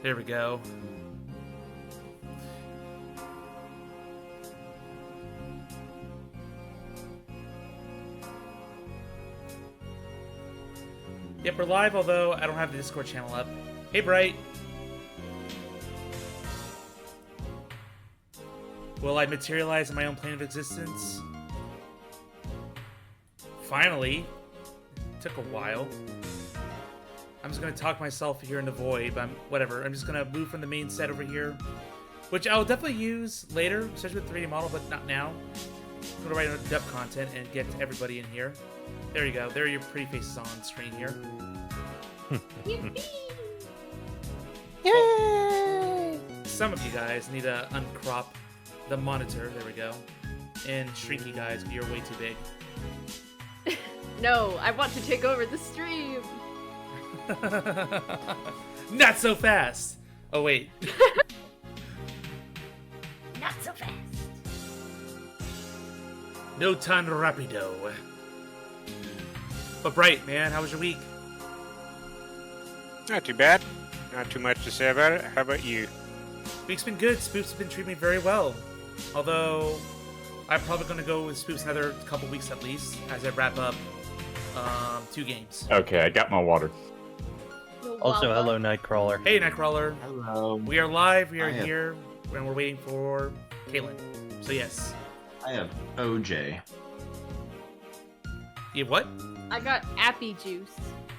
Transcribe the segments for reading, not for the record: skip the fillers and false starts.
There we go. Yep, we're live, although I don't have the Discord channel up. Hey, Bright. Will I materialize in my own plane of existence? Finally. Took a while. I'm just gonna talk myself here in the void, but whatever. I'm just gonna move from the main set over here, which I'll definitely use later, especially with 3D model, but not now. I'm gonna write on depth content and get everybody in here. There you go. There are your pretty faces on screen here. Yay! Some of you guys need to uncrop the monitor. There we go. And shrink you guys, you're way too big. No, I want to take over the stream. Not so fast. Oh wait. Not so fast. No tan rapido. But Bright, man, how was your week? Not too bad. Not too much to say about it. How about you? Week's been good. Spoofs have been treating me very well. Although, I'm probably going to go with Spoofs another couple weeks at least, as I wrap up 2 games. Okay, I got my water. Also, hello, Nightcrawler. Hey, Nightcrawler. Hello. We are live. We are I have- here, and we're waiting for Caitlin. So yes. I have OJ. You have what? I got appy juice.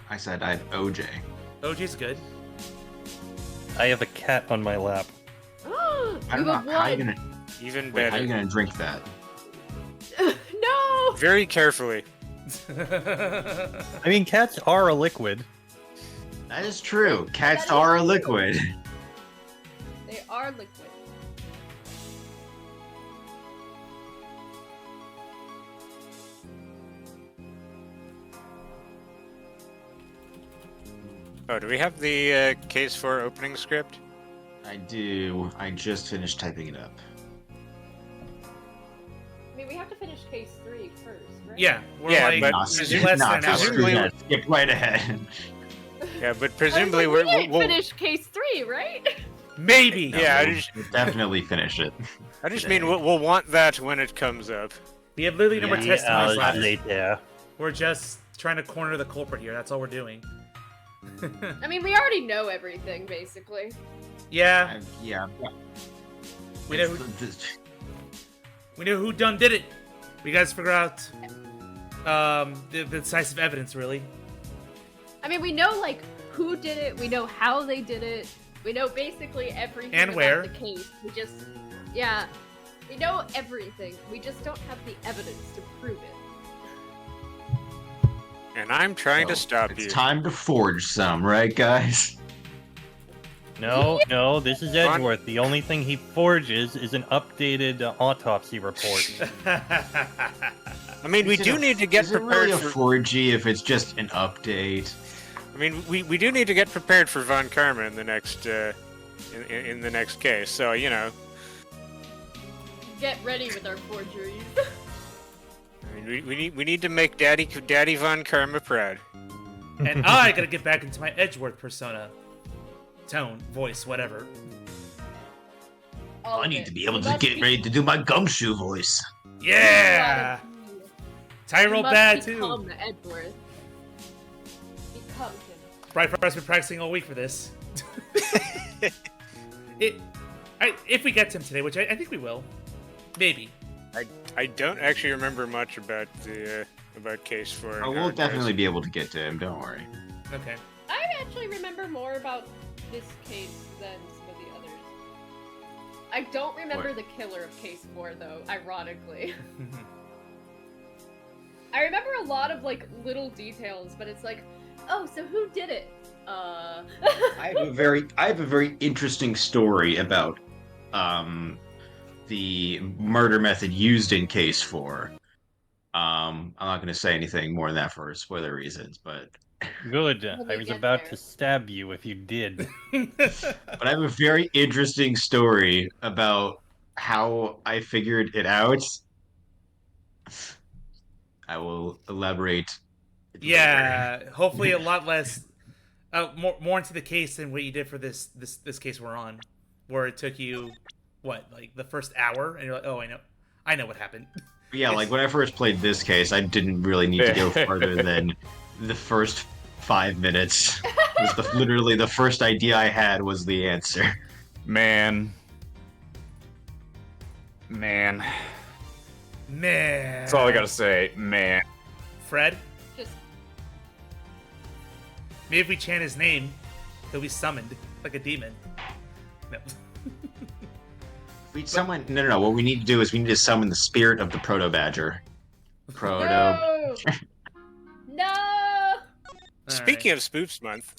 I said I have OJ. OG's good. I have a cat on my lap. I don't know how you gonna. Even Wait, how better. you gonna drink that? No! Very carefully. I mean, cats are a liquid. That is true. Cats That is are a true. liquid. They are liquid. Oh, do we have the case for opening script? I do. I just finished typing it up. I mean, we have to finish case 3 first, right? Yeah, we're Yeah, like but Nah, less presu- than nah, an hour. screw presumably- that. Skip right ahead. Yeah, but I presumably was like, we're, we didn't we'll. finish case 3, right? Maybe. Yeah, I We'll just- definitely finish it. I just today. mean we'll want that when it comes up. We have literally no more Yeah, testimonies left. later. We're just trying to corner the culprit here. That's all we're doing. I mean, we already know everything, basically. Yeah, Yeah. we know who done did it. We guys figure out the decisive evidence, really. I mean, we know, like, who did it, we know how they did it, we know basically everything And about where. the case. We just, yeah, we know everything. We just don't have the evidence to prove it. And I'm trying to So, stop it's you. time to forge some, right, guys? No, this is Edgeworth. The only thing he forges is an updated autopsy report. I mean, we Is it do a- need to get Is it prepared really a for. 4G if it's just an update? I mean, we do need to get prepared for Von Karma in the next in the next case. So you know, Get ready with our forgeries. I mean, we need to make Daddy Von Karma proud. And I gotta get back into my Edgeworth persona. Tone, voice, whatever. All I of need it. to be able You to must get ready to do my gumshoe voice. Yeah! Tyrell You must bad become too. the Edgeworth. Become him. Bright Frost been practicing all week for this. If we get to him today, which I think we will. Maybe. I don't actually remember much about the about case for. Oh, we'll definitely be able to get to him. Don't worry. Okay. I actually remember more about this case than some of the others. I don't remember What? the killer of case 4, though, ironically. I remember a lot of, like, little details, but it's like, oh, so who did it? I have a very interesting story about the murder method used in case 4. I'm not going to say anything more than that for spoiler reasons, but Good. When I we was get about there. to stab you if you did. I have a very interesting story about how I figured it out. I will elaborate. later. Yeah, hopefully a lot less more into the case than what you did for this case we're on, where it took you what, like the first hour, and you're like, oh, I know what happened. Yeah, like when I first played this case, I didn't really need to go farther than the first 5 minutes. Literally the first idea I had was the answer. Man. That's all I gotta say. Man. Fred, Just maybe if we chant his name, he'll be summoned like a demon. No. No. What we need to do is we need to summon the spirit of the Proto Badger. no. No. Speaking of Spoops Month,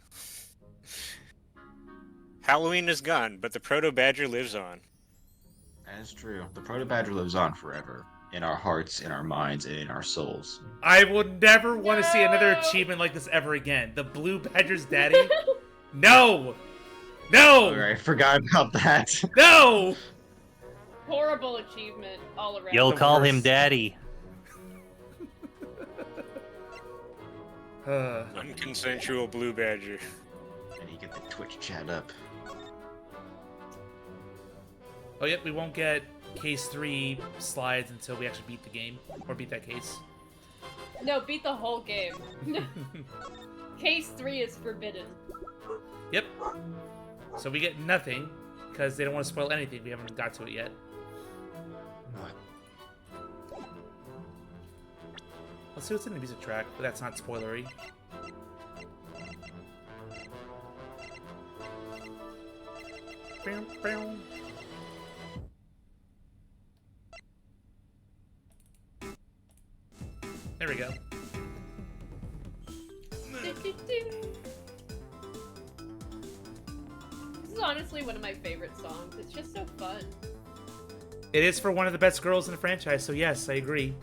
Halloween is gone, but the Proto Badger lives on. That is true. The Proto Badger lives on forever. In our hearts, in our minds, and in our souls. I will never want to see another achievement like this ever again. The Blue Badger's daddy? No! No! Alright, I forgot about that. No! Horrible achievement all around. You'll The call him worst. daddy. Unconsensual Blue Badger. And you get the Twitch chat up. Oh, yep, we won't get case 3 slides until we actually beat the game. Or beat that case. No, beat the whole game. Case 3 is forbidden. Yep. So we get nothing, because they don't want to spoil anything. We haven't got to it yet. Let's see what's in the music track, but that's not spoilery. Bow, bow. There we go. This is honestly one of my favorite songs. It's just so fun. It is for one of the best girls in the franchise, so yes, I agree.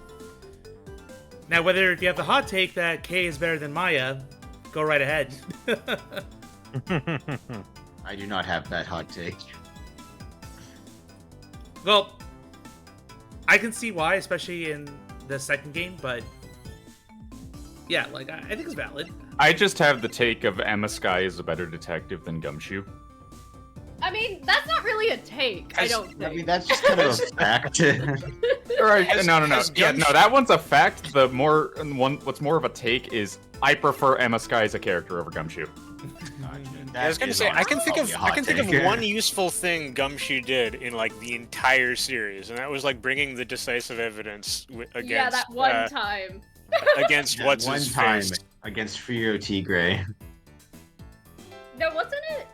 Now, whether if you have the hot take that Kay is better than Maya, go right ahead. I do not have that hot take. Well, I can see why, especially in the second game, but yeah, like I think it's valid. I just have the take of Emma Skye is a better detective than Gumshoe. I mean, that's not really a take, I don't think. I mean, that's just kind of a fact. Alright, no. as Yeah, no, Gumshoe- that one's a fact. What's more of a take is I prefer Emma Skye as a character over Gumshoe. I was gonna say I can think of one useful thing Gumshoe did in like the entire series, and that was like bringing the decisive evidence against. Yeah, that one time. Against That what's one his time face. against Furio Tigre. No, wasn't it?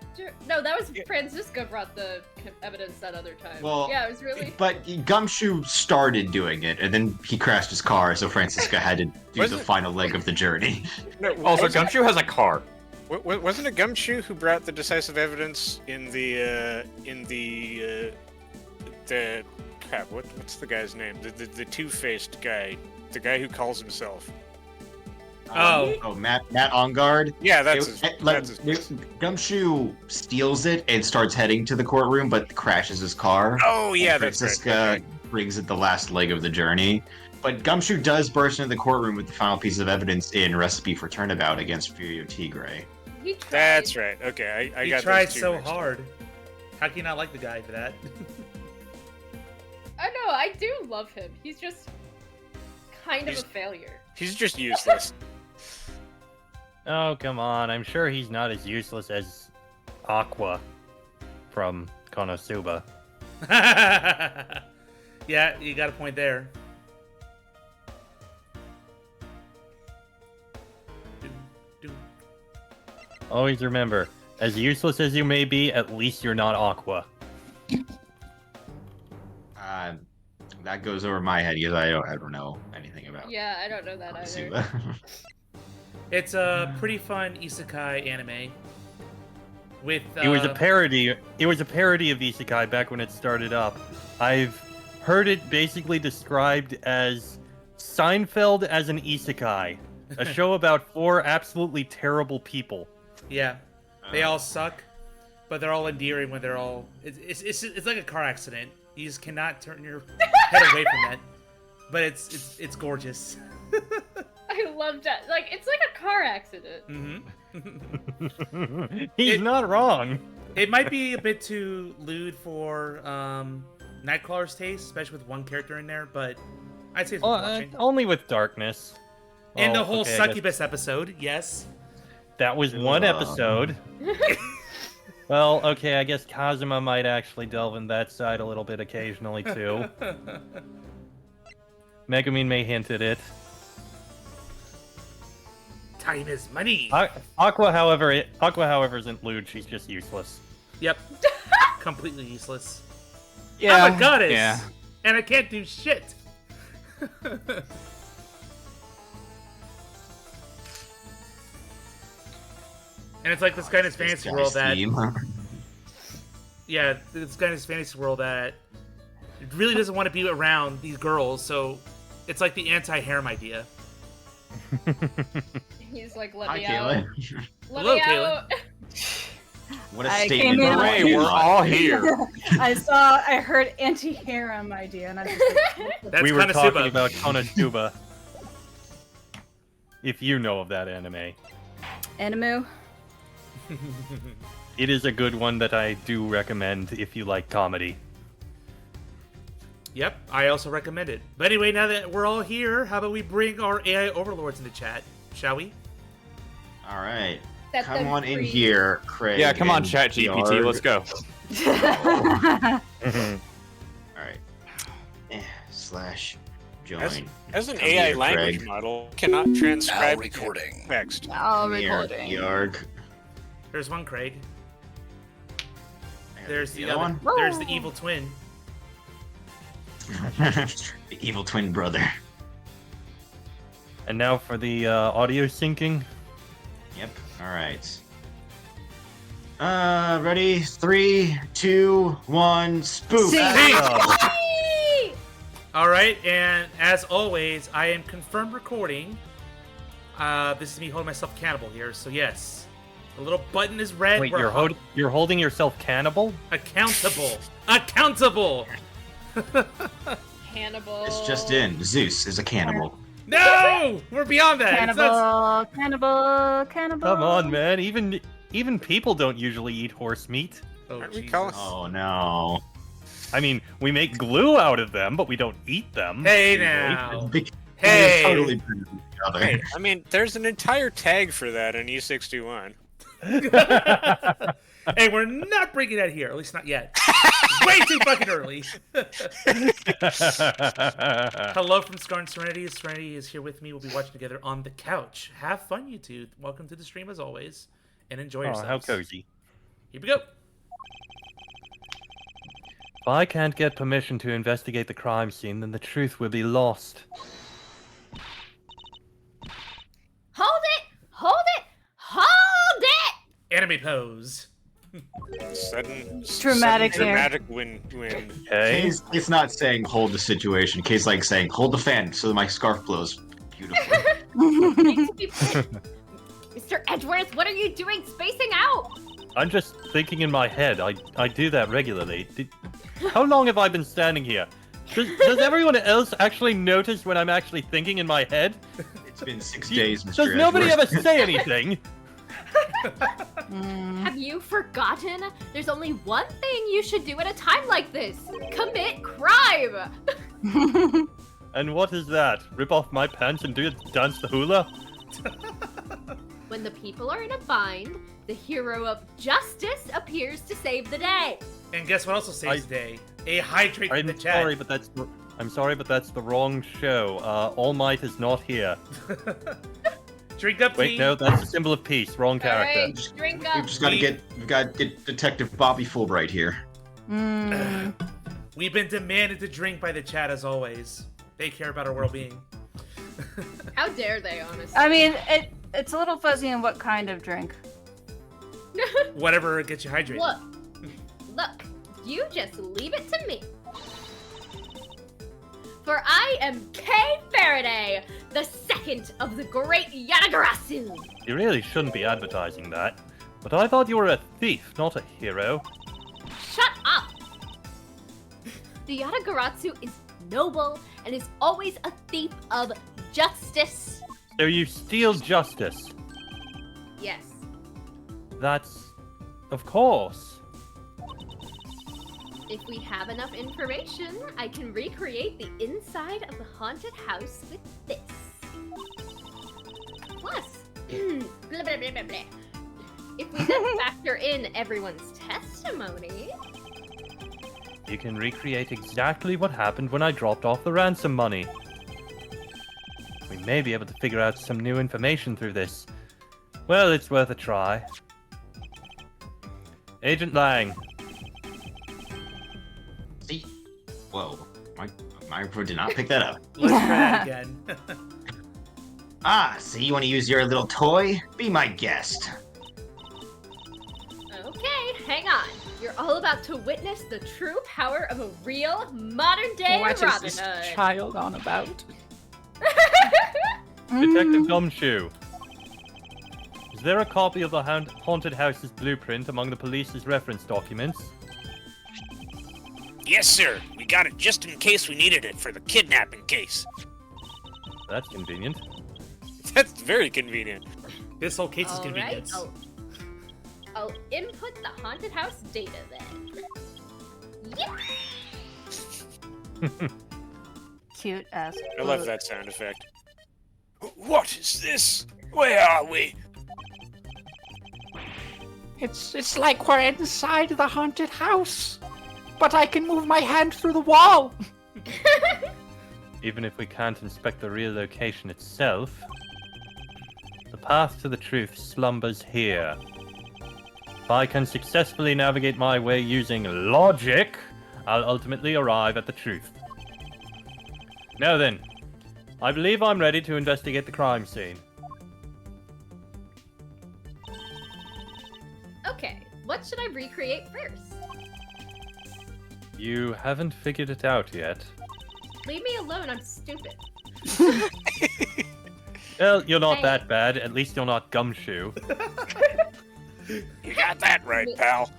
No, that was Francisca brought the evidence that other time. Well, yeah, it was really. But Gumshoe started doing it, and then he crashed his car, so Francisca had to do Was the it- final leg of the journey. No, Also, wasn't, Gumshoe has a car. wasn't it Gumshoe who brought the decisive evidence in the crap? What's the guy's name? The two-faced guy, the guy who calls himself. Oh. Matt on guard. Yeah, that's his. Gumshoe steals it and starts heading to the courtroom, but crashes his car. Oh yeah, And that's Francisca right. Okay. brings it the last leg of the journey. But Gumshoe does burst into the courtroom with the final piece of evidence in Recipe for Turnabout against Furio Tigre. He tried. That's right. Okay, I He got tried those two so mixed up. hard. How can you not like the guy for that? I know, I do love him. He's just kind of He's- a failure. He's just useless. Oh, come on. I'm sure he's not as useless as Aqua from Konosuba. Yeah, you got a point there. Doom, doom. Always remember, as useless as you may be, at least you're not Aqua. That goes over my head because I don't know anything about Yeah, I don't know that either. Konosuba. It's a pretty fun isekai anime. With It was a parody. It was a parody of Isekai back when it started up. I've heard it basically described as Seinfeld as an Isekai, a show about 4 absolutely terrible people. Yeah, they all suck, but they're all endearing when they're all. It's like a car accident. You just cannot turn your head away from that. But it's gorgeous. I love love that. Like, it's like a car accident. Mm-hmm. He's not wrong. It might be a bit too lewd for Nightcrawler's taste, especially with one character in there, but I'd say it's worth watching. Only with darkness. And the Oh, whole okay, I guess succubus episode, yes. that was one episode. Well, okay, I guess Kazuma might actually delve in that side a little bit occasionally too. Megumin may hint at it. Time is money. Aqua, however, isn't lewd. She's just useless. Yep. Completely useless. Yeah. I'm a goddess. Yeah. And I can't do shit. And it's like this guy in his fantasy world that... Yeah, this guy in his fantasy world that really doesn't want to be around these girls, so it's like the anti-harem idea. He's like, let Hi, me out. Kayla. Let Hello, me Kayla. out. What a I statement. came in Hooray, like- we're all here. I heard anti-harem idea, and I just like, That's we were talking Konosuba. about Konosuba. If you know of that anime. Animu. It is a good one that I do recommend if you like comedy. Yep, I also recommend it. But anyway, now that we're all here, how about we bring our AI overlords into chat, shall we? All right. Set Come them on in free. here, Craig. Yeah, come on, and Chat GPT, Yarg. let's go. All right. Slash join. As an Come AI here, language Craig. model, cannot transcribe recording. text. Now Come here, recording. Yarg. There's one Craig. There, There's the other other. one. There's the evil twin. The evil twin brother. And now for the audio syncing. Yep. All right. Ready? 3, 2, 1. Spoof. Sing. Yay! All right, and as always, I am confirmed recording. This is me holding myself accountable here, so yes. The little button is red. Wait, We're you're holding yourself cannibal? accountable. Accountable! Hannibal. It's just in. Zeus is a cannibal. No! We're beyond that. It's not- Cannibal. Come on, man. Even people don't usually eat horse meat. Oh, Aren't we Jesus. calling- Oh no. I mean, we make glue out of them, but we don't eat them. Hey usually. now. Big- Hey. They're totally better than each other. Hey, I mean, there's an entire tag for that in E61. Hey, we're not bringing that here. At least not yet. Way too fucking early. Hello from Scar and Serenity. Serenity is here with me. We'll be watching together on the couch. Have fun, you two. Welcome to the stream as always, and enjoy Oh, yourselves. how cozy. Here we go. If I can't get permission to investigate the crime scene, then the truth will be lost. Hold it! Hold it! Hold it! Enemy pose. Dramatic here. dramatic win. Okay. Kay's not saying hold the situation. Kay's like saying hold the fan so that my scarf blows beautifully. Mr. Edgeworth, what are you doing spacing out? I'm just thinking in my head. I do that regularly. How long have I been standing here? Does everyone else actually notice when I'm actually thinking in my head? It's been 6 days, Mr. Does nobody Edgeworth. ever say anything? Have you forgotten? There's only one thing you should do at a time like this. Commit crime! And what is that? Rip off my pants and dance the hula? When the people are in a bind, the hero of justice appears to save the day. And guess what also saves the day? A hydrate in the I'm chat. sorry, but that's the wrong show. All Might is not here. Drink up, Wait, team. no, that's a symbol of peace. Wrong character. Alright, drink up. We've got to get Detective Bobby Fulbright here. We've been demanded to drink by the chat as always. They care about our well-being. How dare they, honestly? I mean, it's a little fuzzy on what kind of drink. Whatever gets you hydrated. Look, you just leave it to me. For I am Kay Faraday, the second of the great Yatagarasu. You really shouldn't be advertising that. But I thought you were a thief, not a hero. Shut up! The Yatagarasu is noble and is always a thief of justice. So you steal justice. Yes. That's... Of course. If we have enough information, I can recreate the inside of the haunted house with this. Plus, blah, blah, blah, blah, blah. If we then factor in everyone's testimony... You can recreate exactly what happened when I dropped off the ransom money. We may be able to figure out some new information through this. Well, it's worth a try. Agent Lang. See? Whoa. My did not pick that up. Let's try that again. See, you want to use your little toy? Be my guest. Okay, hang on. You're all about to witness the true power of a real, modern-day What Robin is this Hood. child on about? Detective Gumshoe. Is there a copy of the haunted house's blueprint among the police's reference documents? Yes, sir. We got it just in case we needed it for the kidnapping case. That's convenient. That's very convenient. This whole case is All right, convenience. I'll input the haunted house data then. Yep. Cute ass. I love that sound effect. What is this? Where are we? It's like we're inside the haunted house. But I can move my hand through the wall. Even if we can't inspect the real location itself, the path to the truth slumbers here. If I can successfully navigate my way using logic, I'll ultimately arrive at the truth. Now then, I believe I'm ready to investigate the crime scene. Okay, what should I recreate first? You haven't figured it out yet. Leave me alone, I'm stupid. Well, you're not Hey. that bad. At least you're not Gumshoe. You got that right, pal.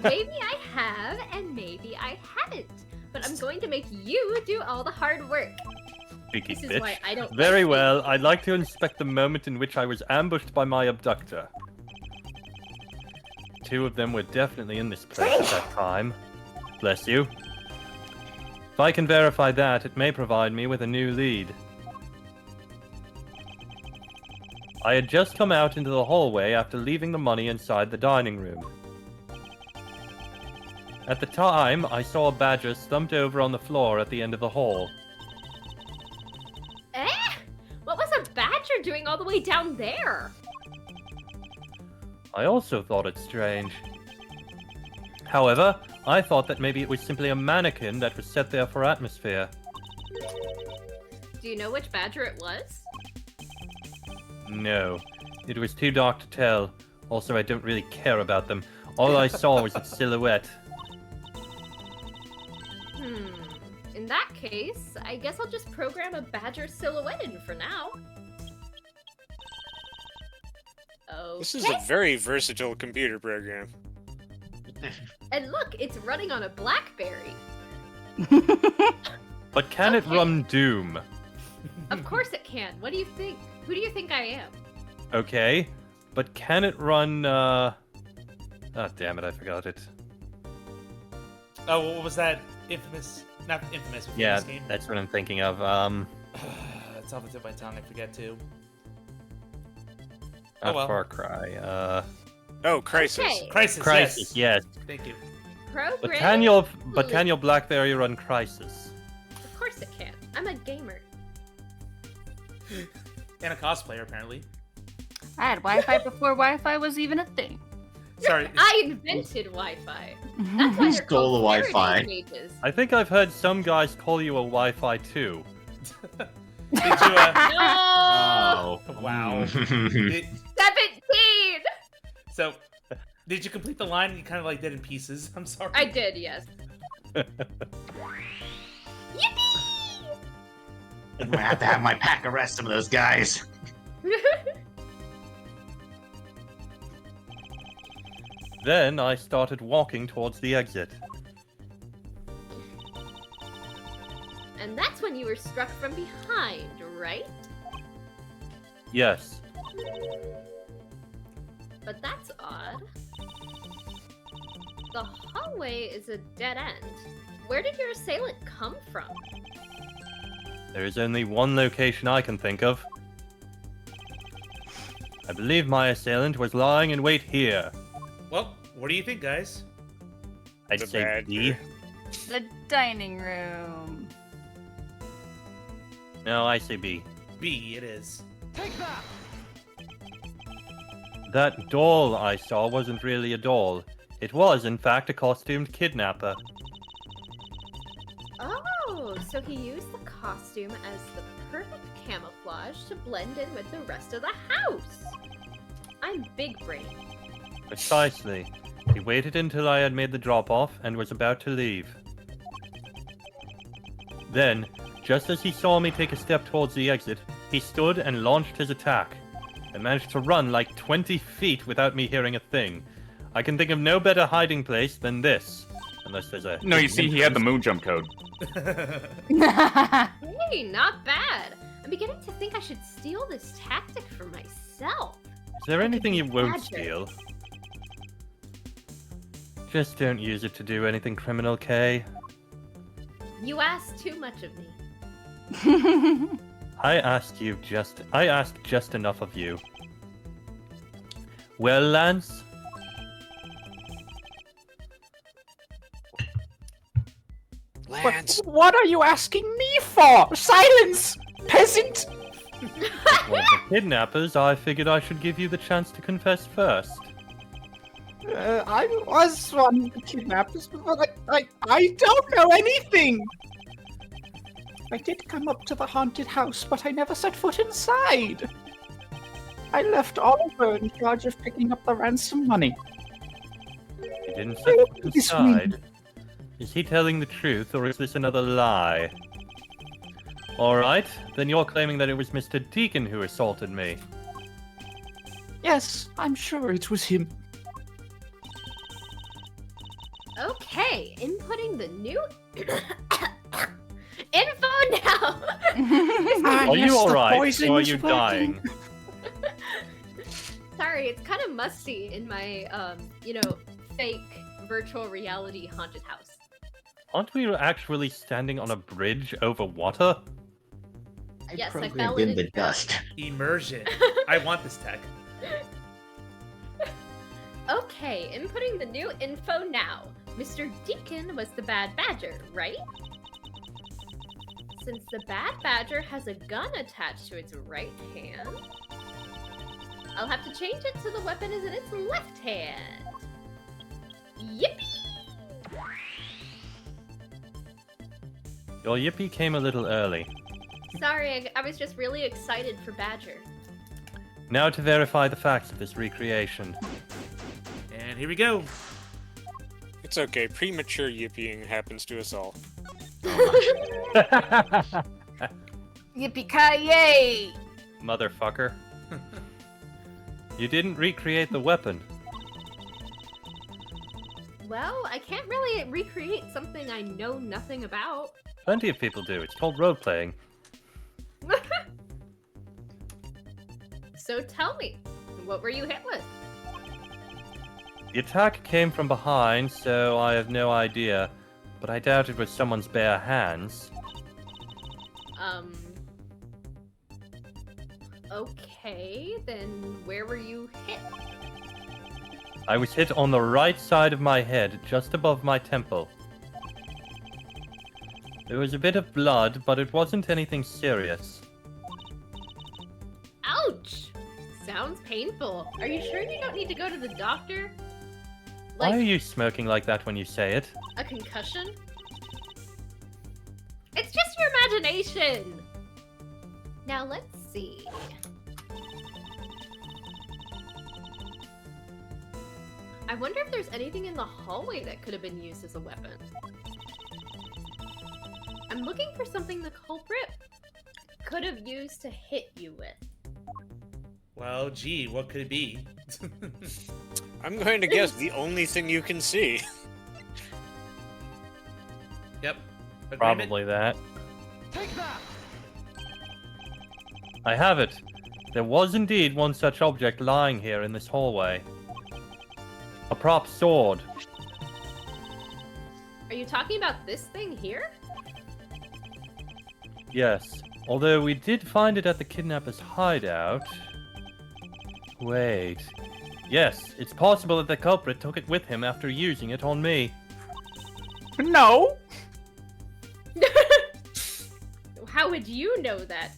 Maybe I have, and maybe I haven't. But I'm going to make you do all the hard work. Cheeky This is bitch. why I don't Very like well. I'd like to inspect the moment in which I was ambushed by my abductor. Two of them were definitely in this place at that time. Bless you. If I can verify that, it may provide me with a new lead. I had just come out into the hallway after leaving the money inside the dining room. At the time, I saw a badger slumped over on the floor at the end of the hall. Eh? What was a badger doing all the way down there? I also thought it strange. However, I thought that maybe it was simply a mannequin that was set there for atmosphere. Do you know which badger it was? No, it was too dark to tell. Also, I don't really care about them. All I saw was its silhouette. In that case, I guess I'll just program a badger silhouette in for now. Okay. This is a very versatile computer program. And look, it's running on a BlackBerry. But can it Okay. run Doom? Of course it can. What do you think? Who do you think I am? Okay, but can it run, Oh, damn it, I forgot it. Oh, what was that? Infamous? Not infamous, but Yeah, famous game? that's what I'm thinking of. It's off the tip of my tongue, I forget too. Not well. Far Cry, Oh, Crisis. Okay. Crisis, Crisis, yes. Thank you. Program. But can your BlackBerry run Crisis? Of course it can. I'm a gamer. And a cosplayer, apparently. I had Wi-Fi before Wi-Fi was even a thing. Sorry. I invented Wi-Fi. That's why Who they're stole called the Wi-Fi? Faraday cages. I think I've heard some guys call you a Wi-Fi too. Did you, No! Oh. Wow. Did- 17! so, did you complete the line? You kind of like did in pieces. I'm sorry. I did, yes. I'm gonna have to have my pack arrest some of those guys. Then I started walking towards the exit. And that's when you were struck from behind, right? Yes. But that's odd. The hallway is a dead end. Where did your assailant come from? There is only one location I can think of. I believe my assailant was lying in wait here. Well, what do you think, guys? I'd The say bad B. The dining room. No, I say B. B, it is. That doll I saw wasn't really a doll. It was, in fact, a costumed kidnapper. Oh, so he used the costume as the perfect camouflage to blend in with the rest of the house. I'm big brain. Precisely. He waited until I had made the drop-off and was about to leave. Then, just as he saw me take a step towards the exit, he stood and launched his attack. I managed to run like 20 feet without me hearing a thing. I can think of no better hiding place than this. Unless there's a... No, you see, he had the moon jump code. Hey, not bad. I'm beginning to think I should steal this tactic for myself. Is there anything you won't Badger. steal? Just don't use it to do anything criminal, Kay. You ask too much of me. I asked just enough of you. Well, Lance? Lance. What are you asking me for? Silence! Peasant! As one of the kidnappers, I figured I should give you the chance to confess first. I was one of the kidnappers, but I don't know anything! I did come up to the haunted house, but I never set foot inside. I left Oliver in charge of picking up the ransom money. You didn't set foot inside. Is he telling the truth, or is this another lie? Alright, then you're claiming that it was Mr. Deacon who assaulted me. Yes, I'm sure it was him. Okay, inputting the new info now. Are you alright, or are you dying? Sorry, it's kind of musty in my, fake virtual reality haunted house. Aren't we actually standing on a bridge over water? Yes, I Programmed fell in into the dust. Immersion. I want this tech. Okay, inputting the new info now. Mr. Deacon was the bad badger, right? Since the bad badger has a gun attached to its right hand, I'll have to change it so the weapon is in its left hand. Yippee! Your yippee came a little early. Sorry, I was just really excited for Badger. Now to verify the facts of this recreation. And here we go. It's okay. Premature yippieing happens to us all. Yippee-ki-yay! Motherfucker. You didn't recreate the weapon. Well, I can't really recreate something I know nothing about. Plenty of people do. It's called role-playing. So tell me, what were you hit with? The attack came from behind, so I have no idea. But I doubt it was someone's bare hands. Okay, then where were you hit? I was hit on the right side of my head, just above my temple. There was a bit of blood, but it wasn't anything serious. Ouch! Sounds painful. Are you sure you don't need to go to the doctor? Why are you smoking like that when you say it? A concussion? It's just your imagination! Now let's see. I wonder if there's anything in the hallway that could have been used as a weapon. I'm looking for something the culprit could have used to hit you with. Well, gee, what could it be? I'm going to guess the only thing you can see. Yep. Agreement? Probably that. I have it. There was indeed one such object lying here in this hallway. A prop sword. Are you talking about this thing here? Yes, although we did find it at the kidnapper's hideout. Wait. Yes, it's possible that the culprit took it with him after using it on me. No! How would you know that?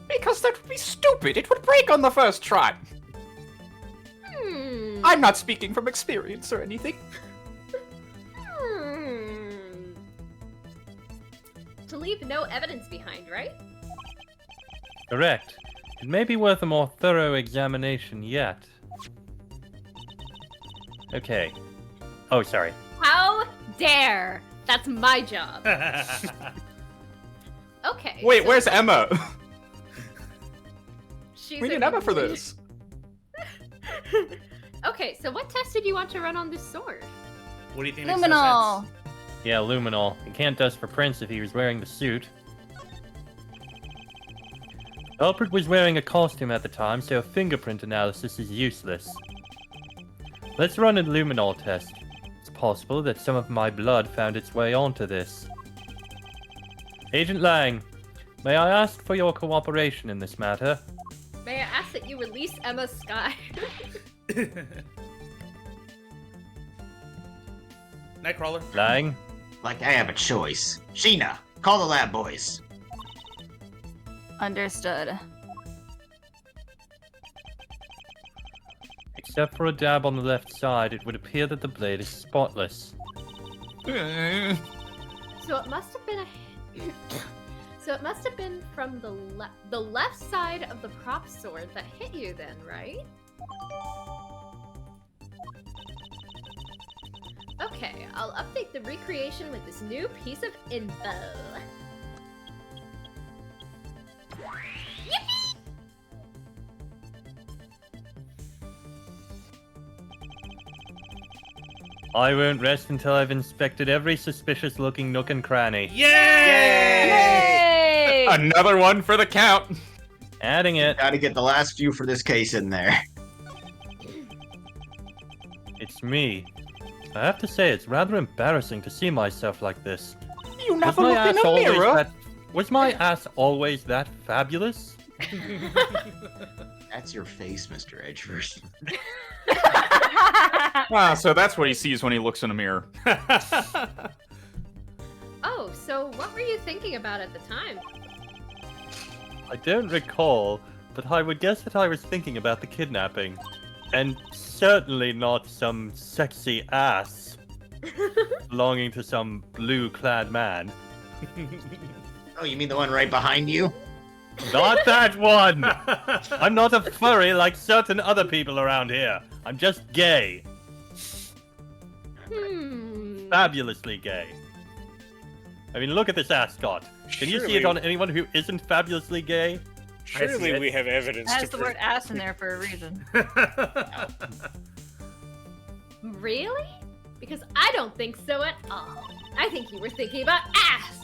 Because that would be stupid. It would break on the first try. Hmm. I'm not speaking from experience or anything. To leave no evidence behind, right? Correct. It may be worth a more thorough examination yet. Okay. Oh, sorry. How dare! That's my job. Okay. Wait, so where's Emma? she's We a need Emma for complete- this. Okay, so what test did you want to run on this sword? What do you think makes no Luminol. sense? Yeah, Luminol. It can't dust for Prince if he was wearing the suit. Culprit was wearing a costume at the time, so a fingerprint analysis is useless. Let's run a Luminol test. It's possible that some of my blood found its way onto this. Agent Lang, may I ask for your cooperation in this matter? May I ask that you release Emma Sky? Nightcrawler. Lang? Like I have a choice. Sheena, call the lab boys. Understood. Except for a dab on the left side, it would appear that the blade is spotless. So it must have been a. So it must have been from the left side of the prop sword that hit you, then, right? Okay, I'll update the recreation with this new piece of info. Yippee! I won't rest until I've inspected every suspicious-looking nook and cranny. Yay! Yay! Another one for the count. Adding it. Gotta get the last few for this case in there. It's me. I have to say, it's rather embarrassing to see myself like this. You never look in a mirror. Was my ass always that fabulous? That's your face, Mr. Edgeworth. Ah, so that's what he sees when he looks in a mirror. Oh, so what were you thinking about at the time? I don't recall, but I would guess that I was thinking about the kidnapping. And certainly not some sexy ass belonging to some blue-clad man. Oh, you mean the one right behind you? Not that one! I'm not a furry like certain other people around here. I'm just gay. Fabulously gay. I mean, look at this ascot. Can you see it on anyone who isn't fabulously gay? Surely we have evidence It has to the prove. word ass in there for a reason. Really? Because I don't think so at all. I think you were thinking about ass.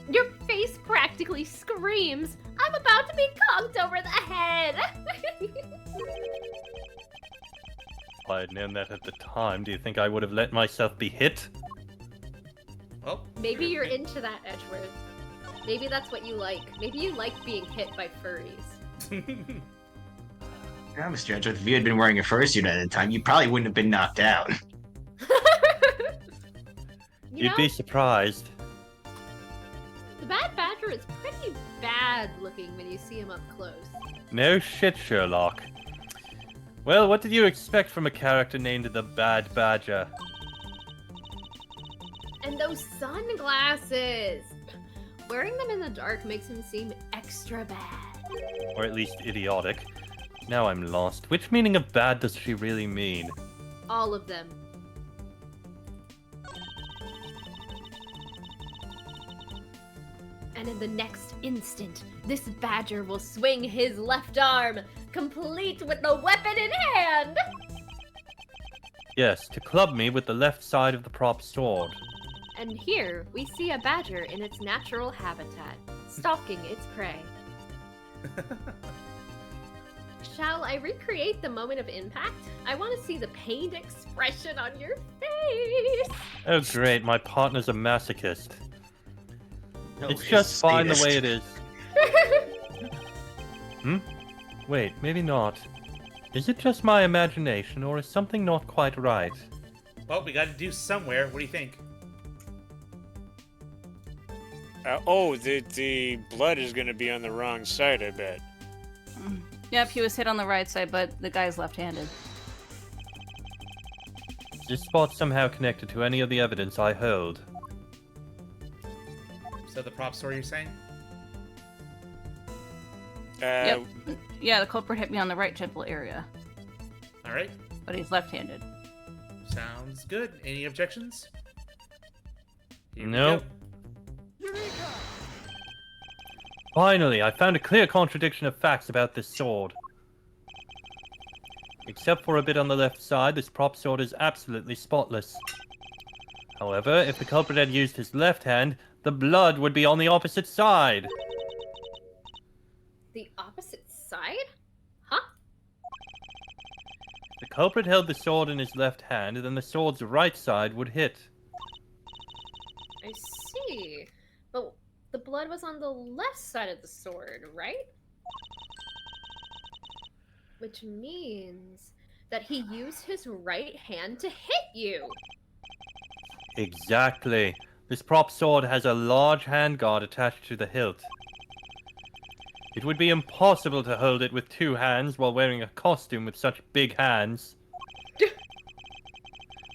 Your face practically screams, I'm about to be conked over the head. If I had known that at the time, do you think I would have let myself be hit? Oh. Maybe you're into that, Edgeworth. Maybe that's what you like. Maybe you like being hit by furries. Yeah, Mr. Edgeworth, if you had been wearing a fursuit at the time, you probably wouldn't have been knocked out. You You'd be surprised. The Bad Badger is pretty bad looking when you see him up close. No shit, Sherlock. Well, what did you expect from a character named the Bad Badger? And those sunglasses! Wearing them in the dark makes him seem extra bad. Or at least idiotic. Now I'm lost. Which meaning of bad does she really mean? All of them. And in the next instant, this badger will swing his left arm, complete with the weapon in hand! Yes, to club me with the left side of the prop sword. And here, we see a badger in its natural habitat, stalking its prey. Shall I recreate the moment of impact? I want to see the pained expression on your face. Oh great, my partner's a masochist. No, It's he's just a fine the sadist. way it is. Wait, maybe not. Is it just my imagination, or is something not quite right? Well, we got to do somewhere. What do you think? The blood is going to be on the wrong side, I bet. Yep, he was hit on the right side, but the guy's left-handed. Is this spot somehow connected to any of the evidence I hold? So the prop story you're saying? Yep. Yeah, the culprit hit me on the right temple area, All right. but he's left-handed. Sounds good. Any objections? Here we Nope. go. Finally, I found a clear contradiction of facts about this sword. Except for a bit on the left side, this prop sword is absolutely spotless. However, if the culprit had used his left hand, the blood would be on the opposite side. The opposite side? Huh? If the culprit held the sword in his left hand, then the sword's right side would hit. I see. But the blood was on the left side of the sword, right? Which means that he used his right hand to hit you. Exactly. This prop sword has a large handguard attached to the hilt. It would be impossible to hold it with two hands while wearing a costume with such big hands.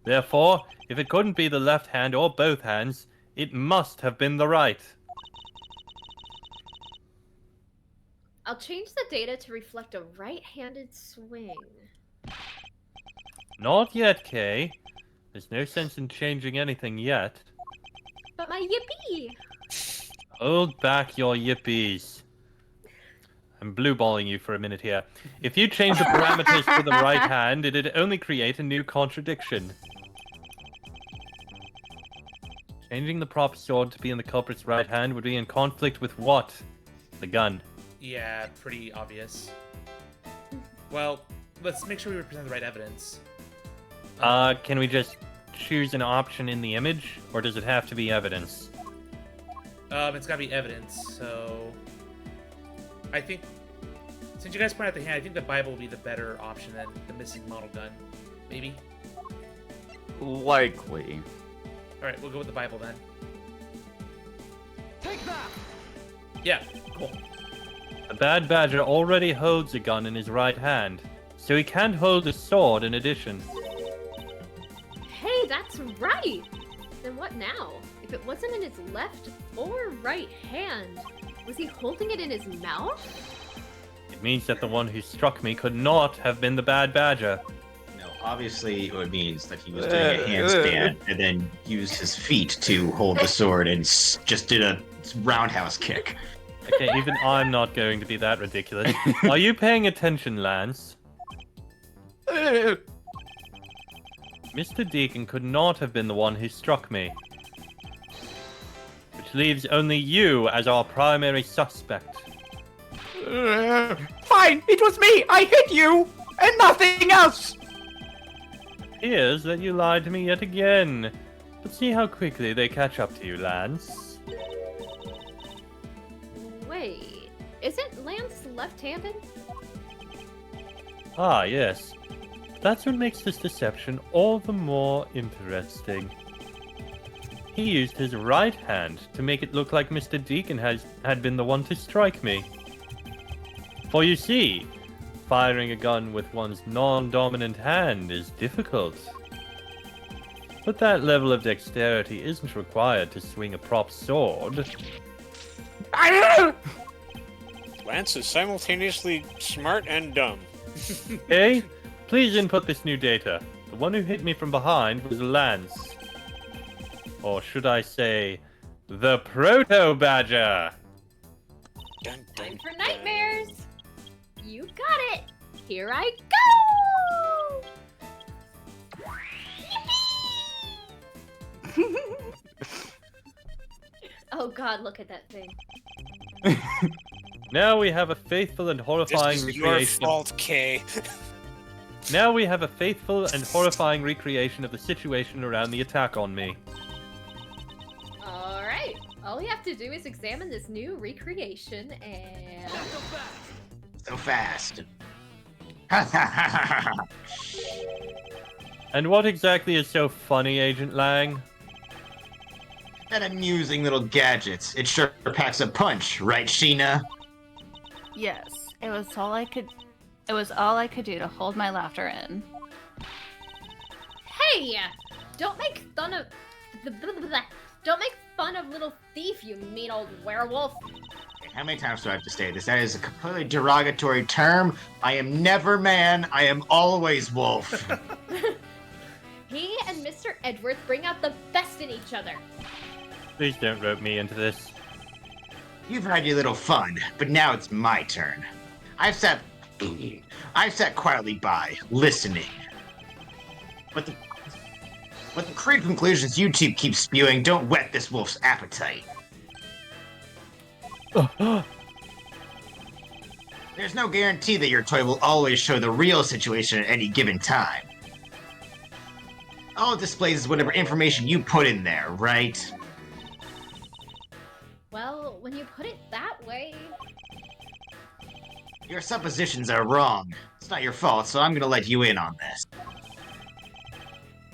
Therefore, if it couldn't be the left hand or both hands, it must have been the right. I'll change the data to reflect a right-handed swing. Not yet, Kay. There's no sense in changing anything yet. But my yippee! Hold back your yippies. I'm blueballing you for a minute here. If you change the parameters to the right hand, it'd only create a new contradiction. Changing the prop sword to be in the culprit's right hand would be in conflict with what? The gun. Yeah, pretty obvious. Well, let's make sure we represent the right evidence. Can we just choose an option in the image, or does it have to be evidence? It's gotta be evidence, so... I think... Since you guys point out the hand, I think the Bible will be the better option than the missing model gun. Maybe? Likely. Alright, we'll go with the Bible then. Take that! Yeah, cool. The Bad Badger already holds a gun in his right hand, so he can't hold a sword in addition. Hey, that's right! Then what now? If it wasn't in his left or right hand, was he holding it in his mouth? It means that the one who struck me could not have been the Bad Badger. No, obviously it means that he was doing a handstand and then used his feet to hold the sword and just did a roundhouse kick. Okay, even I'm not going to be that ridiculous. Are you paying attention, Lance? Mr. Deacon could not have been the one who struck me. Which leaves only you as our primary suspect. Fine, it was me! I hit you! And nothing else! Appears that you lied to me yet again. But see how quickly they catch up to you, Lance. Wait, isn't Lance left-handed? Ah, yes. That's what makes this deception all the more interesting. He used his right hand to make it look like Mr. Deacon had been the one to strike me. For you see, firing a gun with one's non-dominant hand is difficult. But that level of dexterity isn't required to swing a prop sword. Lance is simultaneously smart and dumb. Okay? Please input this new data. The one who hit me from behind was Lance. Or should I say, the Proto-Badger! Dun, dun, Time for dun. nightmares! You got it! Here I go! Yippee! Oh god, look at that thing. Now we have a faithful and horrifying This is your recreation. fault, Kay. Now we have a faithful and horrifying recreation of the situation around the attack on me. Alright. All we have to do is examine this new recreation and... So fast. And what exactly is so funny, Agent Lang? That amusing little gadgets. It sure packs a punch, right, Sheena? Yes, it was all I could. It was all I could do to hold my laughter in. Hey! Don't make fun of... Don't make fun of little thief, you mean old werewolf. How many times do I have to say this? That is a completely derogatory term. I am never man. I am always wolf. He and Mr. Edgeworth bring out the best in each other. Please don't rope me into this. You've had your little fun, but now it's my turn. I've sat quietly by, listening. But the crude conclusions you two keep spewing don't whet this wolf's appetite. There's no guarantee that your toy will always show the real situation at any given time. All it displays is whatever information you put in there, right? Well, when you put it that way... Your suppositions are wrong. It's not your fault, so I'm gonna let you in on this.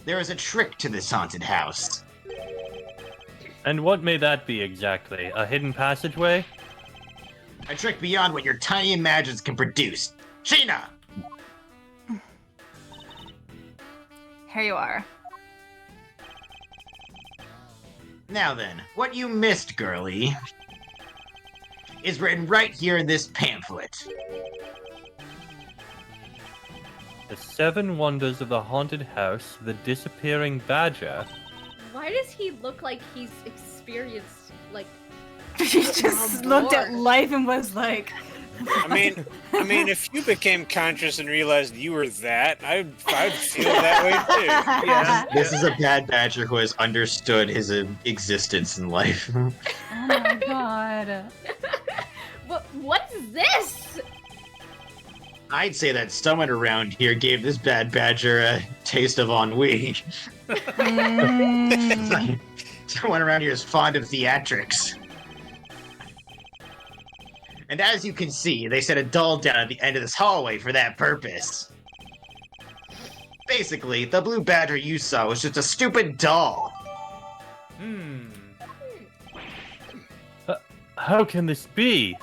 There is a trick to this haunted house. And what may that be exactly? A hidden passageway? A trick beyond what your tiny imagines can produce. Sheena! Here you are. Now then, what you missed, girlie, is written right here in this pamphlet. The 7 Wonders of the Haunted House, The Disappearing Badger. Why does he look like he's experienced, like... He just looked at life and was like... I mean, if you became conscious and realized you were that, I'd feel that way too. Yeah. This is a bad badger who has understood his existence in life. Oh my god. What's this? I'd say that someone around here gave this bad badger a taste of ennui. Someone around here is fond of theatrics. And as you can see, they set a doll down at the end of this hallway for that purpose. Basically, the blue badger you saw was just a stupid doll. How can this be?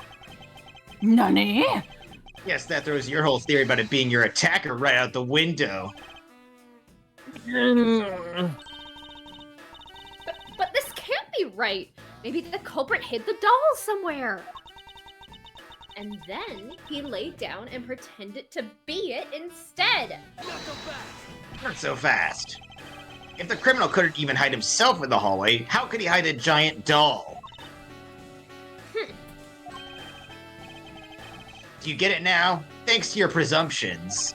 Nani? Yes, that throws your whole theory about it being your attacker right out the window. But this can't be right. Maybe the culprit hid the doll somewhere. And then he laid down and pretended to be it instead. Not so fast. If the criminal couldn't even hide himself in the hallway, how could he hide a giant doll? Do you get it now? Thanks to your presumptions.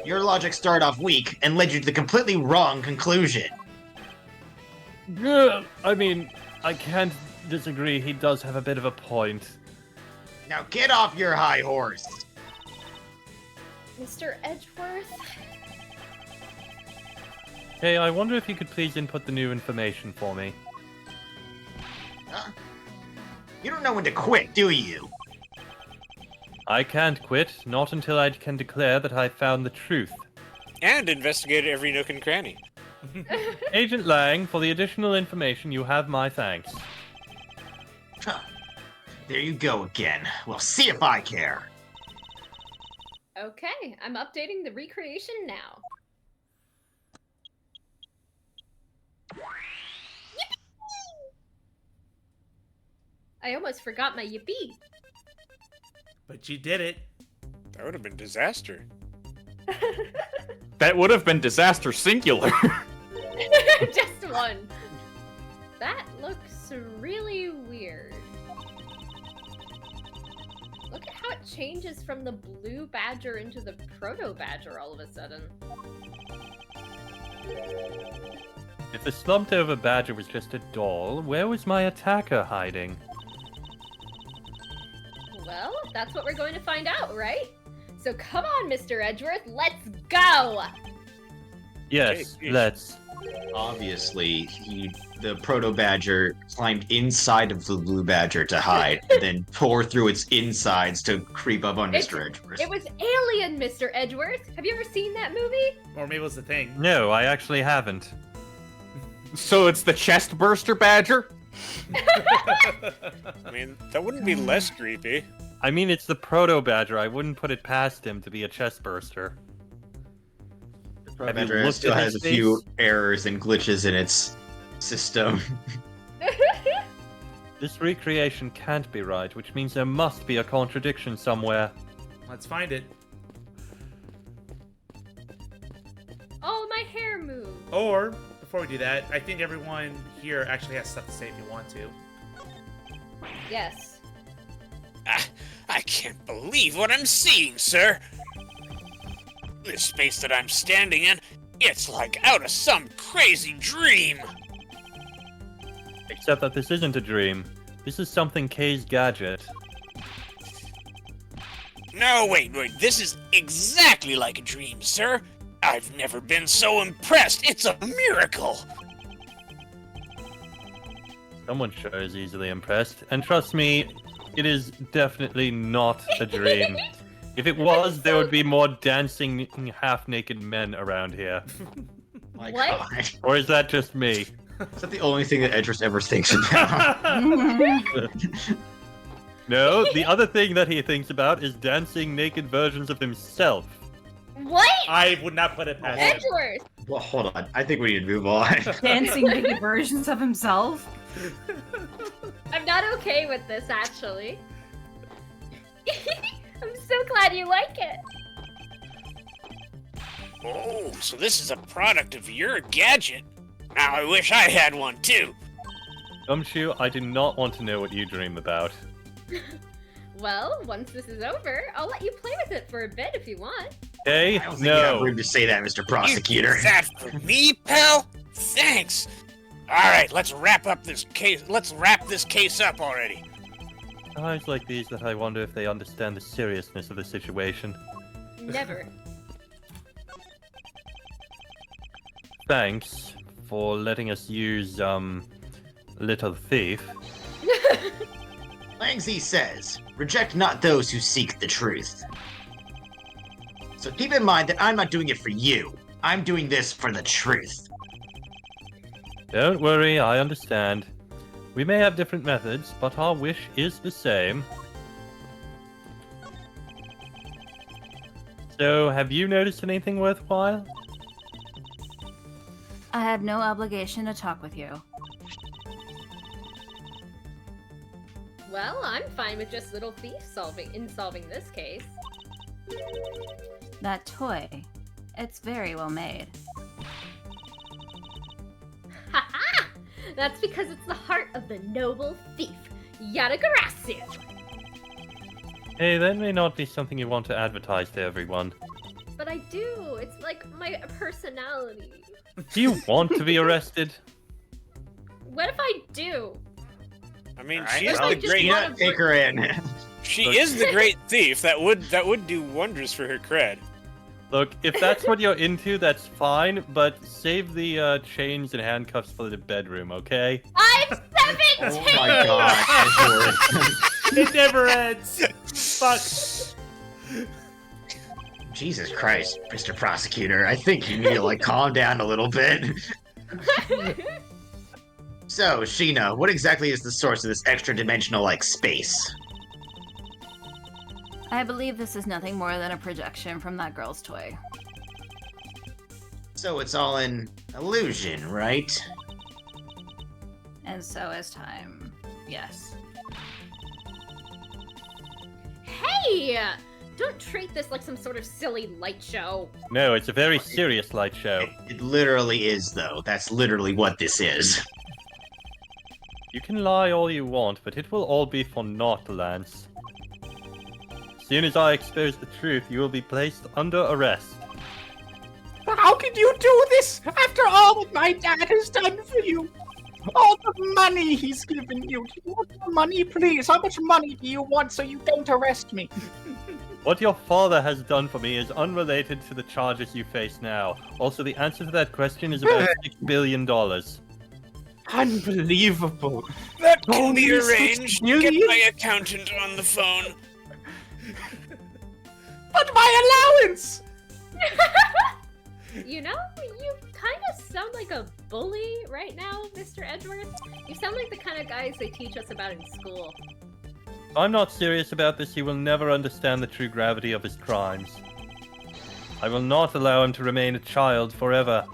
Your logic started off weak and led you to the completely wrong conclusion. I mean, I can't disagree. He does have a bit of a point. Now get off your high horse. Mr. Edgeworth? Hey, I wonder if you could please input the new information for me. Huh? You don't know when to quit, do you? I can't quit, not until I can declare that I found the truth. And investigate every nook and cranny. Agent Lang, for the additional information, you have my thanks. Huh. There you go again. Well, see if I care. Okay, I'm updating the recreation now. Yippee! I almost forgot my yippee. But you did it. That would have been disaster. That would have been disaster singular. Just one. That looks really weird. Look at how it changes from the blue badger into the proto badger all of a sudden. If the slumped over badger was just a doll, where was my attacker hiding? Well, that's what we're going to find out, right? So come on, Mr. Edgeworth, let's go! Yes, Okay, let's. Obviously, the proto badger climbed inside of the blue badger to hide, and then tore through its insides to creep up on Mr. Edgeworth. It was Alien, Mr. Edgeworth. Have you ever seen that movie? Or maybe it was the thing. No, I actually haven't. So it's the chest burster badger? I mean, that wouldn't be less creepy. I mean, it's the proto badger. I wouldn't put it past him to be a chest burster. The Have you badger looked still at has a his few face? errors and glitches in its system. This recreation can't be right, which means there must be a contradiction somewhere. Let's find it. Oh, my hair moved. Or, before we do that, I think everyone here actually has stuff to say if you want to. Yes. I can't believe what I'm seeing, sir. This space that I'm standing in, it's like out of some crazy dream. Except that this isn't a dream. This is something Kay's gadget. No, wait, this is exactly like a dream, sir. I've never been so impressed. It's a miracle. Someone sure is easily impressed. And trust me, it is definitely not a dream. If it was, there would be more dancing half-naked men around here. My What? God. Or is that just me? Is that the only thing that Edgeworth ever thinks about? No, the other thing that he thinks about is dancing naked versions of himself. What? I would not put it past him. Edgeworth! Well, hold on. I think we need to move on. Dancing naked versions of himself. I'm not okay with this, actually. I'm so glad you like it. Oh, so this is a product of your gadget. Now I wish I had one too. Gumshoe, I do not want to know what you dream about. Well, once this is over, I'll let you play with it for a bit if you want. Okay? I don't think you have No. room to say that, Mr. Prosecutor. Is that for me, pal? Thanks. All right, let's wrap this case up already. Times like these that I wonder if they understand the seriousness of the situation. Never. Thanks for letting us use, Little Thief. Langsy says, reject not those who seek the truth. So keep in mind that I'm not doing it for you. I'm doing this for the truth. Don't worry, I understand. We may have different methods, but our wish is the same. So, have you noticed anything worthwhile? I have no obligation to talk with you. Well, I'm fine with just Little Thief solving this case. That toy, it's very well made. Haha! That's because it's the heart of the noble thief, Yatagarasu. Hey, that may not be something you want to advertise to everyone. But I do. It's like my personality. Do you want to be arrested? What if I do? I mean, Alright, she is well, the just great. wanna- Yeah, take her in. She is the great thief. That would do wonders for her cred. Look, if that's what you're into, that's fine, but save the chains and handcuffs for the bedroom, okay? I'm 17! Oh my God, Edgeworth. It never ends. Fuck. Jesus Christ, Mr. Prosecutor. I think you need to, like, calm down a little bit. So, Sheena, what exactly is the source of this extra-dimensional, like, space? I believe this is nothing more than a projection from that girl's toy. So it's all an illusion, right? And so is time. Yes. Hey! Don't treat this like some sort of silly light show. No, it's a very serious light show. It literally is, though. That's literally what this is. You can lie all you want, but it will all be for naught, Lance. As soon as I expose the truth, you will be placed under arrest. How can you do this after all that my dad has done for you? All the money he's given you. Do you want the money, please? How much money do you want so you don't arrest me? What your father has done for me is unrelated to the charges you face now. Also, the answer to that question is about $6 billion. Unbelievable. That can be Only 6 arranged. Get million? my accountant on the phone. But my allowance! You know, you kind of sound like a bully right now, Mr. Edgeworth. You sound like the kind of guys they teach us about in school. If I'm not serious about this, he will never understand the true gravity of his crimes. I will not allow him to remain a child forever.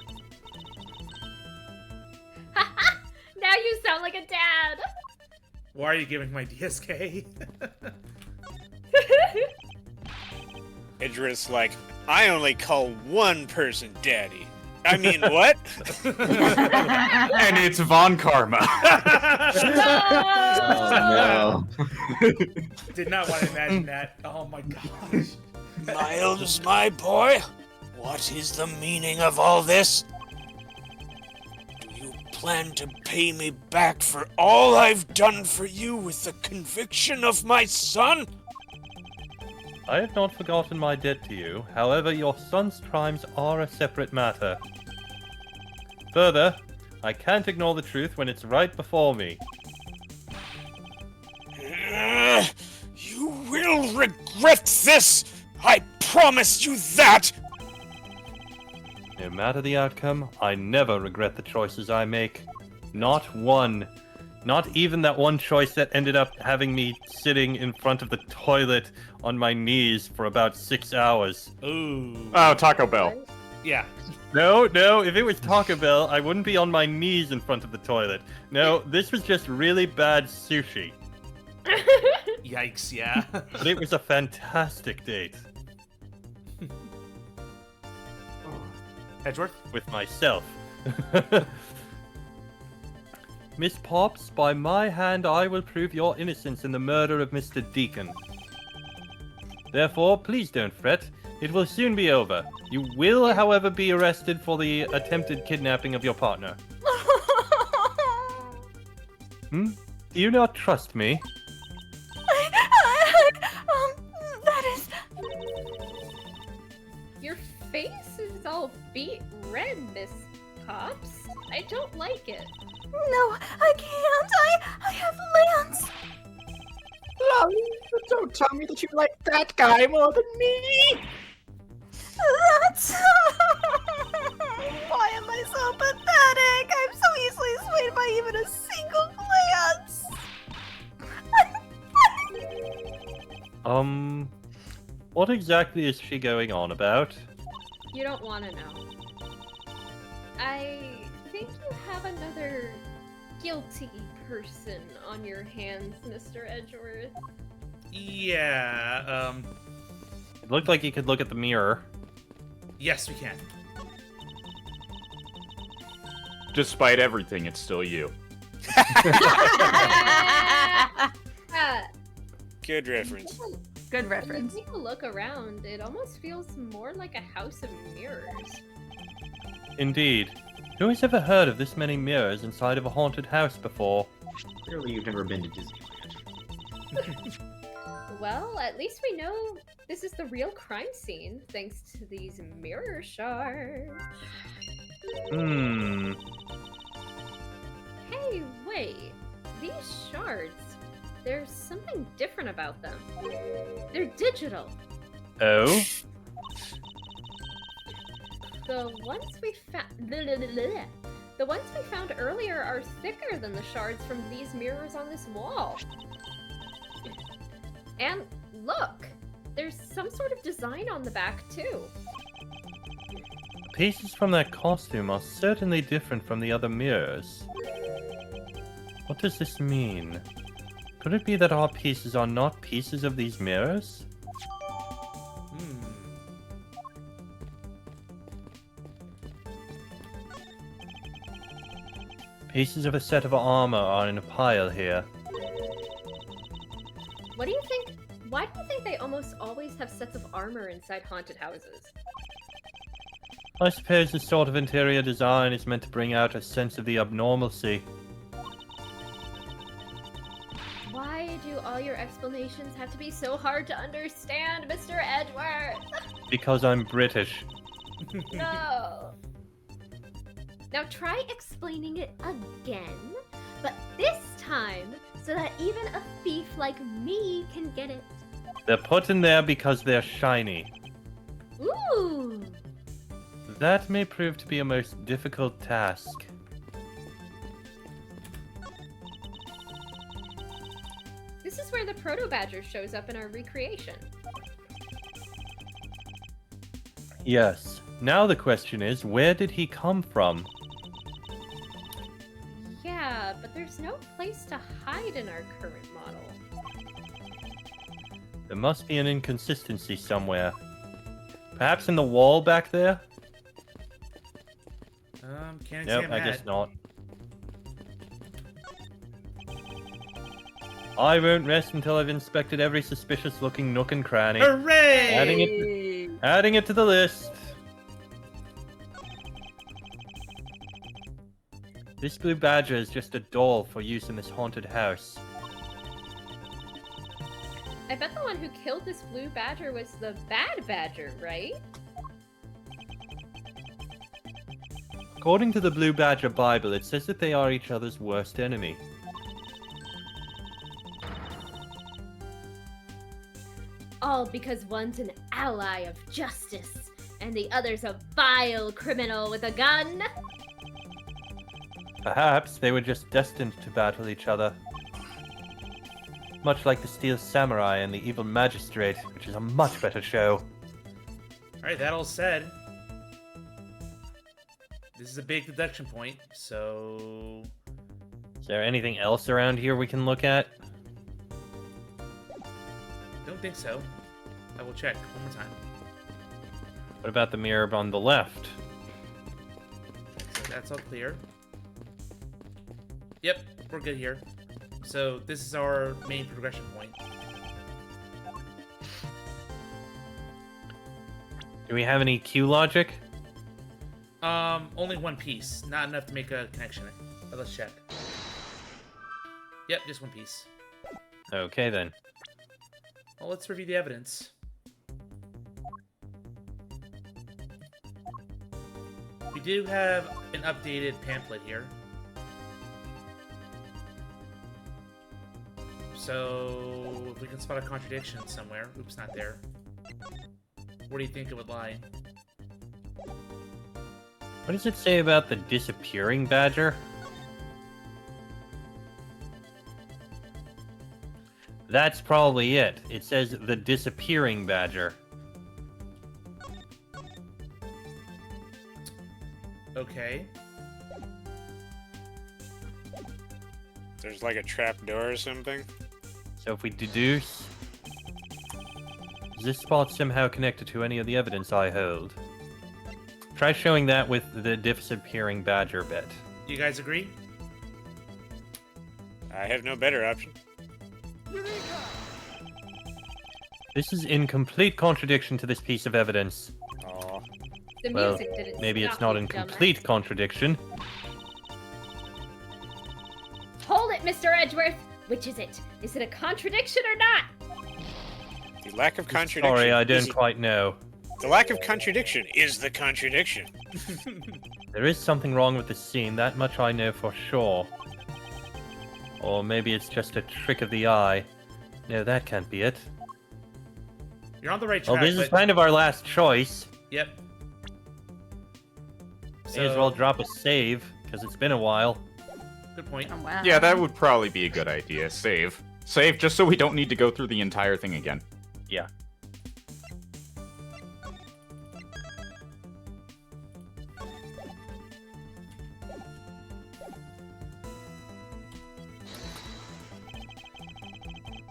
Now you sound like a dad. Why are you giving my DSK? Idris like, I only call one person daddy. I mean, what? And it's Von Karma. Oh no. Did not want to imagine that. Oh my gosh. Miles, my boy, what is the meaning of all this? Do you plan to pay me back for all I've done for you with the conviction of my son? I have not forgotten my debt to you. However, your son's crimes are a separate matter. Further, I can't ignore the truth when it's right before me. You will regret this! I promise you that! No matter the outcome, I never regret the choices I make. Not one. Not even that one choice that ended up having me sitting in front of the toilet on my knees for about 6 hours. Ooh. Oh, Taco Bell. Yeah. No, if it was Taco Bell, I wouldn't be on my knees in front of the toilet. No, this was just really bad sushi. Yikes, yeah. But it was a fantastic date. Edgeworth? With myself. Miss Pops, by my hand I will prove your innocence in the murder of Mr. Deacon. Therefore, please don't fret. It will soon be over. You will, however, be arrested for the attempted kidnapping of your partner. Do you not trust me? That is... Your face is all beet red, Miss Pops. I don't like it. No, I can't. I have Lance. Lolly, don't tell me that you like that guy more than me! That's... Why am I so pathetic? I'm so easily swayed by even a single glance. What exactly is she going on about? You don't want to know. I think you have another guilty person on your hands, Mr. Edgeworth. Yeah, It looked like you could look at the mirror. yes, we can. Despite everything, it's still you. Good reference. Good When reference. you take a look around, it almost feels more like a house of mirrors. Indeed. Who has ever heard of this many mirrors inside of a haunted house before? Clearly, you've never been to Disneyland. Well, at least we know this is the real crime scene, thanks to these mirror shards. Hey, wait. These shards, there's something different about them. They're digital. Oh? The ones we found... The ones we found earlier are thicker than the shards from these mirrors on this wall. And look! There's some sort of design on the back, too. Pieces from that costume are certainly different from the other mirrors. What does this mean? Could it be that our pieces are not pieces of these mirrors? Pieces of a set of armor are in a pile here. What do you think? Why do you think they almost always have sets of armor inside haunted houses? I suppose this sort of interior design is meant to bring out a sense of the abnormalcy. all your explanations have to be so hard to understand, Mr. Edgeworth? Because I'm British. No. Now try explaining it again, but this time so that even a thief like me can get it. They're put in there because they're shiny. Ooh. That may prove to be a most difficult task. This is where the Proto Badger shows up in our recreation. Yes. Now the question is, where did he come from? Yeah, but there's no place to hide in our current model. There must be an inconsistency somewhere. Perhaps in the wall back there? Can't Nope, examine I that. guess not. I won't rest until I've inspected every suspicious-looking nook and cranny. Hooray! Adding it to the list. This blue badger is just a doll for use in this haunted house. I bet the one who killed this blue badger was the bad badger, right? According to the Blue Badger Bible, it says that they are each other's worst enemy. All because one's an ally of justice, and the other's a vile criminal with a gun. Perhaps they were just destined to battle each other. Much like the Steel Samurai and the Evil Magistrate, which is a much better show. Alright, that all said, this is a big deduction point, so... Is there anything else around here we can look at? Don't think so. I will check one more time. What about the mirror on the left? So that's all clear. Yep, we're good here. So this is our main progression point. Do we have any cue logic? Only one piece. Not enough to make a connection. But let's check. Yep, just one piece. Okay then. Well, let's review the evidence. We do have an updated pamphlet here. So, if we can spot a contradiction somewhere. Oops, not there. Where do you think it would lie? What does it say about the disappearing badger? That's probably it. It says the disappearing badger. Okay. There's like a trap door or something. So if we deduce... Is this spot somehow connected to any of the evidence I hold? Try showing that with the disappearing badger bit. You guys agree? I have no better option. This is in complete contradiction to this piece of evidence. Aw. The Well, music didn't maybe it's stop not you, in dumbass. complete contradiction. Hold it, Mr. Edgeworth! Which is it? Is it a contradiction or not? The lack of contradiction. Sorry, I is- don't quite know. The lack of contradiction is the contradiction. There is something wrong with the scene, that much I know for sure. Or maybe it's just a trick of the eye. No, that can't be it. You're on the right Well, track, this is but... kind of our last choice. Yep. May as well drop a save, because it's been a while. Good point. Oh, wow. Yeah, that would probably be a good idea. Save. Save just so we don't need to go through the entire thing again. Yeah.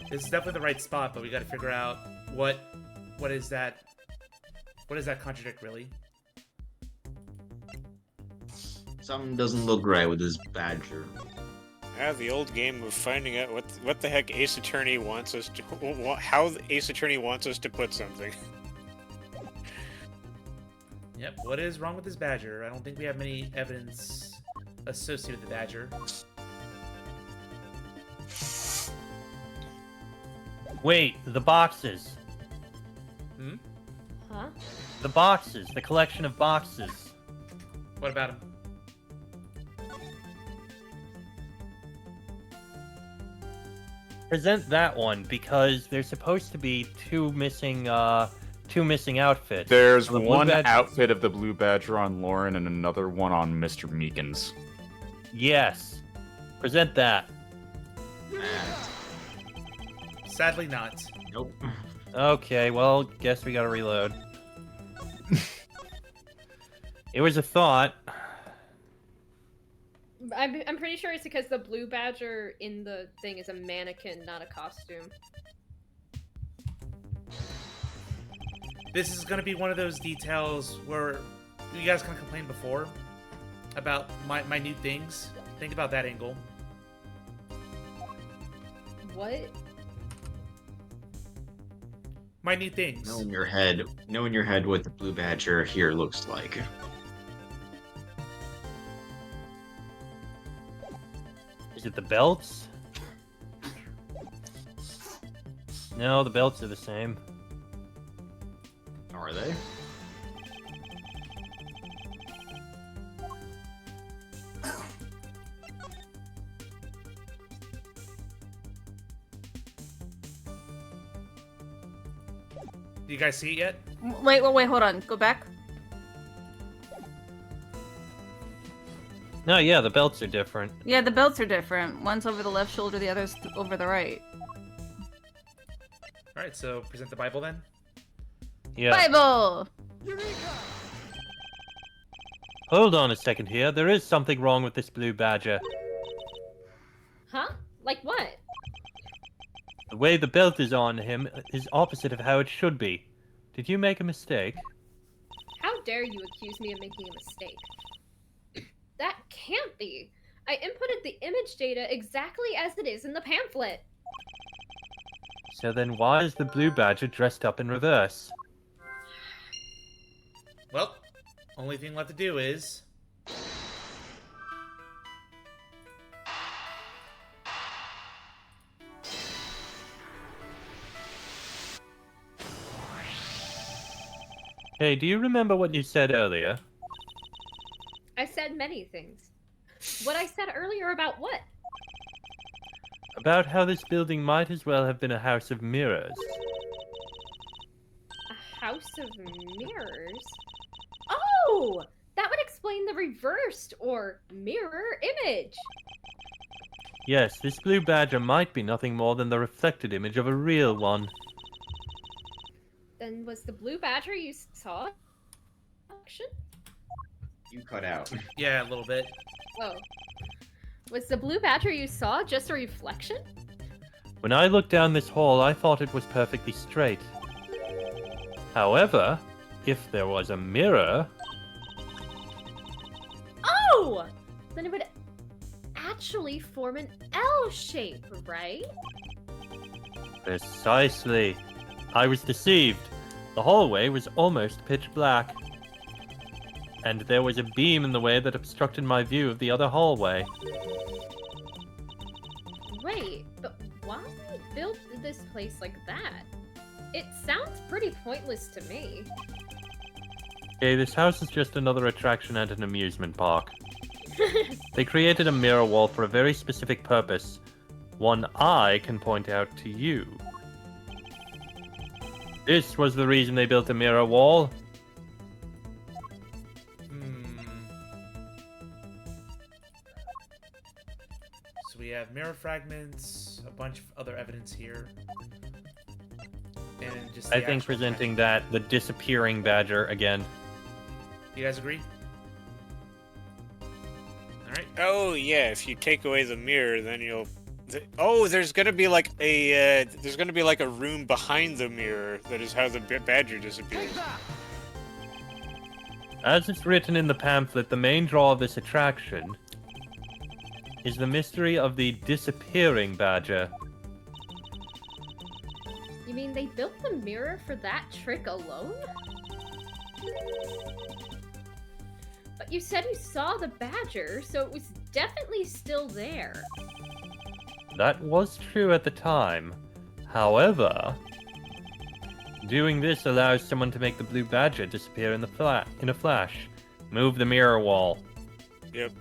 This is definitely the right spot, but we gotta figure out what is that... What does that contradict, really? Something doesn't look right with this badger. Ah, the old game of finding out what the heck Ace Attorney wants us to, how Ace Attorney wants us to put something. Yep, what is wrong with this badger? I don't think we have many evidence associated with the badger. Wait, the boxes. Hmm? Huh? The boxes. The collection of boxes. What about him? Present that one because there's supposed to be two missing outfits. There's The Blue one Badge- outfit of the Blue Badger on Lauren and another one on Mr. Meekins. Yes. Present that. Sadly not. Nope. Okay, well, guess we gotta reload. It was a thought. I'm pretty sure it's because the blue badger in the thing is a mannequin, not a costume. This is gonna be one of those details where you guys kind of complained before about minute things. Think about that angle. What? Minute things. Know in your head what the Blue Badger here looks like. Is it the belts? No, the belts are the same. Are they? Do you guys see it yet? Wait, hold on. Go back. No, yeah, the belts are different. Yeah, the belts are different. One's over the left shoulder, the other's over the right. All right, so present the Bible then. Yeah. Bible! Hold on a second here. There is something wrong with this Blue Badger. Huh? Like what? The way the belt is on him is opposite of how it should be. Did you make a mistake? How dare you accuse me of making a mistake? That can't be. I inputted the image data exactly as it is in the pamphlet. So then why is the Blue Badger dressed up in reverse? Well, only thing left to do is Hey, do you remember what you said earlier? I said many things. What I said earlier about what? About how this building might as well have been a house of mirrors. A house of mirrors? Oh! That would explain the reversed or mirror image. Yes, this Blue Badger might be nothing more than the reflected image of a real one. Then was the blue badger you saw? Action? You cut out. yeah, a little bit. Oh. Was the blue badger you saw just a reflection? When I looked down this hall, I thought it was perfectly straight. However, if there was a mirror... Oh! Then it would actually form an L shape, right? Precisely. I was deceived. The hallway was almost pitch black. And there was a beam in the way that obstructed my view of the other hallway. Wait, but why build this place like that? It sounds pretty pointless to me. Okay, this house is just another attraction at an amusement park. They created a mirror wall for a very specific purpose. One I can point out to you. This was the reason they built a mirror wall. So we have mirror fragments, a bunch of other evidence here. And just I the think actual presenting that, the disappearing badger again. You guys agree? Alright. Oh yeah, if you take away the mirror, then you'll. Oh, there's gonna be like a room behind the mirror. That is how the badger disappears. As it's written in the pamphlet, the main draw of this attraction is the mystery of the disappearing badger. You mean they built the mirror for that trick alone? But you said you saw the badger, so it was definitely still there. That was true at the time. However, doing this allows someone to make the blue badger disappear in a flash. Move the mirror wall. Yep.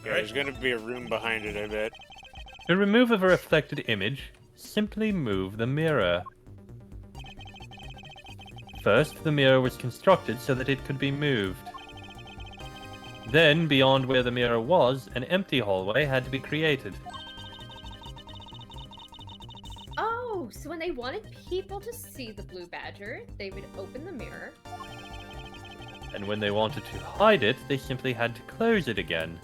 Yeah, there's gonna be a room behind it, I bet. To remove a reflected image, simply move the mirror. First, the mirror was constructed so that it could be moved. Then, beyond where the mirror was, an empty hallway had to be created. Oh, so when they wanted people to see the blue badger, they would open the mirror. And when they wanted to hide it, they simply had to close it again.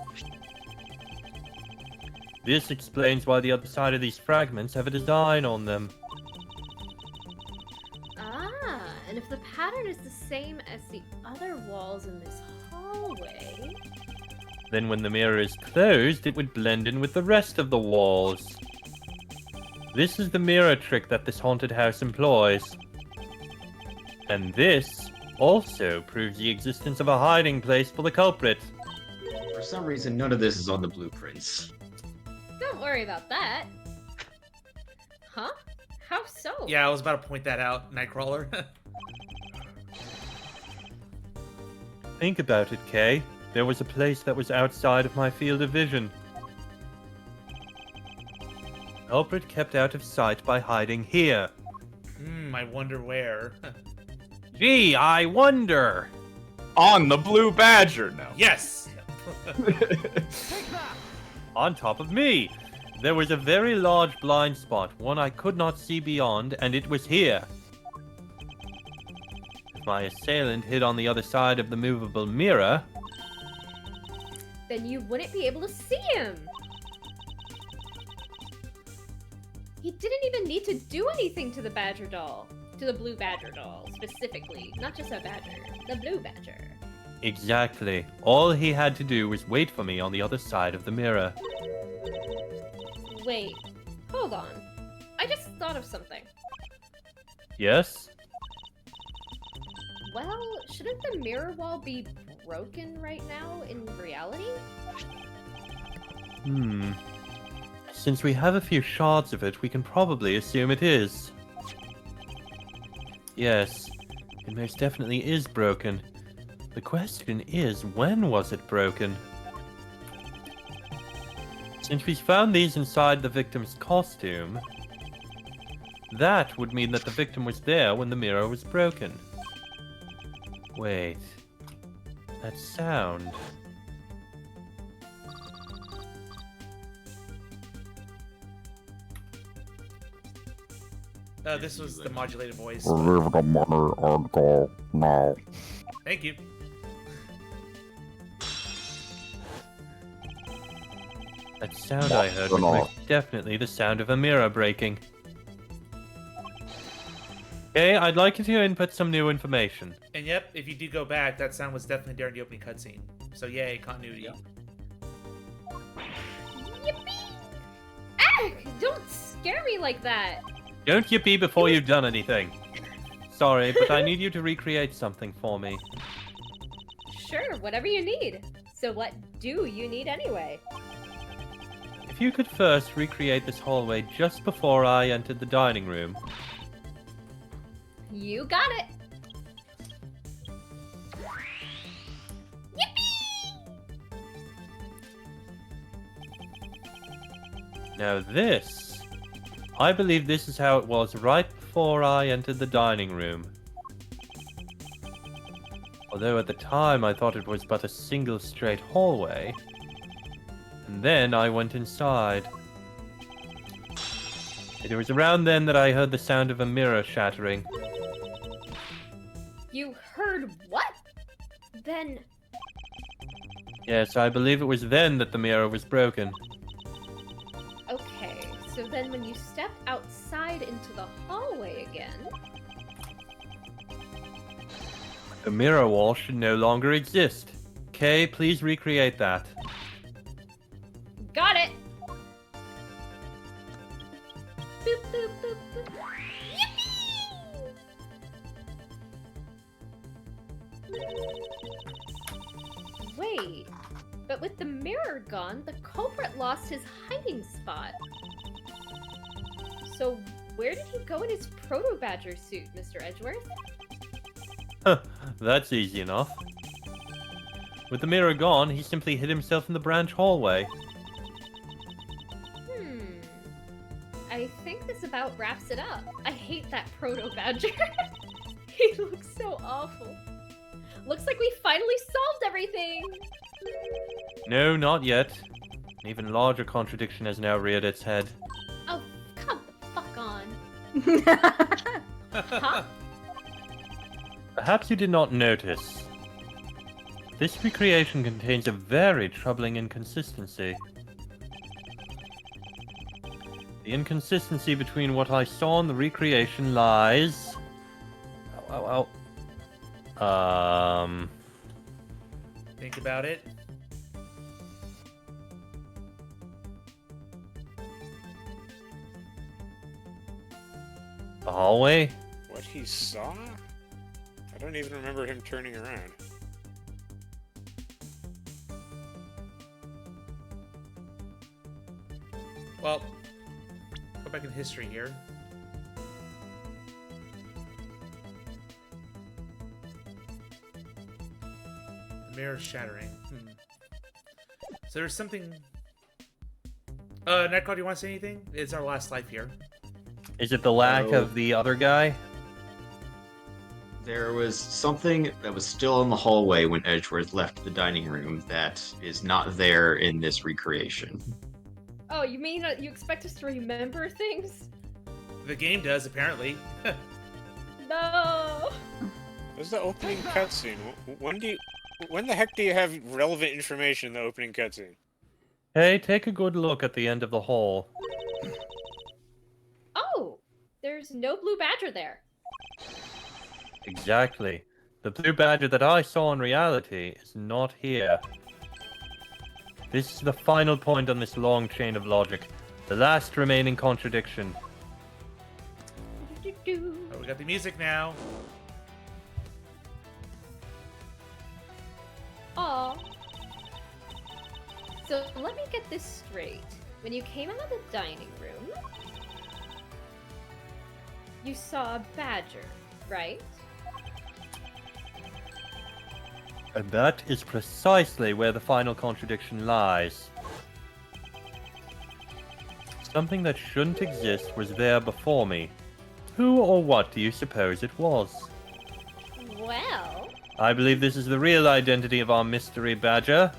This explains why the other side of these fragments have a design on them. Ah, and if the pattern is the same as the other walls in this hallway... Then when the mirror is closed, it would blend in with the rest of the walls. This is the mirror trick that this haunted house employs. And this also proves the existence of a hiding place for the culprit. For some reason, none of this is on the blueprints. Don't worry about that. Huh? How so? Yeah, I was about to point that out, Nightcrawler. Think about it, Kay. There was a place that was outside of my field of vision. Culprit kept out of sight by hiding here. I wonder where. Gee, I wonder! On the blue badger now. Yes! On top of me! There was a very large blind spot, one I could not see beyond, and it was here. If my assailant hid on the other side of the movable mirror... Then you wouldn't be able to see him! He didn't even need to do anything to the badger doll. To the blue badger doll, specifically. Not just a badger. The blue badger. Exactly. All he had to do was wait for me on the other side of the mirror. Wait. Hold on. I just thought of something. Yes? Well, shouldn't the mirror wall be broken right now in reality? Since we have a few shards of it, we can probably assume it is. Yes, it most definitely is broken. The question is, when was it broken? Since we found these inside the victim's costume, that would mean that the victim was there when the mirror was broken. Wait, that sound... This was the modulated voice. Leave the money and go now. Thank you. That sound I heard was most definitely the sound of a mirror breaking. Okay, I'd like you to input some new information. And yep, if you do go back, that sound was definitely during the opening cutscene. So yay, continuity. Yippee! Ah! Don't scare me like that! Don't yippee before you've done anything. Sorry, but I need you to recreate something for me. Sure, whatever you need. So what do you need anyway? If you could first recreate this hallway just before I entered the dining room. You got it! Now this... I believe this is how it was right before I entered the dining room. Although at the time I thought it was but a single straight hallway. And then I went inside. It was around then that I heard the sound of a mirror shattering. You heard what? Then... Yes, I believe it was then that the mirror was broken. Okay, so then when you stepped outside into the hallway again... The mirror wall should no longer exist. Kay, please recreate that. Got it! Boop, boop, boop, boop. Yippee! Wait, but with the mirror gone, the culprit lost his hiding spot. So Where did he go in his proto-badger suit, Mr. Edgeworth? That's easy enough. With the mirror gone, he simply hid himself in the branch hallway. I think this about wraps it up. I hate that proto-badger. He looks so awful. Looks like we finally solved everything! No, not yet. An even larger contradiction has now reared its head. Oh, come the fuck on. Huh? Perhaps you did not notice. This recreation contains a very troubling inconsistency. The inconsistency between what I saw in the recreation lies... Think about it. The hallway? What he saw? I don't even remember him turning around. Well, go back in history here. The mirror shattering. So there's something... Nightcrawler, do you want to say anything? It's our last life here. Is it the lack of the other guy? There was something that was still in the hallway when Edgeworth left the dining room that is not there in this recreation. Oh, you mean you expect us to remember things? The game does, apparently. No! What's the opening cutscene? When the heck do you have relevant information in the opening cutscene? Hey, take a good look at the end of the hall. Oh! There's no blue badger there. Exactly. The blue badger that I saw in reality is not here. This is the final point on this long chain of logic. The last remaining contradiction. Oh, we got the music now. Aw. So let me get this straight. When you came out of the dining room, you saw a badger, right? And that is precisely where the final contradiction lies. Something that shouldn't exist was there before me. Who or what do you suppose it was? Well... I believe this is the real identity of our mystery badger.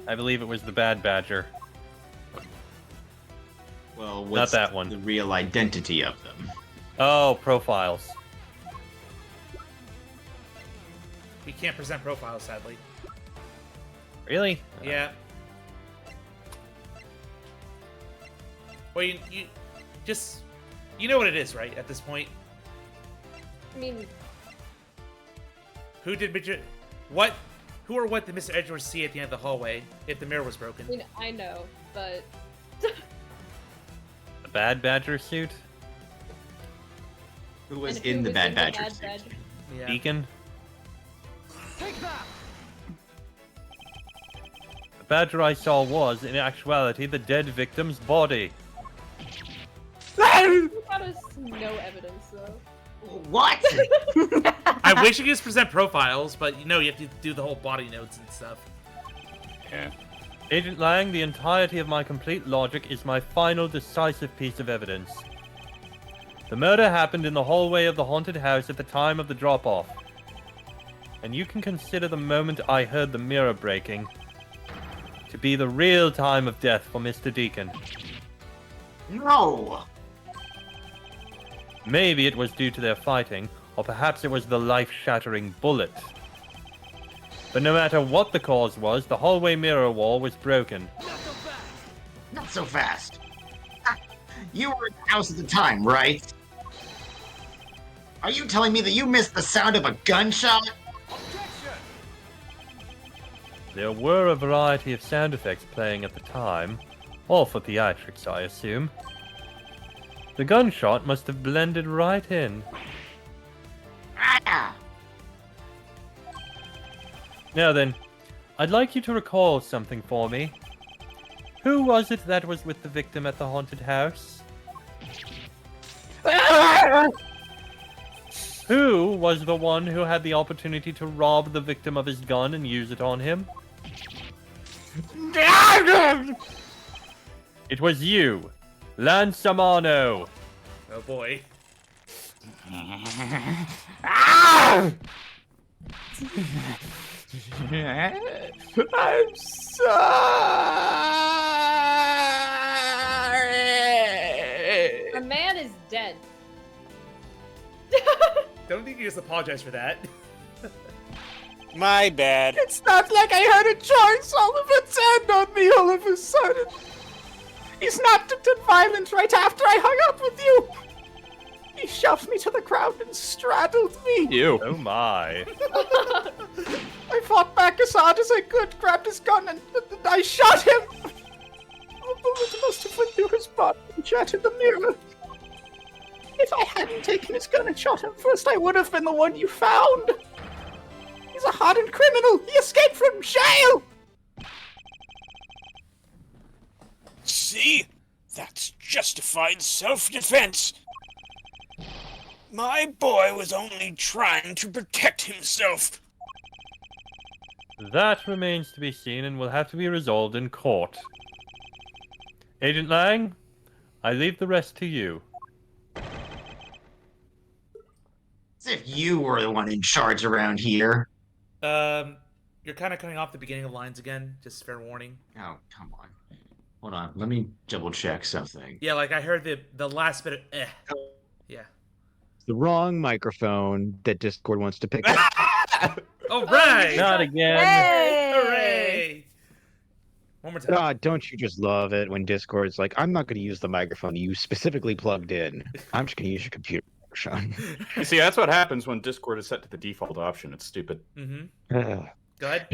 I believe it was the bad badger. Well, what's Not that one. the real identity of them? Oh, profiles. We can't present profiles, sadly. Really? Yeah. Well, you just... You know what it is, right, at this point? I mean... Who did Mr. What? Who or what did Mr. Edgeworth see at the end of the hallway if the mirror was broken? I mean, I know, but... The bad badger suit? Who was And in who the was Bad in the Badger Bad suit? Badger? Yeah. Deacon? The badger I saw was, in actuality, the dead victim's body. That is no evidence, though. What? I wish you could just present profiles, but you know you have to do the whole body notes and stuff. Yeah. Agent Lang, the entirety of my complete logic is my final decisive piece of evidence. The murder happened in the hallway of the haunted house at the time of the drop-off. And you can consider the moment I heard the mirror breaking to be the real time of death for Mr. Deacon. No! Maybe it was due to their fighting, or perhaps it was the life-shattering bullet. But no matter what the cause was, the hallway mirror wall was broken. Not so fast. Ah, you were in the house at the time, right? Are you telling me that you missed the sound of a gunshot? There were a variety of sound effects playing at the time, all for theatrics, I assume. The gunshot must have blended right in. Ah! Now then, I'd like you to recall something for me. Who was it that was with the victim at the haunted house? Who was the one who had the opportunity to rob the victim of his gun and use it on him? It was you, Lance Amano. Oh boy. I'm sorry. The man is dead. Don't think you just apologize for that. My bad. It's not like I had a choice. Oliver's hand on me all of a sudden. He snapped into violence right after I hung up with you. He shoved me to the ground and straddled me. You. Oh my. I fought back as hard as I could, grabbed his gun, and I shot him. A bullet must have went through his body and shattered the mirror. If I hadn't taken his gun and shot him first, I would have been the one you found. He's a hardened criminal. He escaped from jail. See? That's justified self-defense. My boy was only trying to protect himself. That remains to be seen and will have to be resolved in court. Agent Lang, I leave the rest to you. As if you were the one in charge around here. You're kind of cutting off the beginning of lines again. Just fair warning. Oh, come on. Hold on. Let me double check something. Yeah, like I heard the last bit of Yeah. The wrong microphone that Discord wants to pick up. All right. Not again. Hooray! One more time. God, don't you just love it when Discord's like, I'm not going to use the microphone you specifically plugged in. I'm just going to use your computer, Sean. You see, that's what happens when Discord is set to the default option. It's stupid. Mm-hmm. Ugh. Go ahead.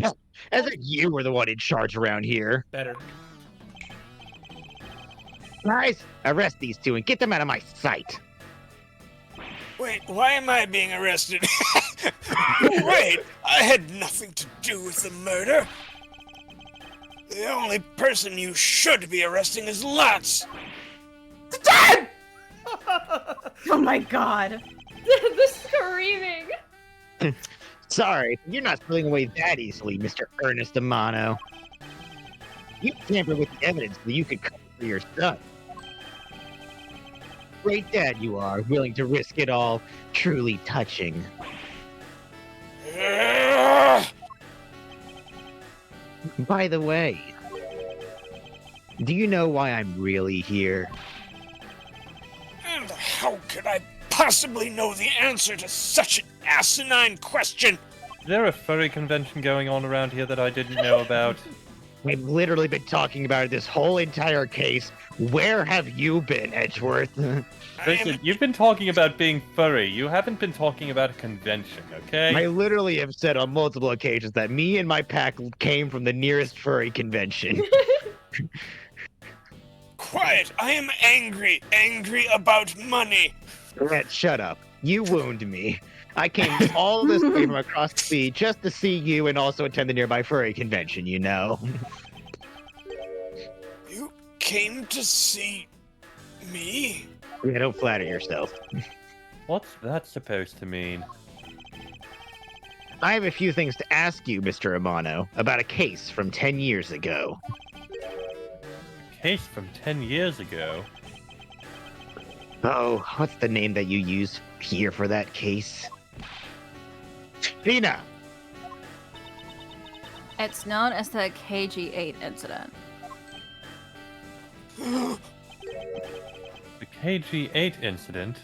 As if you were the one in charge around here. Better. Guys, arrest these two and get them out of my sight. Wait, why am I being arrested? Wait, I had nothing to do with the murder. The only person you should be arresting is Lance. Dad! Oh my god. The screaming. Sorry, you're not throwing away that easily, Mr. Ernest Amano. You tampered with the evidence so you could cover for your son. Great dad you are, willing to risk it all. Truly touching. By the way, do you know why I'm really here? And how could I possibly know the answer to such an asinine question? Is there a furry convention going on around here that I didn't know about? I've literally been talking about it this whole entire case. Where have you been, Edgeworth? Listen, you've been talking about being furry. You haven't been talking about a convention, okay? I literally have said on multiple occasions that me and my pack came from the nearest furry convention. Quiet, I am angry. Angry about money. Rhett, shut up. You wound me. I came all this way from across the sea just to see you and also attend the nearby furry convention, you know. You came to see me? Yeah, don't flatter yourself. What's that supposed to mean? I have a few things to ask you, Mr. Amano, about a case from 10 years ago. A case from 10 years ago? Oh, what's the name that you use here for that case? Tina! It's known as the KG8 incident. The KG8 incident?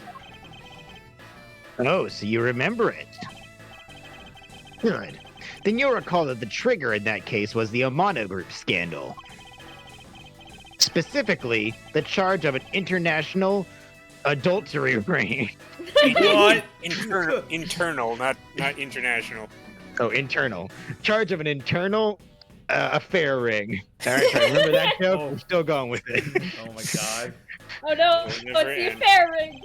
Oh, so you remember it. Good. Then you'll recall that the trigger in that case was the Amano Group scandal. Specifically, the charge of an international adultery ring. What? Internal, not international. Oh, internal. Charge of an internal affair ring. All right, sorry, remember that joke? Oh. I'm still going with it. Oh my god. Oh no, Will it's never the end. affair ring.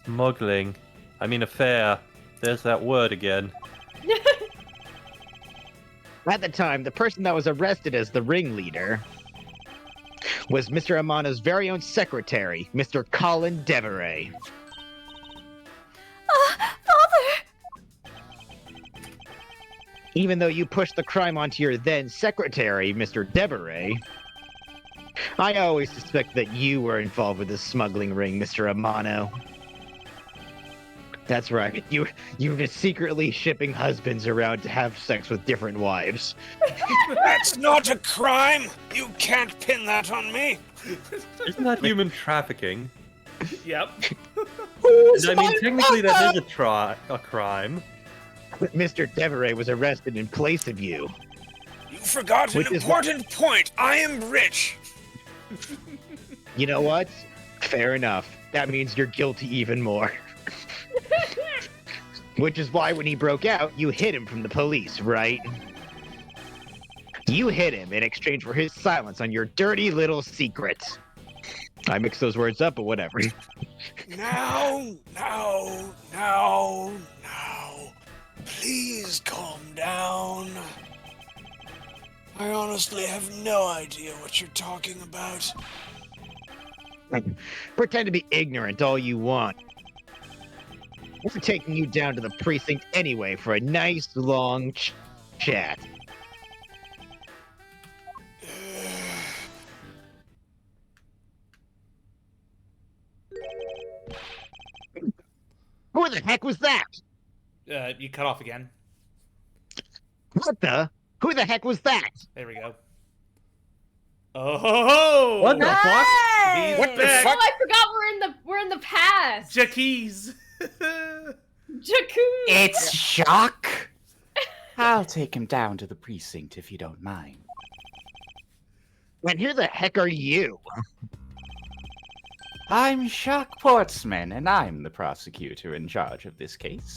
Smuggling. I mean affair. There's that word again. At the time, the person that was arrested as the ringleader was Mr. Amano's very own secretary, Mr. Colin Deveray. Father! Even though you pushed the crime onto your then secretary, Mr. Deveray, I always suspect that you were involved with the smuggling ring, Mr. Amano. That's right. You've been secretly shipping husbands around to have sex with different wives. That's not a crime! You can't pin that on me! Isn't that human trafficking? Yep. I mean, technically that is a crime. Mr. Deveray was arrested in place of you. You forgot an important point. I am rich. You know what? Fair enough. That means you're guilty even more. Which is why when he broke out, you hid him from the police, right? You hid him in exchange for his silence on your dirty little secret. I mixed those words up, but whatever. Now. Please calm down. I honestly have no idea what you're talking about. Pretend to be ignorant all you want. We're taking you down to the precinct anyway for a nice long chat. Who the heck was that? You cut off again. What the? Who the heck was that? There we go. Oh! What the fuck? He's What the back. fuck? Oh, I forgot we're in the past. Jackie's. Jakku. It's Shock. I'll take him down to the precinct if you don't mind. And who the heck are you? I'm Shock Portsman, and I'm the prosecutor in charge of this case.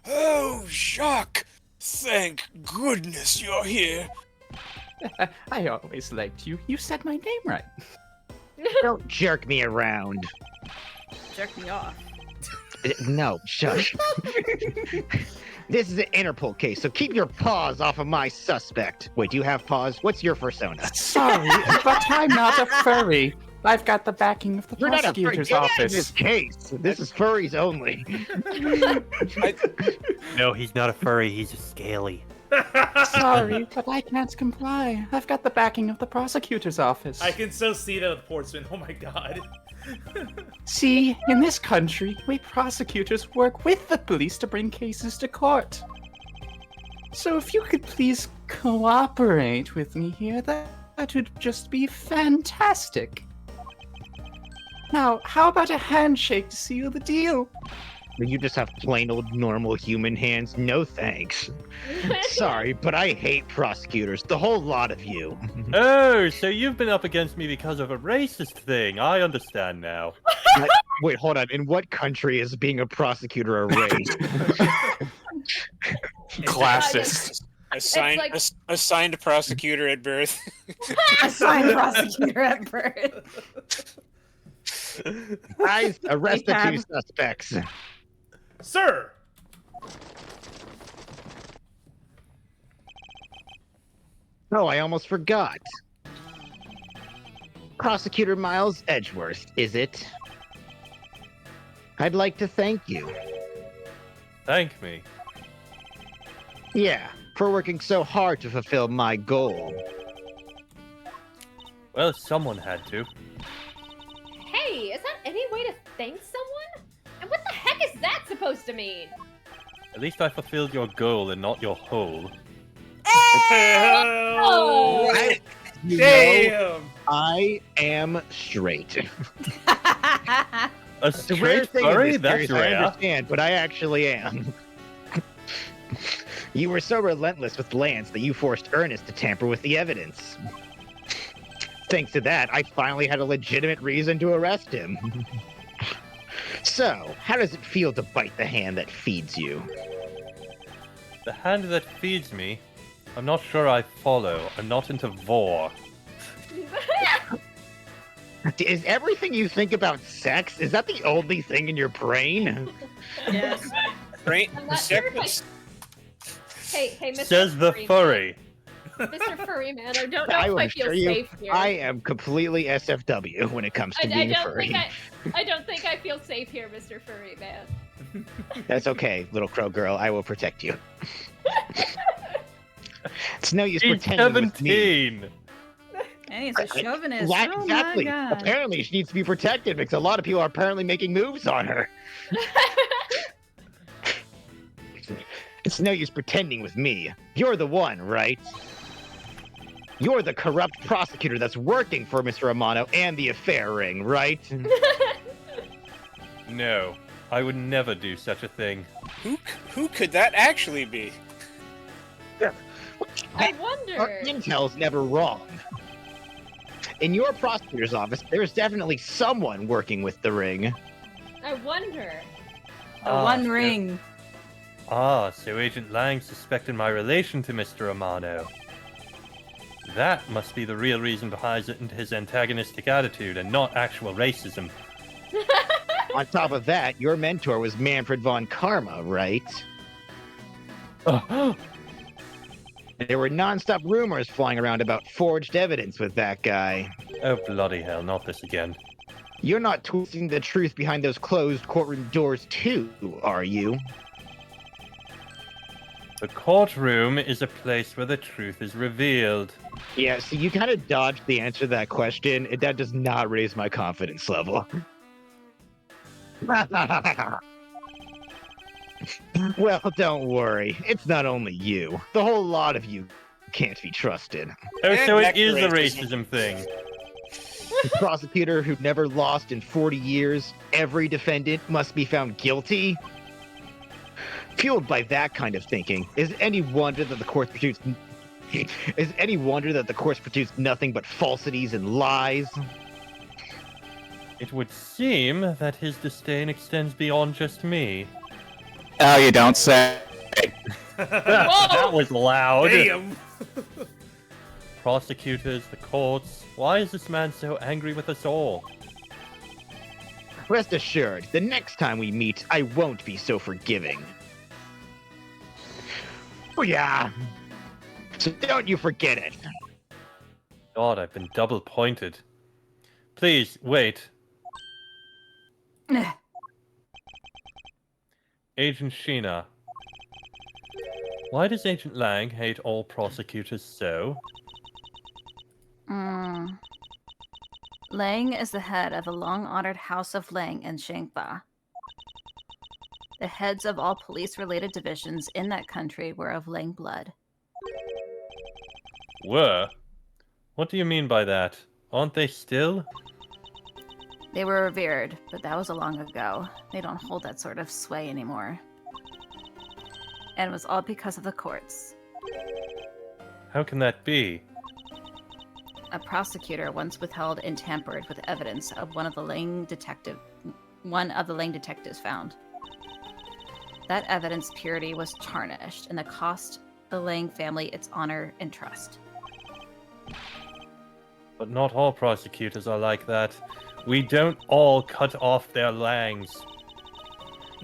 Oh, Shock! Thank goodness you're here. I always liked you. You said my name right. Don't jerk me around. Jerk me off. No, shush. This is an Interpol case, so keep your paws off of my suspect. Wait, do you have paws? What's your persona? Sorry, but I'm not a furry. I've got the backing of the You're not a furry. prosecutor's Get out of office. this case. This is furries only. No, he's not a furry, he's a scaly. Sorry, but I can't comply. I've got the backing of the prosecutor's office. I can so see that with Portsman. Oh my god. See, in this country, we prosecutors work with the police to bring cases to court. So if you could please cooperate with me here, that would just be fantastic. Now, how about a handshake to seal the deal? You just have plain old normal human hands. No thanks. Sorry, but I hate prosecutors. The whole lot of you. Oh, so you've been up against me because of a racist thing. I understand now. Wait, hold on. In what country is being a prosecutor a race? Classist. Assigned prosecutor at birth. Assigned prosecutor at birth. Guys, arrest the two suspects. Sir! Oh, I almost forgot. Prosecutor Miles Edgeworth, is it? I'd like to thank you. Thank me. Yeah, for working so hard to fulfill my goal. Well, someone had to. Hey, is that any way to thank someone? And what the heck is that supposed to mean? At least I fulfilled your goal and not your hole. Oh! You Damn! know, I am straight. A It's a rare straight thing in furry? this That's series, I rare. understand, but I actually am. You were so relentless with Lance that you forced Ernest to tamper with the evidence. Thanks to that, I finally had a legitimate reason to arrest him. So, how does it feel to bite the hand that feeds you? The hand that feeds me? I'm not sure I follow. I'm not into vor. Is everything you think about sex, is that the only thing in your brain? Right? I'm not sure if I... Hey, Mr. Says the Furry. furry. Mr. Furry Man, I don't know I if will I feel assure you, safe here. I am completely SFW when it comes to being furry. I don't think I feel safe here, Mr. Furry Man. That's okay, little crow girl. I will protect you. It's no use She's pretending with me. 17. And he's a chauvinist. Why- Oh exactly. my god. Apparently, she needs to be protected because a lot of people are apparently making moves on her. It's no use pretending with me. You're the one, right? You're the corrupt prosecutor that's working for Mr. Amano and the affair ring, right? No, I would never do such a thing. Who could that actually be? I Our wonder. intel's never wrong. In your prosecutor's office, there's definitely someone working with the ring. I wonder. The One Ring. So Agent Lang suspected my relation to Mr. Amano. That must be the real reason behind his antagonistic attitude and not actual racism. On top of that, your mentor was Manfred von Karma, right? There were non-stop rumors flying around about forged evidence with that guy. Oh, bloody hell, not this again. You're not twisting the truth behind those closed courtroom doors too, are you? The courtroom is a place where the truth is revealed. Yeah, see, you kind of dodged the answer to that question, and that does not raise my confidence level. Well, don't worry. It's not only you. The whole lot of you can't be trusted. Oh, And so it neck is a racism. racism thing. The prosecutor who never lost in 40 years, every defendant must be found guilty? Fueled by that kind of thinking, is any wonder that the courts produced nothing but falsities and lies? It would seem that his disdain extends beyond just me. Oh, you don't say. That was loud. Damn. Prosecutors, the courts. Why is this man so angry with us all? Rest assured, the next time we meet, I won't be so forgiving. Oh yeah. So don't you forget it. God, I've been double pointed. Please, wait. Agent Sheena. Why does Agent Lang hate all prosecutors so? Lang is the head of the long-honored House of Lang in Shangba. The heads of all police-related divisions in that country were of Lang blood. Were? What do you mean by that? Aren't they still? They were revered, but that was a long ago. They don't hold that sort of sway anymore. And it was all because of the courts. How can that be? A prosecutor once withheld and tampered with evidence of one of the Lang detectives found. That evidence purity was tarnished, and it cost the Lang family its honor and trust. But not all prosecutors are like that. We don't all cut off their Langs.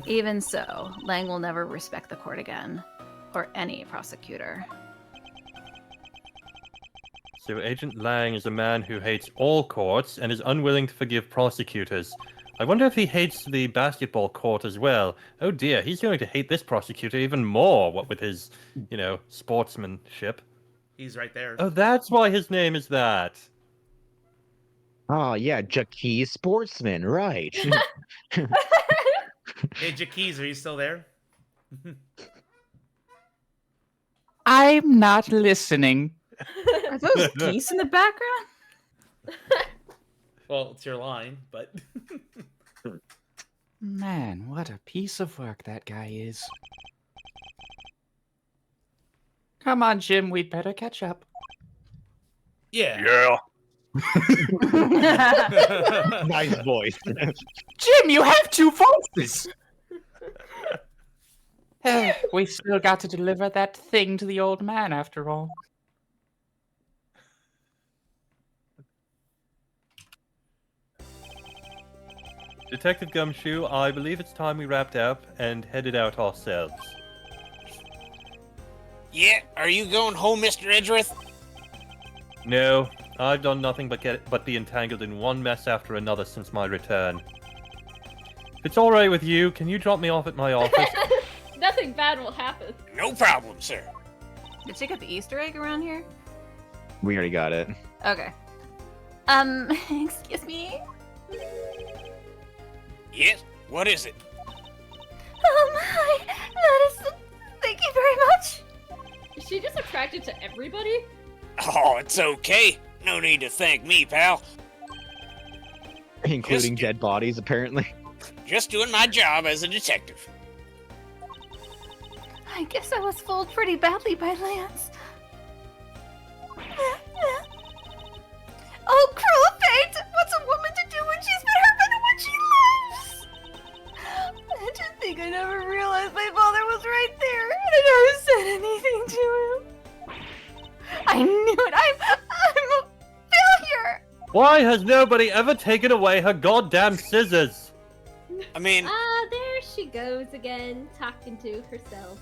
Even so, Lang will never respect the court again, or any prosecutor. So Agent Lang is a man who hates all courts and is unwilling to forgive prosecutors. I wonder if he hates the basketball court as well. Oh dear, he's going to hate this prosecutor even more, what with his, sportsmanship. He's right there. Oh, that's why his name is that. Oh yeah, Jackie's Sportsman, right. Hey, Jackie's, are you still there? I'm not listening. Are those geese in the background? Well, it's your line, but... Man, what a piece of work that guy is. Come on, Jim, we'd better catch up. Yeah. Nice voice. Jim, you have two voices! We still got to deliver that thing to the old man, after all. Detective Gumshoe, I believe it's time we wrapped up and headed out ourselves. Yeah, are you going home, Mr. Edgeworth? No, I've done nothing but be entangled in one mess after another since my return. If it's alright with you, can you drop me off at my office? Nothing bad will happen. No problem, sir. Did you get the Easter egg around here? We already got it. Okay. Excuse me? Yes? What is it? Hi. That is... Thank you very much. Is she just attracted to everybody? Oh, it's okay. No need to thank me, pal. Including dead bodies, apparently. Just doing my job as a detective. I guess I was fooled pretty badly by Lance. Oh, cruel fate! What's a woman to do when she's been hurt by the one she loves? I just think I never realized my father was right there, and I never said anything to him. I knew it! I'm a failure! Why has nobody ever taken away her goddamn scissors? I mean, There she goes again, talking to herself.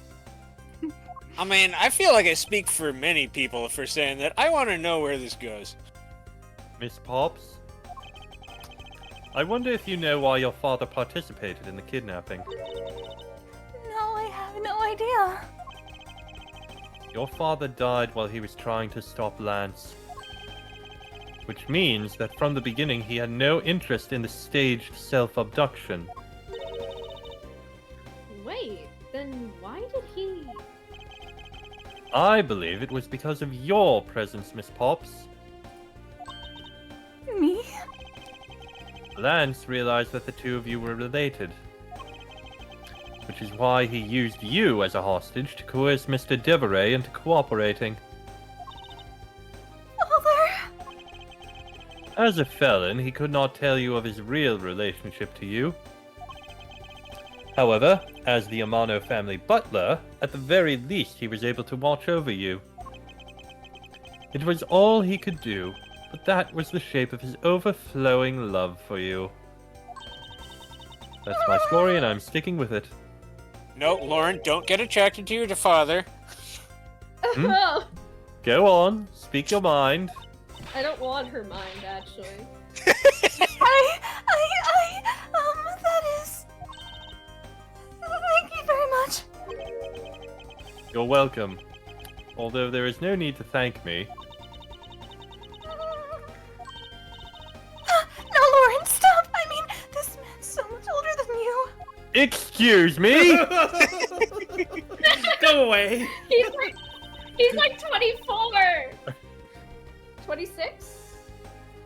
I feel like I speak for many people for saying that I want to know where this goes. Miss Pops? I wonder if you know why your father participated in the kidnapping. No, I have no idea. Your father died while he was trying to stop Lance. Which means that from the beginning he had no interest in the staged self-abduction. Wait, then why did he... I believe it was because of your presence, Miss Pops. Me? Lance realized that the two of you were related. Which is why he used you as a hostage to coerce Mr. Deveray into cooperating. Father? As a felon, he could not tell you of his real relationship to you. However, as the Amano family butler, at the very least he was able to watch over you. It was all he could do, but that was the shape of his overflowing love for you. That's my story, and I'm sticking with it. No, Lauren, don't get attracted to your father. Hmm? Go on, speak your mind. I don't want her mind, actually. That is... Thank you very much. You're welcome. Although there is no need to thank me. No, Lauren, stop! I mean, this man's so much older than you. Excuse me? Go away. He's like 24. 26?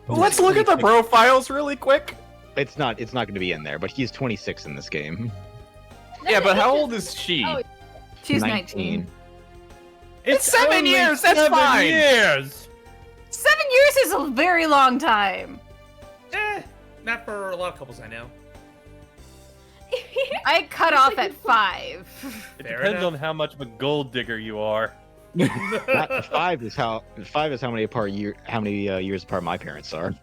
Let's look at the profiles really quick. It's not going to be in there, but he's 26 in this game. Yeah, but how old is she? Oh, She's 19. It's 7 only years. That's 7 fine. years. 7 years is a very long time. Not for a lot of couples I know. I cut off at 5. It Fair depends enough. on how much of a gold digger you are. Five is how many years apart my parents are.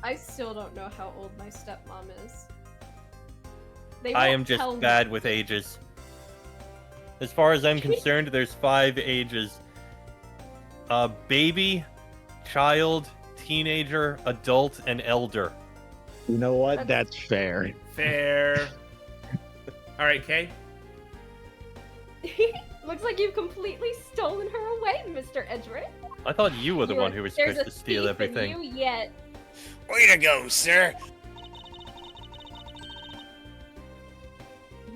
I still don't know how old my stepmom is. They I won't am just tell me. bad with ages. As far as I'm concerned, there's 5 ages. Baby, child, teenager, adult, and elder. You know what? That's fair. Fair. All right, Kay. Looks like you've completely stolen her away, Mr. Edgeworth. I thought you were the one who was There's supposed to steal a thief in everything. you yet. Way to go, sir.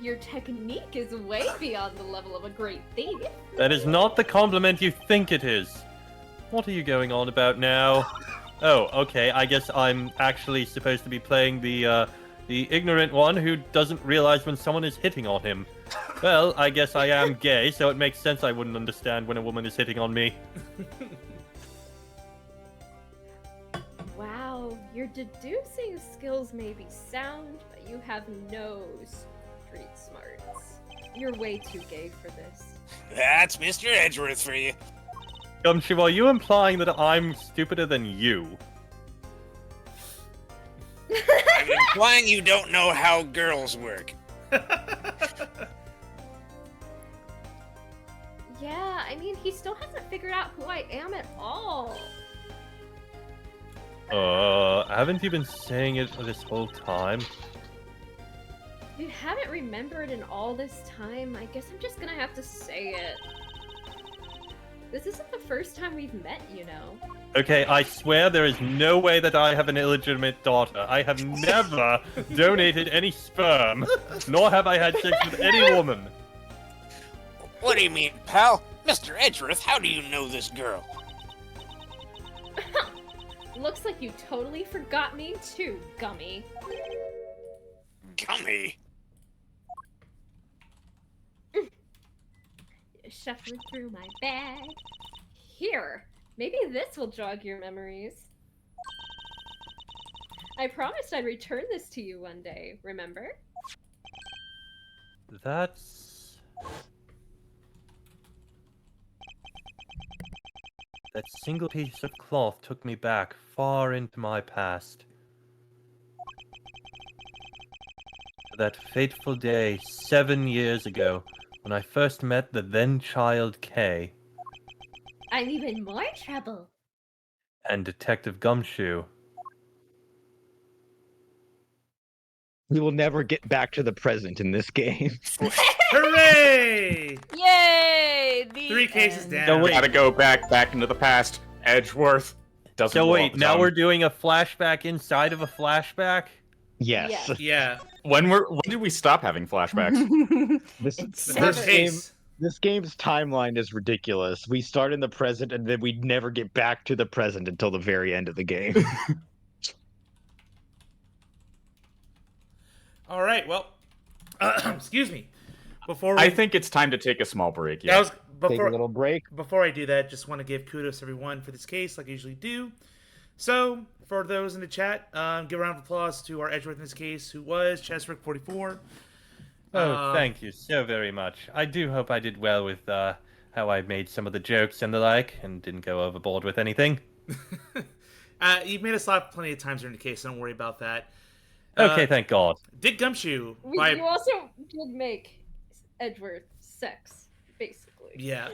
Your technique is way beyond the level of a great thief. That is not the compliment you think it is. What are you going on about now? Oh, okay, I guess I'm actually supposed to be playing the ignorant one who doesn't realize when someone is hitting on him. Well, I guess I am gay, so it makes sense I wouldn't understand when a woman is hitting on me. Wow, your deducing skills may be sound, but you have no street smarts. You're way too gay for this. That's Mr. Edgeworth for you. Gumshoe, are you implying that I'm stupider than you? I'm implying you don't know how girls work. Yeah, I mean, he still hasn't figured out who I am at all. Haven't you been saying it this whole time? If you haven't remembered in all this time, I guess I'm just gonna have to say it. This isn't the first time we've met, you know. Okay, I swear there is no way that I have an illegitimate daughter. I have never donated any sperm, nor have I had sex with any woman. What do you mean, pal? Mr. Edgeworth, how do you know this girl? Looks like you totally forgot me too, Gummy. Gummy? Shuffling through my bag. Here, maybe this will jog your memories. I promised I'd return this to you one day, remember? That's... That single piece of cloth took me back far into my past. That fateful day 7 years ago, when I first met the then-child Kay I'm even more trouble. and Detective Gumshoe. We will never get back to the present in this game. Hooray! Yay! The 3 cases end. down. So wait. Gotta go back into the past. Edgeworth doesn't So roll wait, off the now tongue. we're doing a flashback inside of a flashback? Yes. Yes. Yeah. When did we stop having flashbacks? This, It's The Seven. first case. this game's timeline is ridiculous. We start in the present and then we never get back to the present until the very end of the game. All right. Well, excuse me. Before I think it's time to take a small break. that Yeah. was Take before a little break. before I do that, just want to give kudos to everyone for this case, like I usually do. So, for those in the chat, give a round of applause to our Edgeworth in this case, who was Chesrick44. Oh, thank you so very much. I do hope I did well with how I made some of the jokes and the like, and didn't go overboard with anything. You've made us laugh plenty of times during the case, so don't worry about that. Okay, thank God. Dick Gumshoe. You also did make Edgeworth sex, basically. Yeah.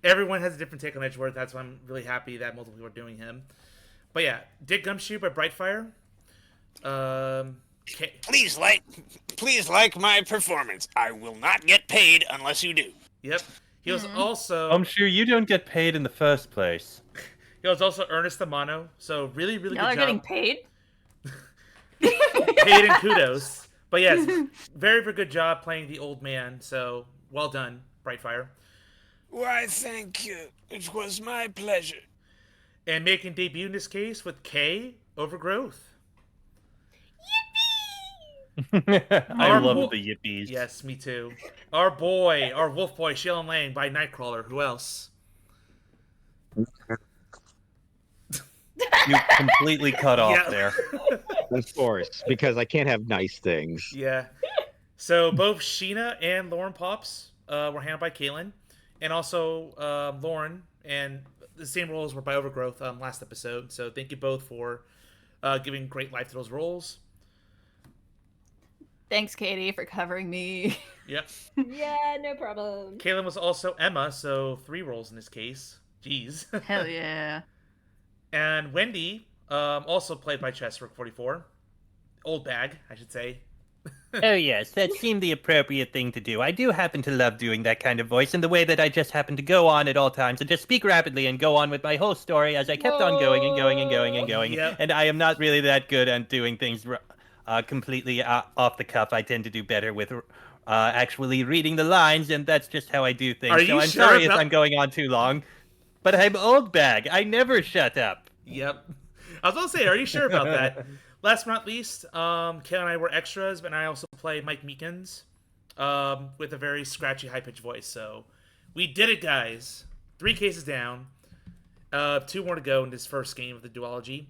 Everyone has a different take on Edgeworth. That's why I'm really happy that multiple people are doing him. But yeah, Dick Gumshoe by Brightfire. Please like my performance. I will not get paid unless you do. Yep. He was also I'm sure you don't get paid in the first place. he was also Ernest the Mono. So really, really Y'all good are job. getting paid? Paid and kudos. But yes, very, very good job playing the old man. So well done, Brightfire. Why, thank you. It was my pleasure. And making debut in this case with K, Overgrowth. I Our love bo- the yippies. Yes, me too. Our boy, our wolf boy, Shailen Lang by Nightcrawler. Who else? You completely cut off Yeah. there. Of course, because I can't have nice things. Yeah. So both Sheena and Lauren Pops were handled by Kaylin, and also Lauren, and the same roles were by Overgrowth last episode. So thank you both for giving great life to those roles. Thanks, Katie, for covering me. Yep. Yeah, no problem. Kaylin was also Emma, so 3 roles in this case. Jeez. Hell yeah. And Wendy, also played by Chesrick44. Old bag, I should say. Oh yes, that seemed the appropriate thing to do. I do happen to love doing that kind of voice, and the way that I just happen to go on at all times and just speak rapidly and go on with my whole story as I kept on going and going and going and going. Yep. And I am not really that good at doing things completely off the cuff. I tend to do better with actually reading the lines, and that's just how I do things. Are So you I'm sure sorry if about- I'm going on too long, but I'm old bag. I never shut up. Yep. I was going to say, are you sure about that? Last but not least, Kayla and I were extras, but I also play Mike Meekins with a very scratchy, high-pitched voice. So we did it, guys. 3 cases down. 2 more to go in this first game of the duology.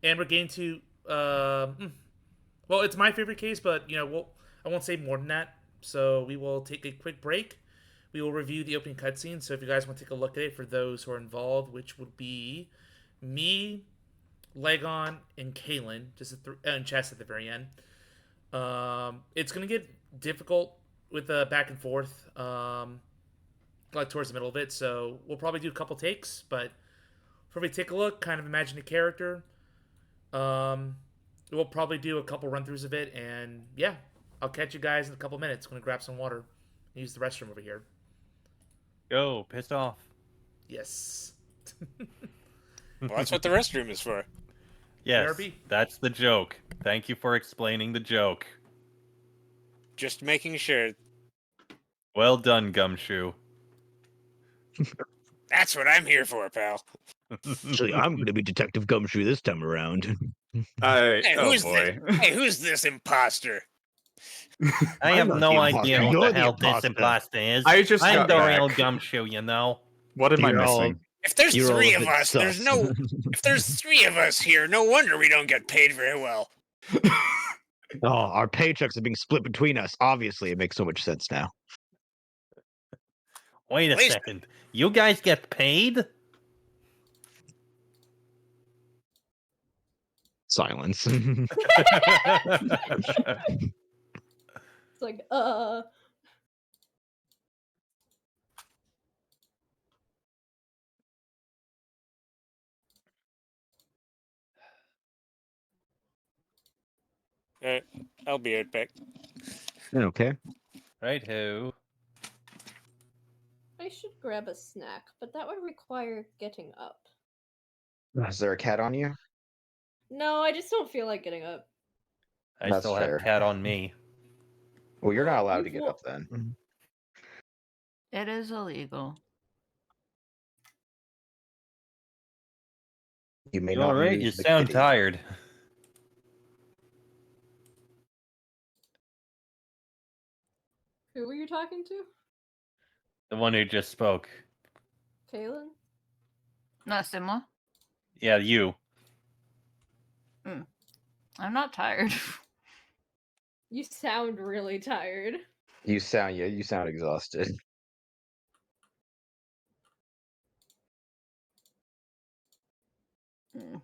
And we're getting to... well, it's my favorite case, but, you know, I won't say more than that. So we will take a quick break. We will review the opening cutscene. So if you guys want to take a look at it for those who are involved, which would be me, Legon, and Kaylin, just and Chess at the very end. It's gonna get difficult with the back and forth, like towards the middle of it. So we'll probably do a couple takes, but before we take a look, kind of imagine the character. We'll probably do a couple run throughs of it, and yeah, I'll catch you guys in a couple minutes. I'm gonna grab some water and use the restroom over here. Go, pissed off. Yes. Well, that's what the restroom is for. Yes, BRB. that's the joke. Thank you for explaining the joke. Just making sure. Well done, Gumshoe. That's what I'm here for, pal. Actually, I'm going to be Detective Gumshoe this time around. Hey, Oh who's boy. who's this imposter? I I'm have not no the idea imposter. what You're the the hell this imposter. imposter is. I just I'm got the back. real Gumshoe, you know. What am I You're all- missing? If there's You're all three a of bit us, there's sus. no. If there's three of us here, no wonder we don't get paid very well. Oh, our paychecks are being split between us. Obviously, it makes so much sense now. Wait a Please. second. You guys get paid? Silence. It's like, I'll be right back. Okay. Right ho. I should grab a snack, but that would require getting up. Is there a cat on you? No, I just don't feel like getting up. I That's still fair. have cat on me. Well, you're not allowed to You've get wa- up then. It is illegal. You may You not alright? move You the sound kitty. tired. Who were you talking to? The one who just spoke. Kaylin? Not similar. Yeah, you. I'm not tired. You sound really tired. You sound exhausted. Mm.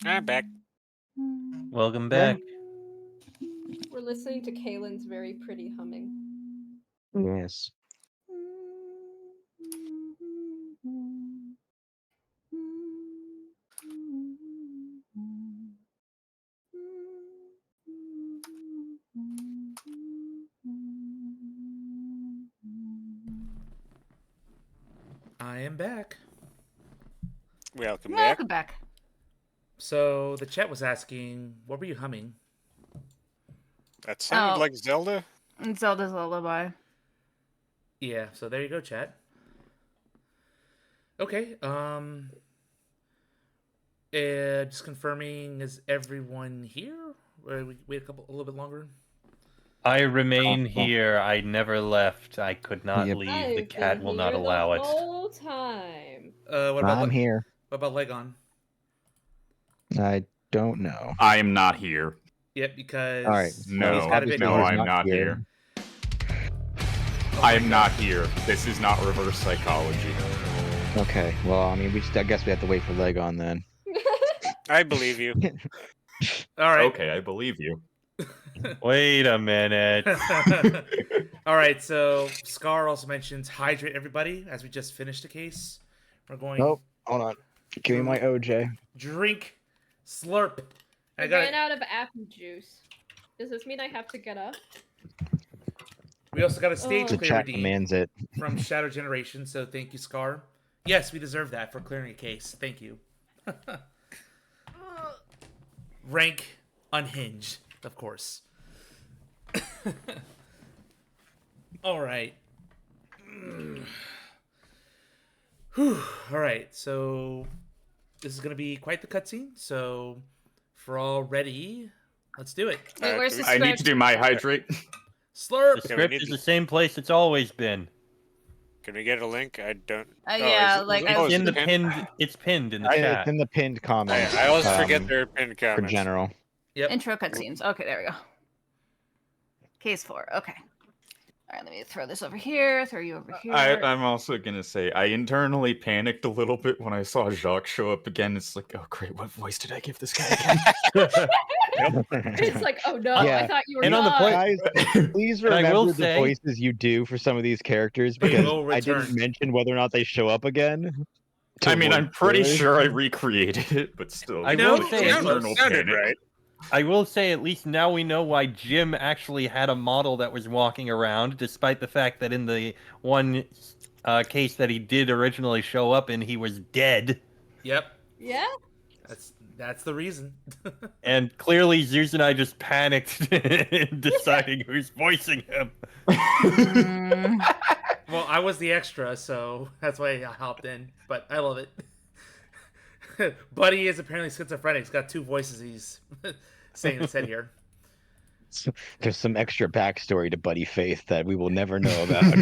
I'm back. Welcome back. We're listening to Kaylin's very pretty humming. Yes. I am back. Welcome back. Welcome back. So the chat was asking, what were you humming? That sounded Oh. like Zelda. Zelda's Lullaby. Yeah, so there you go, chat. Okay, just confirming, is everyone here? Or we wait a little bit longer? I remain here. I never left. I could not Yep. leave. I've The cat been will not here allow the it. whole time. What about I'm here. What about Legon? I don't know. I am not here. Yep, because All right. No, he's got a bit no, he's I'm not here. I am not here. This is not reverse psychology. Okay. Well, I mean, I guess we have to wait for Legon then. I believe you. All right. Okay, I believe you. Wait a minute. All right, so Scar also mentions hydrate everybody as we just finished the case. We're going Oh, hold on. Give me my OJ. drink, slurp. I ran out of apple juice. Does this mean I have to get up? We also got a stage The clear chat redeem demands it. from Shadow Generation, so thank you, Scar. Yes, we deserve that for clearing a case. Thank you. Rank unhinged, of course. All right. Whew. All right, so this is going to be quite the cutscene. So, for all ready, let's do it. Wait, where's the I script? need to do my hydrate. Slurp. The script is the same place it's always been. Can we get a link? I don't. Yeah, like oh, It's is in the it pinned. It's pinned in the chat. It's in the pinned comments. I always forget their pinned for comments. general. Yep. Intro cutscenes. Okay, there we go. Case 4. Okay. All right, let me throw this over here. Throw you over here. I'm also gonna say I internally panicked a little bit when I saw Jacques show up again. It's like, oh great, what voice did I give this guy again? It's like, oh no, Yeah. I thought you were And on the not. point- Guys, please And I remember will the say- voices you do for some of these characters They because will I didn't return. mention whether or not they show up again. to I mean, avoid I'm pretty spoilers. sure I recreated it, but still. I will it's say- internal sounded panic. right. I will say at least now we know why Jim actually had a model that was walking around, despite the fact that in the one case that he did originally show up in, he was dead. Yep. Yeah. That's the reason. And clearly Zeus and I just panicked in deciding who's voicing him. Mm, Well, I was the extra, so that's why I hopped in. But I love it. Buddy is apparently schizophrenic. He's got two voices he's saying in his head here. There's some extra backstory to Buddy Faith that we will never know about.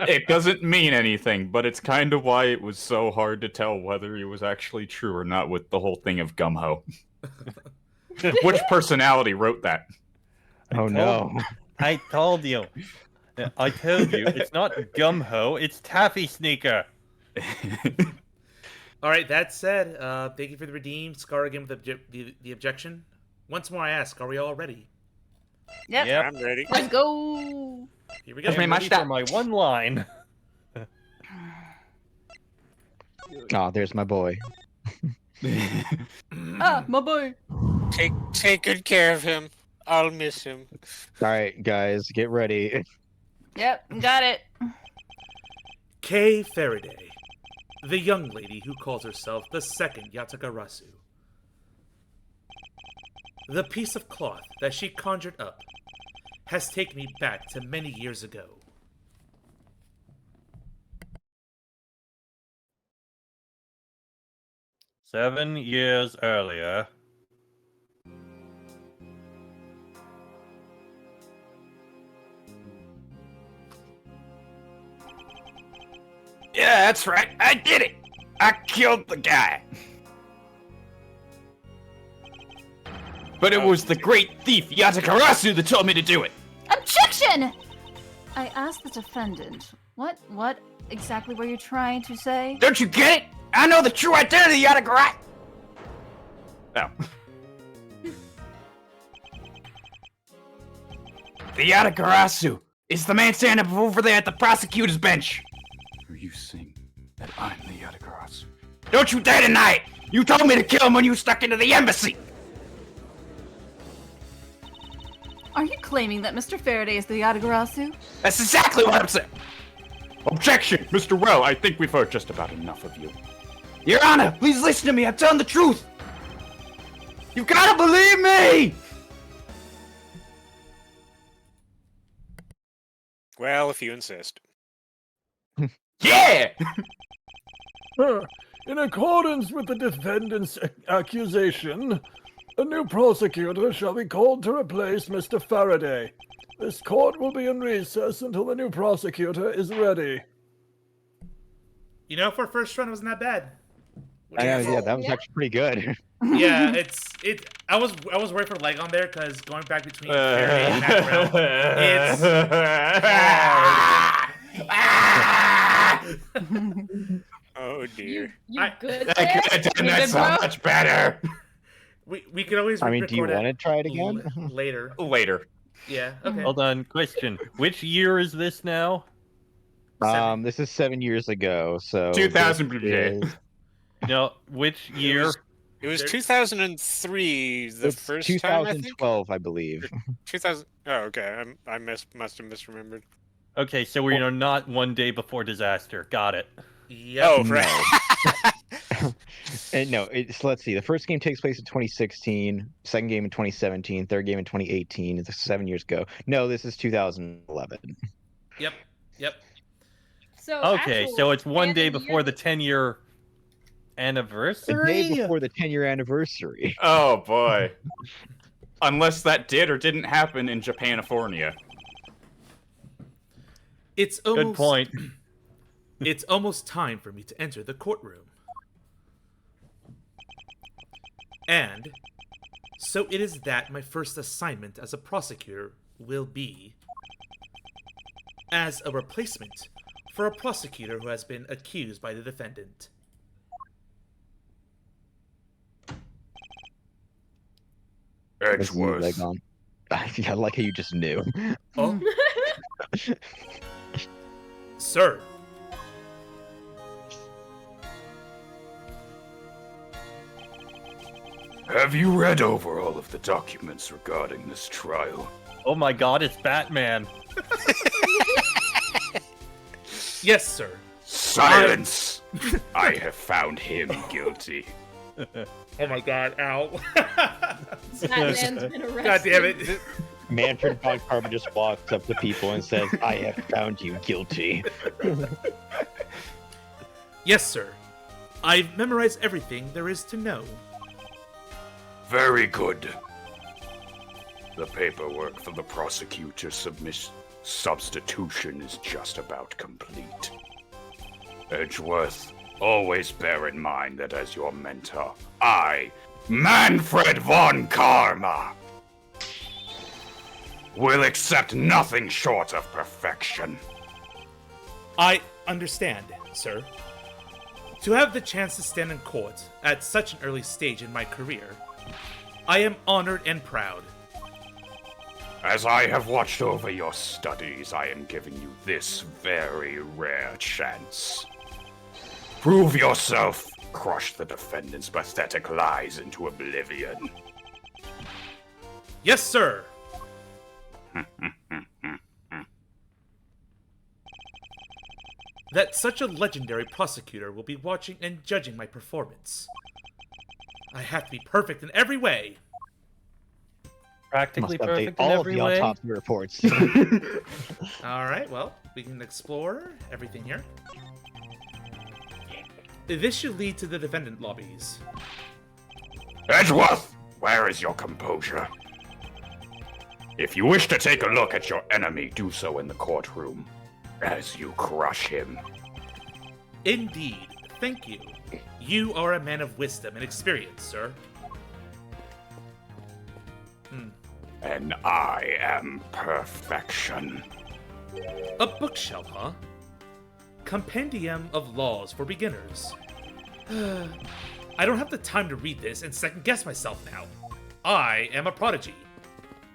It doesn't mean anything, but it's kind of why it was so hard to tell whether it was actually true or not with the whole thing of Gumho. Which personality wrote that? Oh no. I told you. I told you. It's not Gumho, it's Taffy Sneaker. All right, that said, thank you for the redeem. Scar again with the objection. Once more I ask, are we all ready? yep. Yep. I'm ready. Let's go. Here we go. I'm ready for my one line. Oh, there's my boy. Ah, my boy. Take good care of him. I'll miss him. All right, guys, get ready. Yep, got it. Kay Faraday, the young lady who calls herself the second Yatagarasu. The piece of cloth that she conjured up has taken me back to many years ago. Seven years earlier. Yeah, that's right. I did it. I killed the guy. But it was the great thief Yatakarasu that told me to do it. Objection! I asked the defendant, what exactly were you trying to say? Don't you get it? I know the true identity of Yatakarasu. Oh. The Yatakarasu is the man standing over there at the prosecutor's bench. Are you saying that I'm the Yatakarasu? Don't you dare deny it! You told me to kill him when you stuck into the embassy! Are you claiming that Mr. Faraday is the Yatagarasu? That's exactly what I'm saying! Objection! Mr. Well, I think we've heard just about enough of you. Your Honor, please listen to me, I'm telling the truth! You've gotta believe me! Well, if you insist. Yeah! In accordance with the defendant's accusation, a new prosecutor shall be called to replace Mr. Faraday. This court will be in recess until the new prosecutor is ready. You know, for first run, it wasn't that bad. Yeah, that was actually pretty good. Yeah, I was worried for leg on there because going back between Faraday and Mackerel, it's Oh dear. You good I there? could have done You that good, so bro? much better! we could always. I mean, do you re-record want to it try it again? later? Later. Yeah. Okay. Hold on, question. Which year is this now? This is 7 years ago, so 2000 this BJ. is- No, which year? It was There- 2003 the It's first time, I think? 2012, I believe. 2000. Oh, okay. Must have misremembered. Okay, so we're not one day before disaster. Got it. Yep. Oh, right. And no, let's see. The first game takes place in 2016, second game in 2017, third game in 2018. It's 7 years ago. No, this is 2011. Yep. Yep. So Okay, actual so it's one day canon before the year- 10-year The anniversary? day before the 10-year anniversary. Oh boy. Unless that did or didn't happen in Japanifornia. It's almost Good point. It's almost time for me to enter the courtroom. And so it is that my first assignment as a prosecutor will be as a replacement for a prosecutor who has been accused by the defendant. Edgeworth. I like how you just knew. Oh, sir. Have you read over all of the documents regarding this trial? Oh my god, it's Batman. Yes, sir. Silence! I have found him guilty. Oh my god, ow. Batman's been arrested. God damn it. Manfred von Karma just walks up to people and says, I have found you guilty. Yes, sir. I've memorized everything there is to know. Very good. The paperwork for the prosecutor's substitution is just about complete. Edgeworth, always bear in mind that as your mentor, I, Manfred von Karma, will accept nothing short of perfection. I understand, sir. To have the chance to stand in court at such an early stage in my career, I am honored and proud. As I have watched over your studies, I am giving you this very rare chance. Prove yourself, crush the defendant's pathetic lies into oblivion. Yes, sir. That such a legendary prosecutor will be watching and judging my performance. I have to be perfect in every way. Practically Must update perfect in all of every the way. autopsy reports. All right, well, we can explore everything here. This should lead to the defendant lobbies. Edgeworth, where is your composure? If you wish to take a look at your enemy, do so in the courtroom, as you crush him. Indeed, thank you. You are a man of wisdom and experience, sir. And I am perfection. A bookshelf, huh? Compendium of Laws for Beginners. I don't have the time to read this and second-guess myself now. I am a prodigy.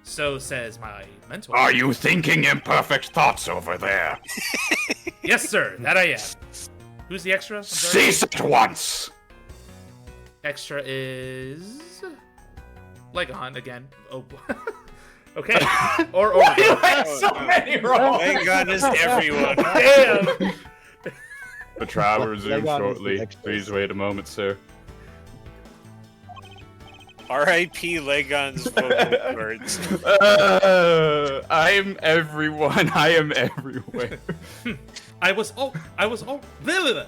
So says my mentor. Are you thinking imperfect thoughts over there? Yes, sir, that I am. Who's the extra? I'm sorry. Cease at once! Extra is... Legon again. Oh, okay. Or You had so many wrong! Thank goodness everyone. Damn! The trial will resume Legon is the shortly. extra. Please wait a moment, sir. R.I.P. Legon's vocal cords. I am everyone. I am everywhere. I was all... I'm the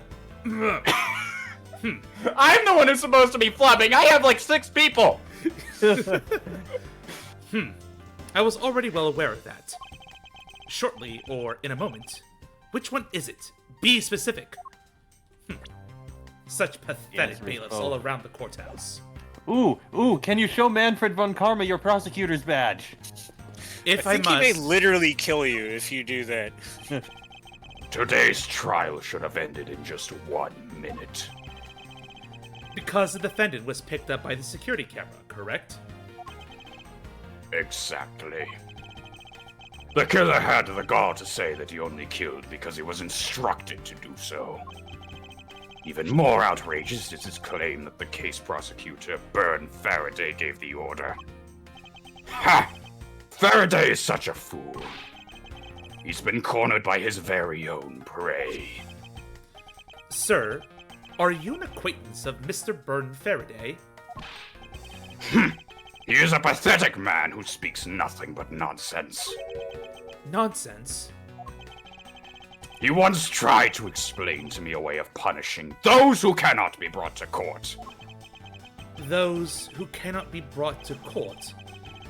one who's supposed to be flubbing. I have like 6 people. I was already well aware of that. Shortly, or in a moment. Which one is it? Be specific. Such pathetic bailiffs all around the courthouse. Ooh, can you show Manfred von Karma your prosecutor's badge? If I I think he may must... literally kill you if you do that. Today's trial should have ended in just 1 minute. Because the defendant was picked up by the security camera, correct? Exactly. The killer had the gall to say that he only killed because he was instructed to do so. Even more outrageous is his claim that the case prosecutor, Byrne Faraday, gave the order. Ha! Faraday is such a fool. He's been cornered by his very own prey. Sir, are you an acquaintance of Mr. Byrne Faraday? He is a pathetic man who speaks nothing but nonsense. Nonsense? He once tried to explain to me a way of punishing those who cannot be brought to court. Those who cannot be brought to court?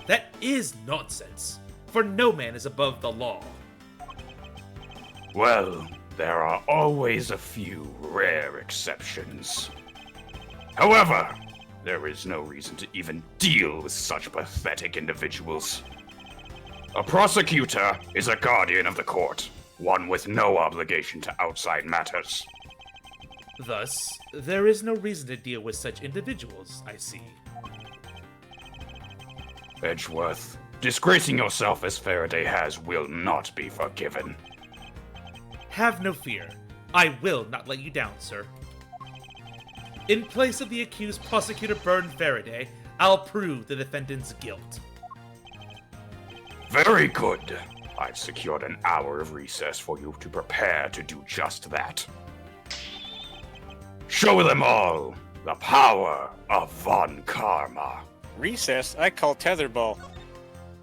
That is nonsense, for no man is above the law. Well, there are always a few rare exceptions. However, there is no reason to even deal with such pathetic individuals. A prosecutor is a guardian of the court, one with no obligation to outside matters. Thus, there is no reason to deal with such individuals, I see. Edgeworth, disgracing yourself as Faraday has will not be forgiven. Have no fear. I will not let you down, sir. In place of the accused prosecutor Byrne Faraday, I'll prove the defendant's guilt. Very good. I've secured an hour of recess for you to prepare to do just that. Show them all the power of Von Karma. Recess? I call tetherball.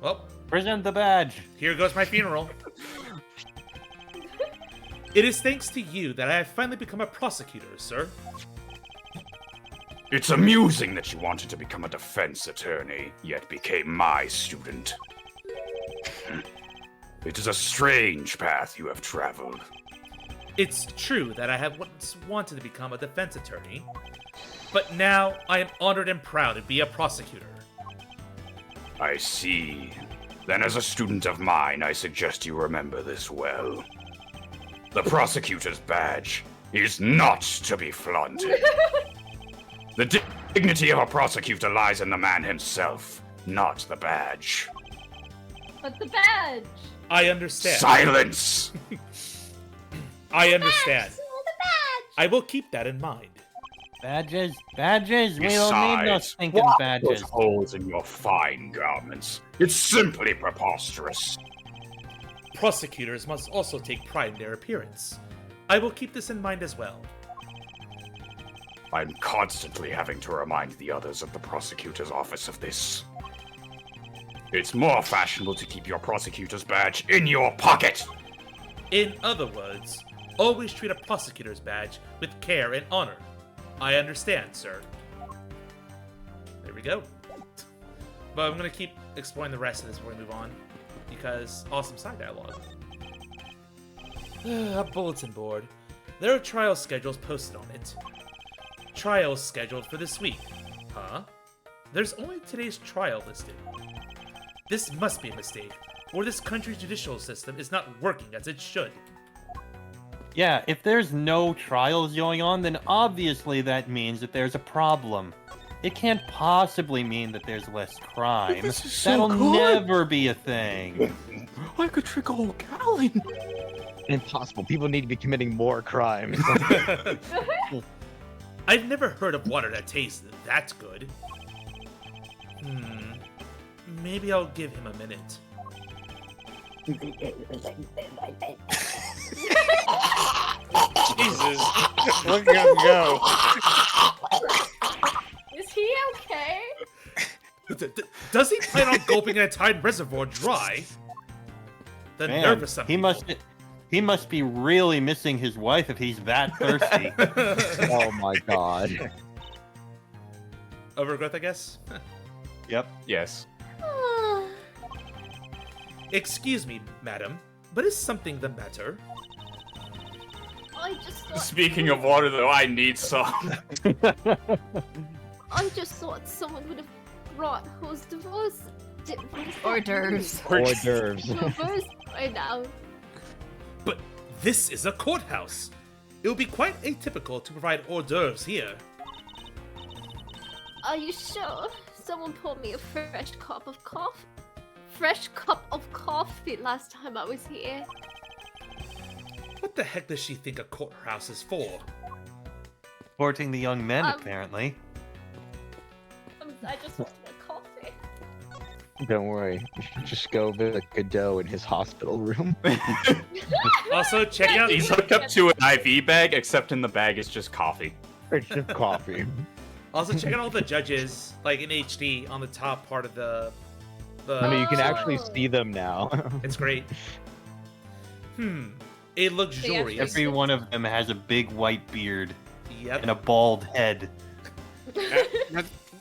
Well, Present the badge. here goes my funeral. It is thanks to you that I have finally become a prosecutor, sir. It's amusing that you wanted to become a defense attorney, yet became my student. It is a strange path you have traveled. It's true that I have once wanted to become a defense attorney, but now I am honored and proud to be a prosecutor. I see. Then as a student of mine, I suggest you remember this well. The prosecutor's badge is not to be flaunted. The dignity of a prosecutor lies in the man himself, not the badge. But the badge! I understand. Silence! I understand. Badge, the badge. I will keep that in mind. Badges, badges. We don't need no Besides, stinking what badges. those holes in your fine garments? It's simply preposterous. Prosecutors must also take pride in their appearance. I will keep this in mind as well. I'm constantly having to remind the others of the prosecutor's office of this. It's more fashionable to keep your prosecutor's badge in your pocket! In other words, always treat a prosecutor's badge with care and honor. I understand, sir. There we go. But I'm gonna keep exploring the rest of this before we move on, because awesome side dialogue. A bulletin board. There are trial schedules posted on it. Trials scheduled for this week. Huh? There's only today's trial listed. This must be a mistake, or this country's judicial system is not working as it should. Yeah, if there's no trials going on, then obviously that means that there's a problem. It can't possibly mean that there's less crime. This is so That'll cool. never be a thing. I could trick a whole gallon. Impossible. People need to be committing more crimes. I've never heard of water that tastes that good. Maybe I'll give him a minute. Jesus. Look at him go. Is he okay? Does he plan on gulping an entire reservoir dry? The Man, nerve of some he must be really missing his wife if he's that thirsty. Oh my god. Overgrowth, I guess? Yep. Yes. Excuse me, madam, but is something the matter? I just thought. Speaking of water, though, I need some. I just thought someone would have brought hors d'oeuvres. Hors d'oeuvres. Hors d'oeuvres. D'oeuvres by now. But this is a courthouse. It would be quite atypical to provide hors d'oeuvres here. Are you sure? Someone poured me a fresh cup of coffee. Fresh cup of coffee last time I was here. What the heck does she think a courthouse is for? Supporting the young men, apparently. I just wanted a coffee. Don't worry. You should just go visit Godot in his hospital room. Also, check out. He's hooked up to an IV bag, except in the bag is just coffee. It's just coffee. Also, check out all the judges, like in HD, on the top part of the. I mean, you can actually see them now. It's great. A luxurious. Every one of them has a big white beard Yep. and a bald head.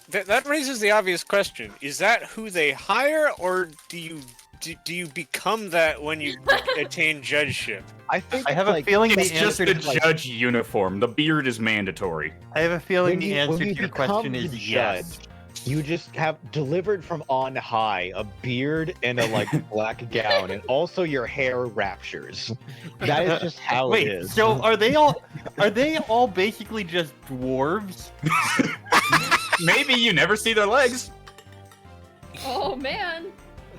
That raises the obvious question: is that who they hire, or do you become that when you attain judgeship? I think I have a feeling It's the just answer the to judge uniform. The beard is mandatory. I have a feeling the when answer to you your become question the is judge, yes. You just have delivered from on high a beard and a black gown, and also your hair raptures. That is just how Wait, it is. so are they all basically just dwarves? Maybe you never see their legs. Oh man.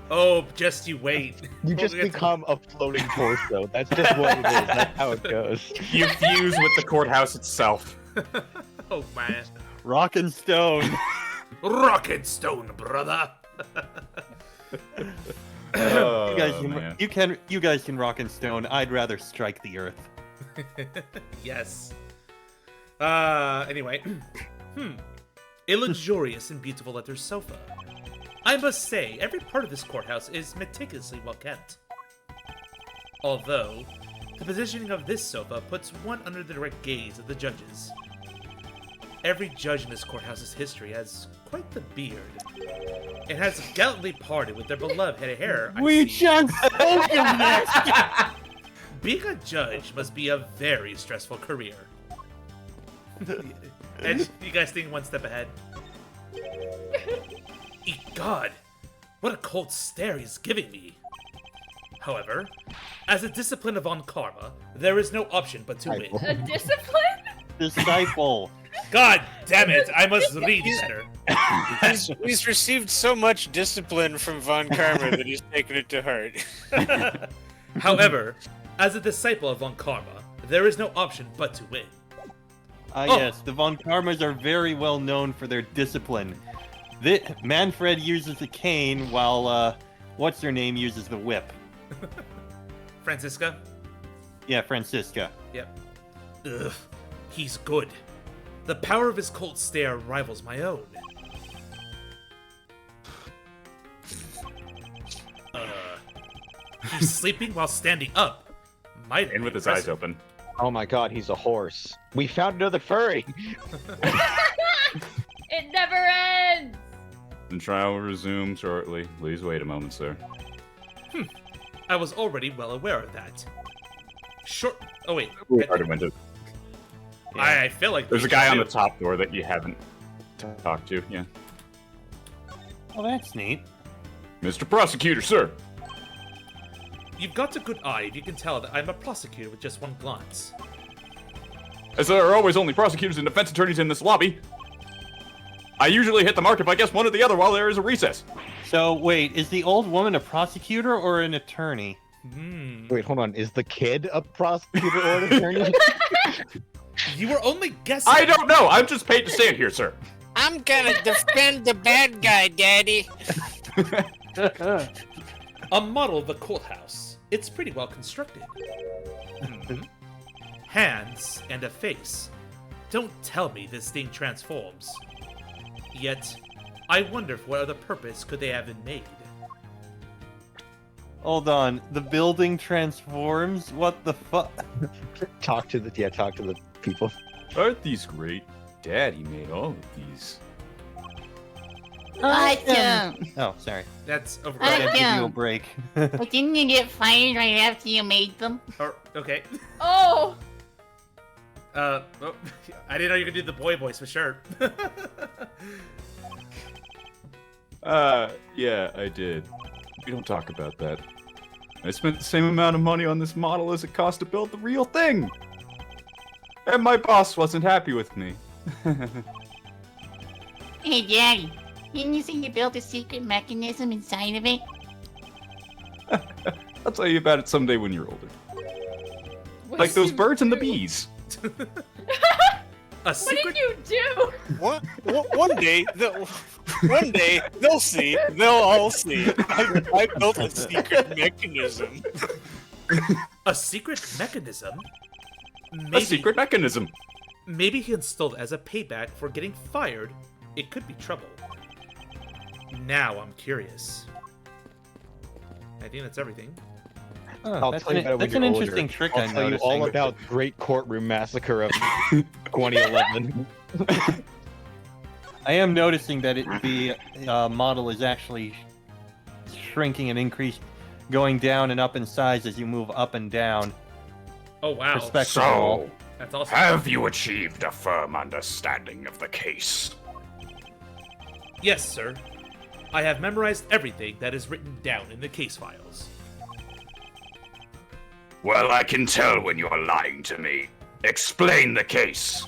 Oh, just you wait. You just become a floating torso. That's just what it is. That's how it goes. You fuse with the courthouse itself. Oh man. Rock and stone. Rock and stone, brother. You guys man. you guys can rock and stone. I'd rather strike the earth. Yes. Anyway. A luxurious and beautiful leather sofa. I must say, every part of this courthouse is meticulously well kept. Although, the positioning of this sofa puts one under the direct gaze of the judges. Every judge in this courthouse's history has quite the beard. It has gallantly parted with their beloved head of hair. We just spoke of this! Being a judge must be a very stressful career. And you guys think one step ahead? God, what a cold stare he's giving me. However, as a discipline of Von Karma, there is no option but to win. A discipline? Disciple. God damn it, I must read better. He's received so much discipline from Von Karma that he's taken it to heart. However, as a disciple of Von Karma, there is no option but to win. Yes, the Von Karmas are very well known for their discipline. Manfred uses a cane while, what's her name uses the whip. Francisca? Yeah, Francisca. Yep. Ugh, he's good. The power of his cold stare rivals my own. He's sleeping while standing up. Might And with his eyes open. Oh my god, he's a horse. We found another furry! It never ends! The trial will resume shortly. Please wait a moment, sir. I was already well aware of that. Oh wait. Already went to. I feel like There's a guy on the top door that you haven't talked to. Yeah. Oh, that's neat. Mr. Prosecutor, sir. You've got a good eye if you can tell that I'm a prosecutor with just one glance. As there are always only prosecutors and defense attorneys in this lobby, I usually hit the mark if I guess one or the other while there is a recess. So, wait, is the old woman a prosecutor or an attorney? Wait, hold on. Is the kid a prosecutor or an attorney? You were only guessing. I don't know. I'm just paid to stand here, sir. I'm gonna defend the bad guy, Daddy. A model of the courthouse. It's pretty well constructed. Hands and a face. Don't tell me this thing transforms. Yet, I wonder for what other purpose could they have been made. Hold on, the building transforms? What the fuck? Talk to the people. Aren't these great? Daddy made all of these. Oh, sorry. That's over. I gotta give you a break. But didn't you get fired right after you made them? Okay. Oh! Oh, I didn't know you could do the boy voice for sure. Yeah, I did. We don't talk about that. I spent the same amount of money on this model as it cost to build the real thing. And my boss wasn't happy with me. Hey, Daddy, didn't you say you built a secret mechanism inside of it? I'll tell you about it someday when you're older. Like those birds and the bees. A What secret. did you do? One day, they'll see. They'll all see. I built a secret mechanism. A secret mechanism? A secret mechanism. Maybe he installed it as a payback for getting fired. It could be trouble. Now I'm curious. I think that's everything. I'll tell you about it when that's you're an older. interesting trick I'll I'm tell you all noticing. about Great Courtroom Massacre of 2011. I am noticing that the model is actually shrinking and going down and up in size as you move up and down. Oh wow. So, That's awesome. have you achieved a firm understanding of the case? Yes, sir. I have memorized everything that is written down in the case files. Well, I can tell when you're lying to me. Explain the case.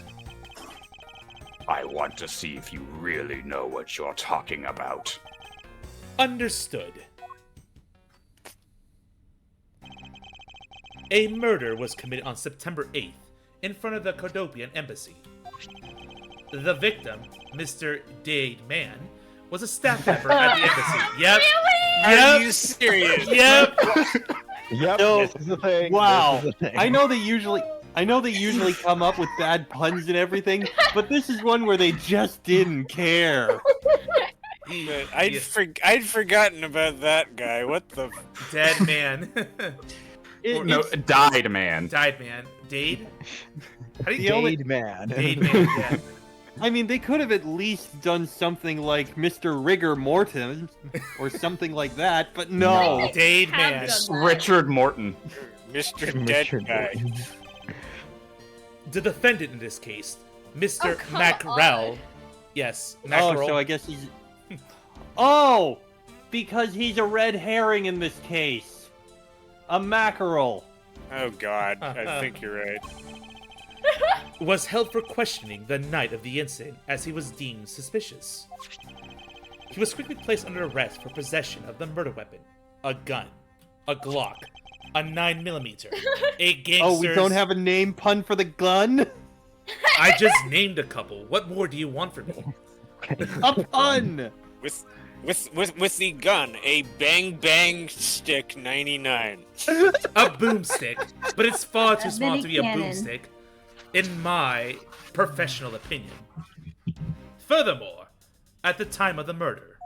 I want to see if you really know what you're talking about. Understood. A murder was committed on September 8th in front of the Cordobian embassy. The victim, Mr. Dade Man, was a staff member at the embassy. Yep. Are Yep. you serious? Yep. Yep, So- this is the thing. Wow. This is the thing. I know they usually come up with bad puns and everything, but this is one where they just didn't care. I'd forgotten about that guy. What the? Dead man. No, died man. Died man. Dade? How do you Dade Man. Dade man, yeah. I mean, they could have at least done something like Mr. Rigor Mortem or something like that, but no. Dade Have man. done that. Richard Morton. Mr. Dead Guy. The defendant in this case, Mr. Oh, come Mackerel. on. Yes, Oh, Mackerel. so I guess he's... Oh! Because he's a red herring in this case. A mackerel. Oh God, I think you're right. was held for questioning the night of the incident as he was deemed suspicious. He was quickly placed under arrest for possession of the murder weapon, a gun, a Glock, a 9mm, a gangster's... Oh, we don't have a name pun for the gun? I just named a couple. What more do you want from me? A pun! With the gun, a bang bang stick 99. A boomstick, but it's far too A small to be a mini-cannon. boomstick, in my professional opinion. Furthermore, at the time of the murder,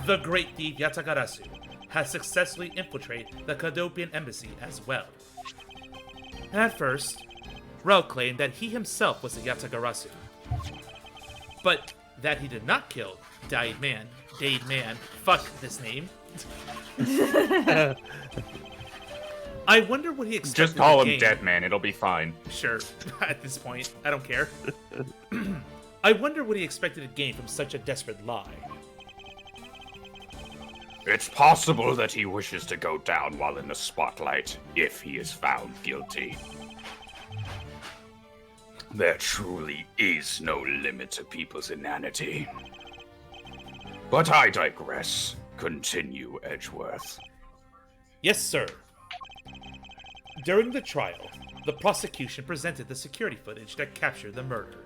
the great thief Yatagarasu has successfully infiltrated the Cordobian embassy as well. At first, Rel claimed that he himself was the Yatagarasu, but that he did not kill Dade Man, fuck this name. I wonder what he expected. Just call to him gain. Dead Man, it'll be fine. Sure, at this point, I don't care. I wonder what he expected to gain from such a desperate lie. It's possible that he wishes to go down while in the spotlight, if he is found guilty. There truly is no limit to people's inanity. But I digress. Continue, Edgeworth. Yes, sir. During the trial, the prosecution presented the security footage that captured the murder.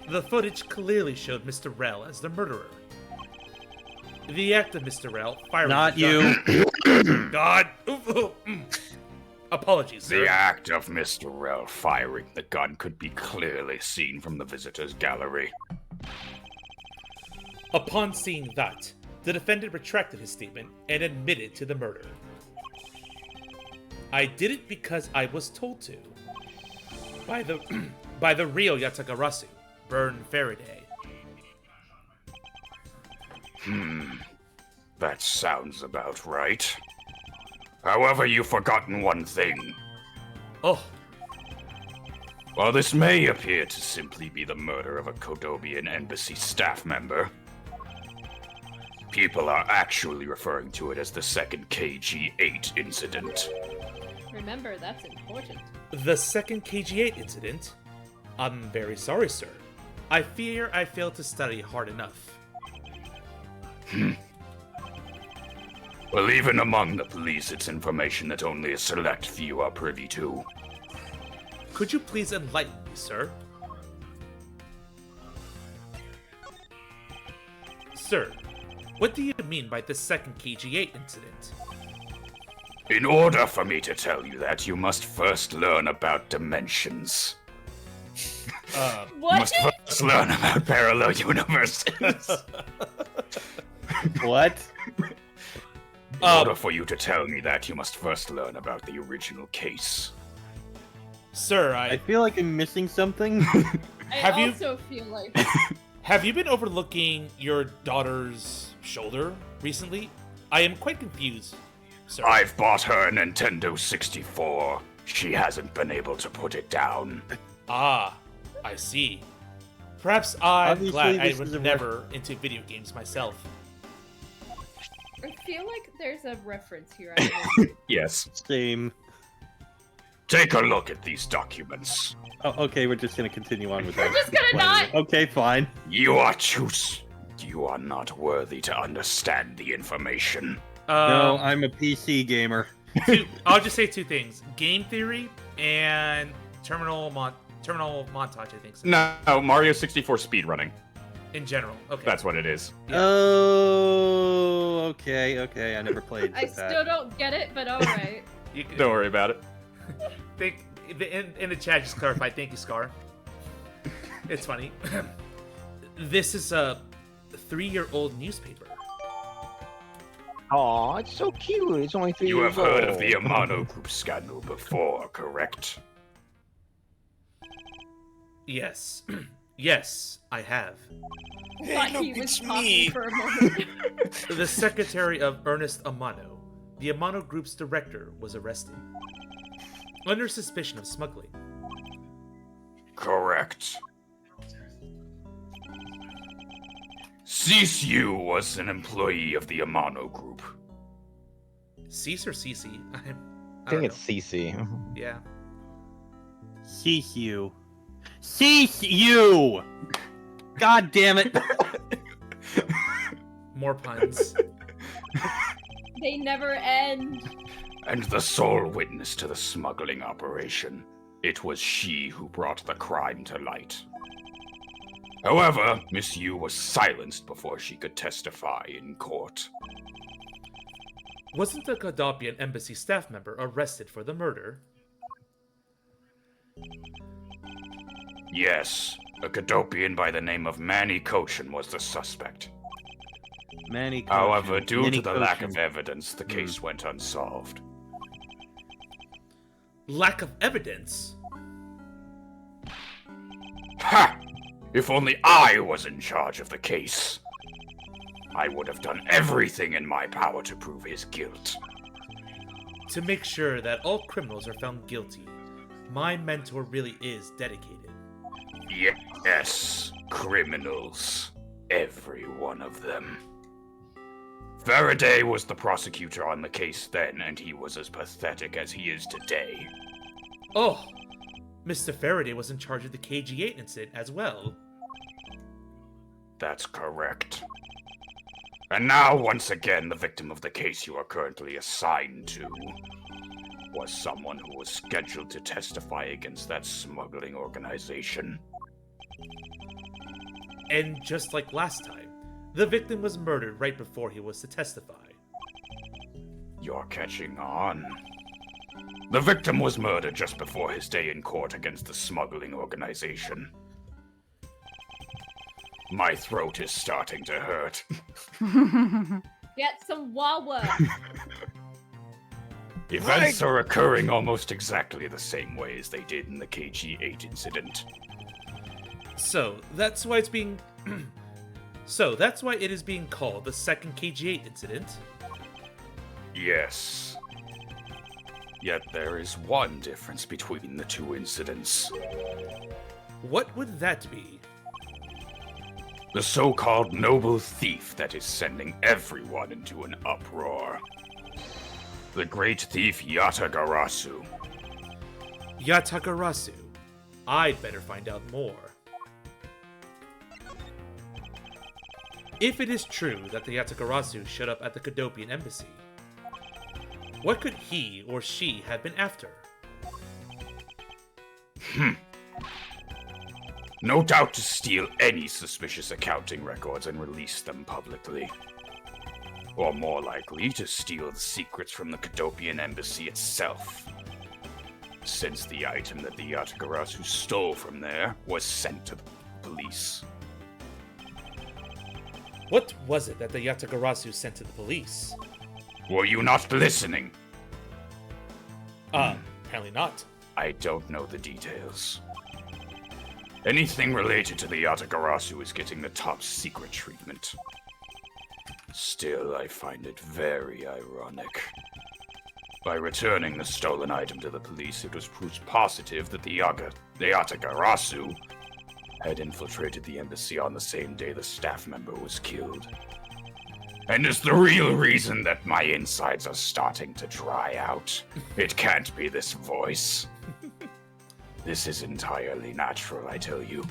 The footage clearly showed Mr. Rel as the murderer. The act of Mr. Rel firing Not the gun- God. Apologies, sir. The act of Mr. Rel firing the gun could be clearly seen from the visitors' gallery. Upon seeing that, the defendant retracted his statement and admitted to the murder. I did it because I was told to. By the real Yatagarasu, Burn Faraday. That sounds about right. However, you've forgotten one thing. Oh, While this may appear to simply be the murder of a Cordobian embassy staff member, people are actually referring to it as the second KG-8 incident. Remember, that's important. the second KG-8 incident? I'm very sorry, sir. I fear I failed to study hard enough. Well, even among the police, it's information that only a select few are privy to. Could you please enlighten me, sir? Sir, what do you mean by the second KG8 incident? In order for me to tell you that, you must first learn about dimensions. What? You must first learn about parallel universes. What? In order for you to tell me that, you must first learn about the original case. Sir, I feel like I'm missing something. Have I you- also feel like Have you been overlooking your daughter's shoulder recently? I am quite confused, sir. I've bought her a Nintendo 64. She hasn't been able to put it down. Ah, I see. Perhaps I'm Obviously, glad I this was is a never into video games myself. I feel like there's a reference here. I don't know. Yes. Same. Take a look at these documents. Oh, okay, we're just gonna continue on with that. We're just gonna not. Okay, fine. You are You are not worthy to understand the information. No, I'm a PC gamer. I'll just say two things: game theory and terminal montage. I think so. No, Mario 64 speedrunning. In general, okay. That's what it is. Oh, okay. I never played I that. still don't get it, but alright. Don't worry about it. In the chat, just clarify. Thank you, Scar. It's funny. This is a 3-year-old newspaper. Aw, it's so cute. It's only 3 You years have heard of old. the Amano Group scandal before, correct? Yes. Yes, I have. Thought he was talking for a moment. The secretary of Ernest Amano, the Amano Group's director, was arrested. Under suspicion of smuggling. Correct. Zeus was an employee of the Amano Group. Cease or CC? I think don't it's CC. know. Yeah. Cease you. Cease you! God damn it! More puns. They never end. And the sole witness to the smuggling operation. It was she who brought the crime to light. However, Miss Yu was silenced before she could testify in court. Wasn't the Gaddafian embassy staff member arrested for the murder? Yes, a Gadopian by the name of Manny Kochin was the suspect. Manny Kochin. However, due Manny to the lack Kochin. of evidence, the case went unsolved. Lack of evidence? Ha! If only I was in charge of the case. I would have done everything in my power to prove his guilt. To make sure that all criminals are found guilty, my mentor really is dedicated. Yes, criminals. Every one of them. Faraday was the prosecutor on the case then, and he was as pathetic as he is today. Oh, Mr. Faraday was in charge of the KG8 incident as well. That's correct. And now, once again, the victim of the case you are currently assigned to was someone who was scheduled to testify against that smuggling organization. And just like last time, the victim was murdered right before he was to testify. You're catching on. The victim was murdered just before his day in court against the smuggling organization. My throat is starting to hurt. Get some Wawa. Events are occurring almost exactly the same way as they did in the KG8 incident. So, that's why it's being... So, that's why it is being called the second KG8 incident? Yes. Yet there is one difference between the two incidents. What would that be? The so-called noble thief that is sending everyone into an uproar. The great thief Yatagarasu. Yatagarasu. I'd better find out more. If it is true that the Yatagarasu showed up at the Gadopian embassy, what could he or she have been after? No doubt to steal any suspicious accounting records and release them publicly. Or more likely, to steal the secrets from the Cadopian embassy itself. Since the item that the Yatagarasu stole from there was sent to the police. What was it that the Yatagarasu sent to the police? Were you not listening? Apparently not. I don't know the details. Anything related to the Yatagarasu is getting the top secret treatment. Still, I find it very ironic. By returning the stolen item to the police, it was proof positive that the Yatagarasu had infiltrated the embassy on the same day the staff member was killed. And is the real reason that my insides are starting to dry out. It can't be this voice. This is entirely natural, I tell you.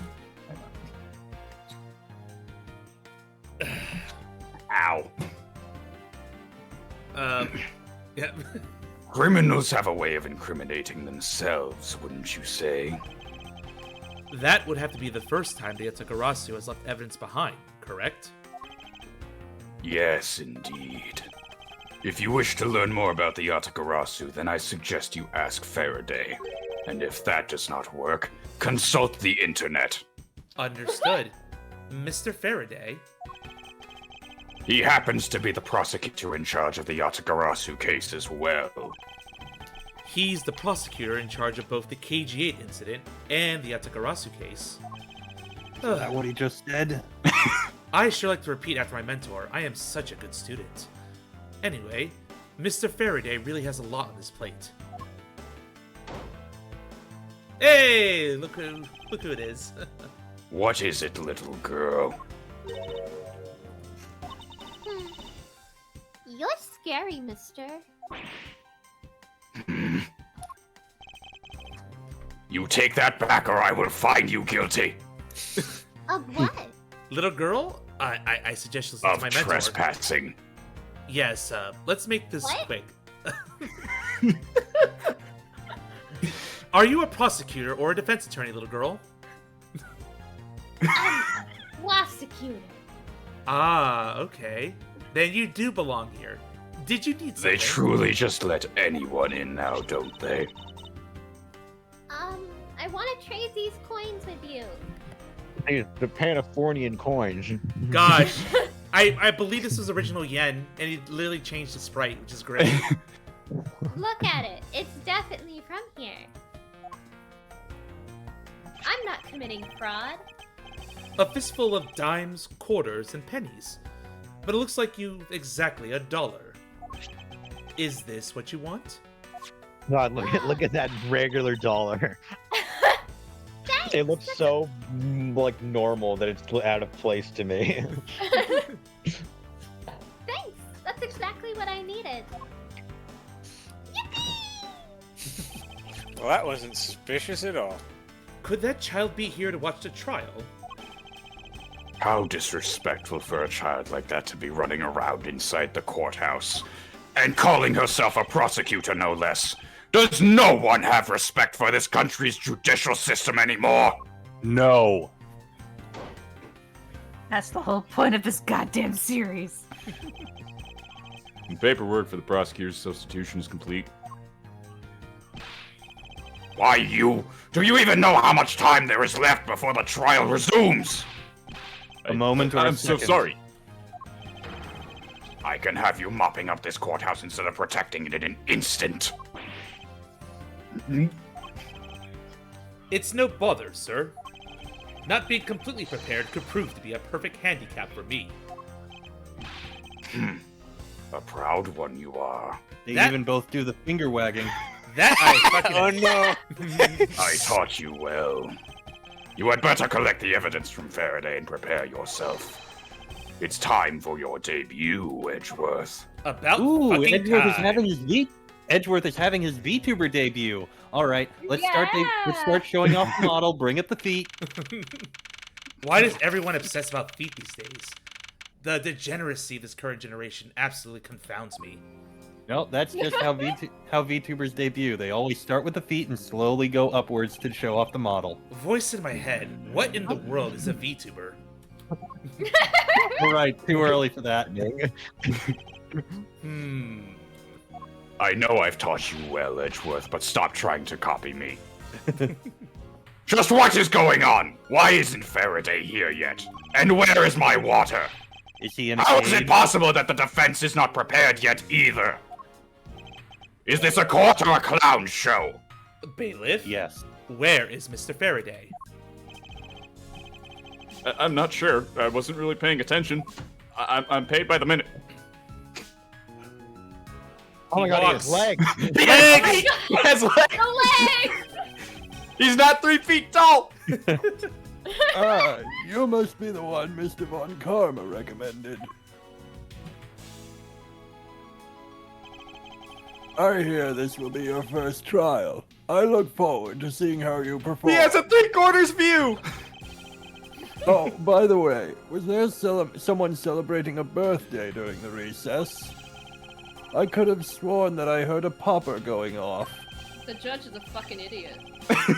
Ow. Yeah. Criminals have a way of incriminating themselves, wouldn't you say? That would have to be the first time the Yatagarasu has left evidence behind, correct? Yes, indeed. If you wish to learn more about the Yatagarasu, then I suggest you ask Faraday. And if that does not work, consult the internet. Understood. Mr. Faraday? He happens to be the prosecutor in charge of the Yatagarasu case as well. He's the prosecutor in charge of both the KG8 incident and the Yatagarasu case. Is that what he just said? I sure like to repeat after my mentor. I am such a good student. Anyway, Mr. Faraday really has a lot on his plate. Hey, look who it is. What is it, little girl? You're scary, mister. You take that back or I will find you guilty. Of what? Little girl, I suggest you listen to my Of mentor. trespassing. Yes, let's make this What? quick. Are you a prosecutor or a defense attorney, little girl? Prosecutor. Ah, okay. Then you do belong here. Did you need something? They truly just let anyone in now, don't they? I want to trade these coins with you. The Panafornian coins. Gosh, I believe this was original yen, and he literally changed the sprite, which is great. Look at it. It's definitely from here. I'm not committing fraud. A fistful of dimes, quarters, and pennies. But it looks like you've exactly $1. Is this what you want? God, look at that regular dollar. Thanks. It looks so like normal that it's out of place to me. Thanks. That's exactly what I needed. Well, that wasn't suspicious at all. Could that child be here to watch the trial? How disrespectful for a child like that to be running around inside the courthouse. And calling herself a prosecutor, no less. Does no one have respect for this country's judicial system anymore? No. That's the whole point of this goddamn series. The paperwork for the prosecutor's substitution is complete. Why, do you even know how much time there is left before the trial resumes? A moment or a I'm so second. sorry. I can have you mopping up this courthouse instead of protecting it in an instant. It's no bother, sir. Not being completely prepared could prove to be a perfect handicap for me. A proud one you are. They even both do the finger wagging. That I fucking... Oh no! I taught you well. You had better collect the evidence from Faraday and prepare yourself. It's time for your debut, Edgeworth. About Ooh, fucking Edgeworth time. is having his Edgeworth is having his VTuber debut. All right, let's start showing off the model. Bring up the feet. Why does everyone obsess about feet these days? The degeneracy of this current generation absolutely confounds me. No, that's just how VTubers debut. They always start with the feet and slowly go upwards to show off the model. Voice in my head. What in the world is a VTuber? All right, too early for that. I know I've taught you well, Edgeworth, but stop trying to copy me. Just what is going on? Why isn't Faraday here yet? And where is my water? Is he in a How is cave? it possible that the defense is not prepared yet either? Is this a court or a clown show? Bailiff? Yes. Where is Mr. Faraday? I'm not sure. I wasn't really paying attention. I'm paid by the minute. Oh my god, he has legs! Legs! He has legs! The legs! He's not 3 feet tall! Ah, you must be the one Mr. Von Karma recommended. I hear this will be your first trial. I look forward to seeing how you perform. He has a 3/4 view! Oh, by the way, was there someone celebrating a birthday during the recess? I could have sworn that I heard a popper going off. The judge is a fucking idiot.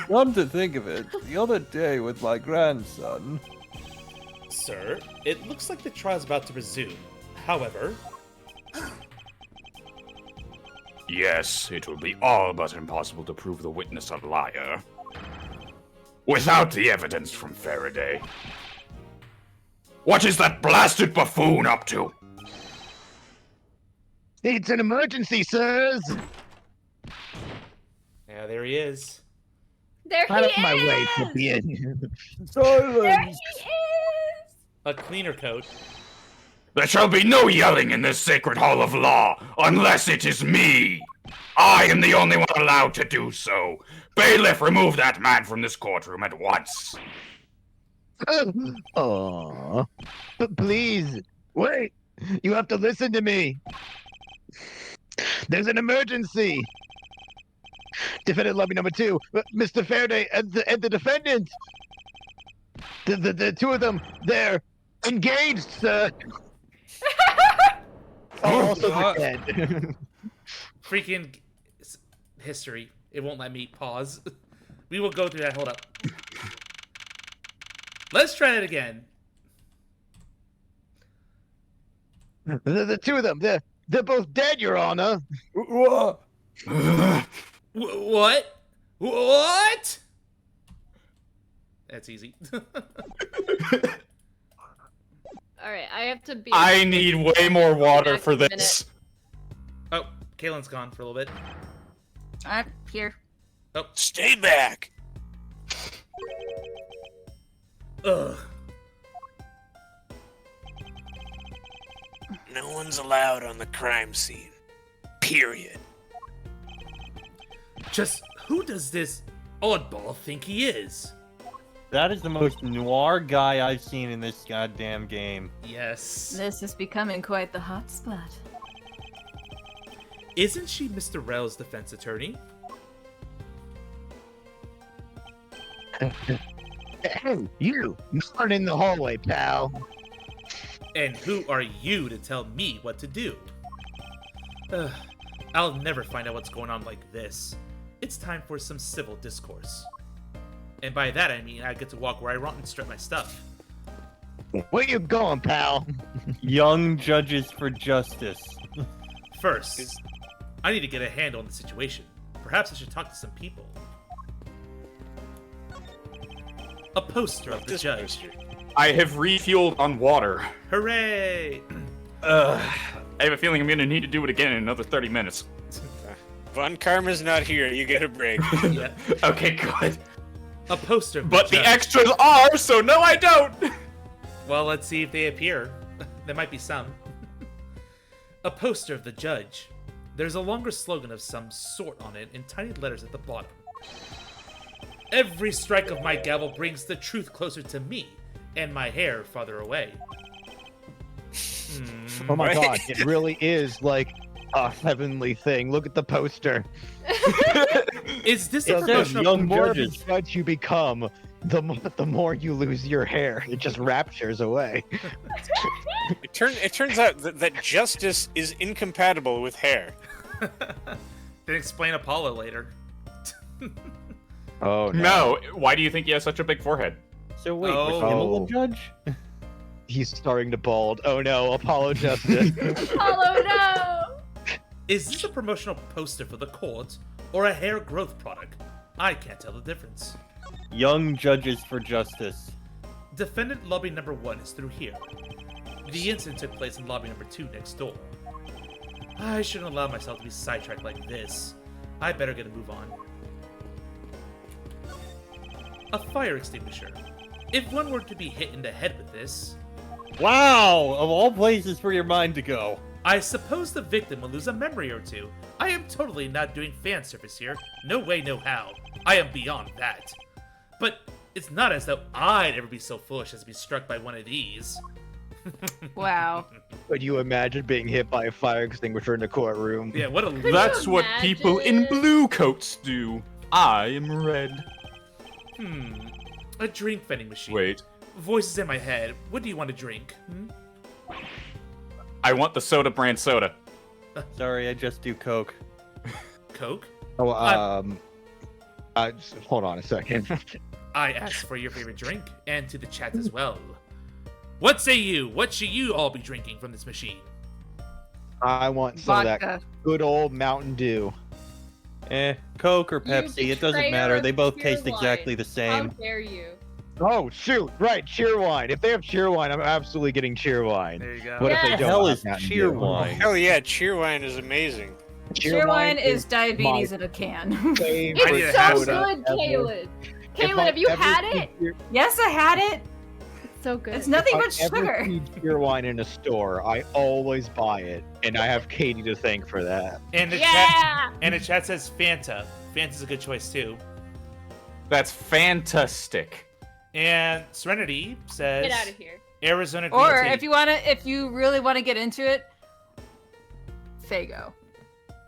Come to think of it, the other day with my grandson... Sir, it looks like the trial's about to resume. However... Yes, it will be all but impossible to prove the witness a liar. Without the evidence from Faraday. What is that blasted buffoon up to? It's an emergency, sirs! Yeah, there he is. There he Out of is! my way, Fabian. There he Silence! is! A cleaner coat. There shall be no yelling in this sacred hall of law, unless it is me! I am the only one allowed to do so! Bailiff, remove that man from this courtroom at once! Aww. But please, wait! You have to listen to me! There's an emergency! Defendant lobby number 2, Mr. Faraday and the defendant! The two of them, they're engaged, sir! Oh, also they're dead. Freaking history. It won't let me pause. We will go through that. Hold up. Let's try it again. The two of them, they're both dead, Your Honor. What? What? What? That's easy. Alright, I have to be. I need way more water Back for in a this. Oh, Kaylin's gone for a little bit. I'm here. Stay back. Ugh. No one's allowed on the crime scene. Period. Just who does this oddball think he is? That is the most noir guy I've seen in this goddamn game. Yes. This is becoming quite the hotspot. Isn't she Mr. Rel's defense attorney? Hey, you aren't in the hallway, pal. And who are you to tell me what to do? I'll never find out what's going on like this. It's time for some civil discourse. And by that I mean I get to walk where I want and strip my stuff. Where you going, pal? Young judges for justice. First, I need to get a handle on the situation. Perhaps I should talk to some people. A poster of the judge. I have refueled on water. Hooray! I have a feeling I'm gonna need to do it again in another 30 minutes. Von Karma's not here. You get a break. Yeah. Okay, good. A poster of But the judge. extras are, so no I don't! Well, let's see if they appear. There might be some. A poster of the judge. There's a longer slogan of some sort on it in tiny letters at the bottom. Every strike of my gavel brings the truth closer to me, and my hair farther away. Oh my god, it really is like a heavenly thing. Look at the poster. Is this It a says promotional? the young more of a judges. judge you become, the more you lose your hair. It just raptures away. It turns out that justice is incompatible with hair. Then explain Apollo later. Oh No, why do you think he has such a big forehead? So wait, Oh. was Himmel a judge? He's starting to bald. Oh no, Apollo Justice. Apollo, no! Is this a promotional poster for the court or a hair growth product? I can't tell the difference. Young judges for justice. Defendant lobby number 1 is through here. The incident took place in lobby number 2 next door. I shouldn't allow myself to be sidetracked like this. I better get a move on. A fire extinguisher. If one were to be hit in the head with this, Wow! Of all places for your mind to go. I suppose the victim will lose a memory or two. I am totally not doing fan service here. No way, no how. I am beyond that. But it's not as though I'd ever be so foolish as to be struck by one of these. Wow. Could you imagine being hit by a fire extinguisher in the courtroom? Yeah, what a Could you That's what people in imagine? blue coats do. I am red. A drink vending machine. Wait, Voices in my head. What do you want to drink? I want the soda brand soda. Sorry, I just do Coke. Coke? Oh, hold on a second. I asked for your favorite drink, and to the chat as well. What say you? What should you all be drinking from this machine? I want some of Vodka. that good old Mountain Dew. Coke or Pepsi, it doesn't betrayer matter. of They both cheer taste exactly wine. the How same. dare you? Oh shoot! Right, cheer wine. If they have cheer wine, I'm absolutely getting cheer wine. There you go. What if Yeah. they What the don't? hell have is Mountain cheer Dew? wine? Hell yeah, cheer wine is amazing. Cheer wine is my diabetes in a can. favorite I need to It's have so some. good, Caleb. If Caleb, I have you ever had see it? cheer- Yes, I had it. It's so good. It's nothing if I but ever sugar. see cheer wine in a store, I always buy it, and I have Katie to thank for that. And the chat Yeah! and the chat says Fanta. Fanta's a good choice too. That's fantastic. And Serenity says Get out of here. Arizona green Or tea. if you really want to get into it, Fago.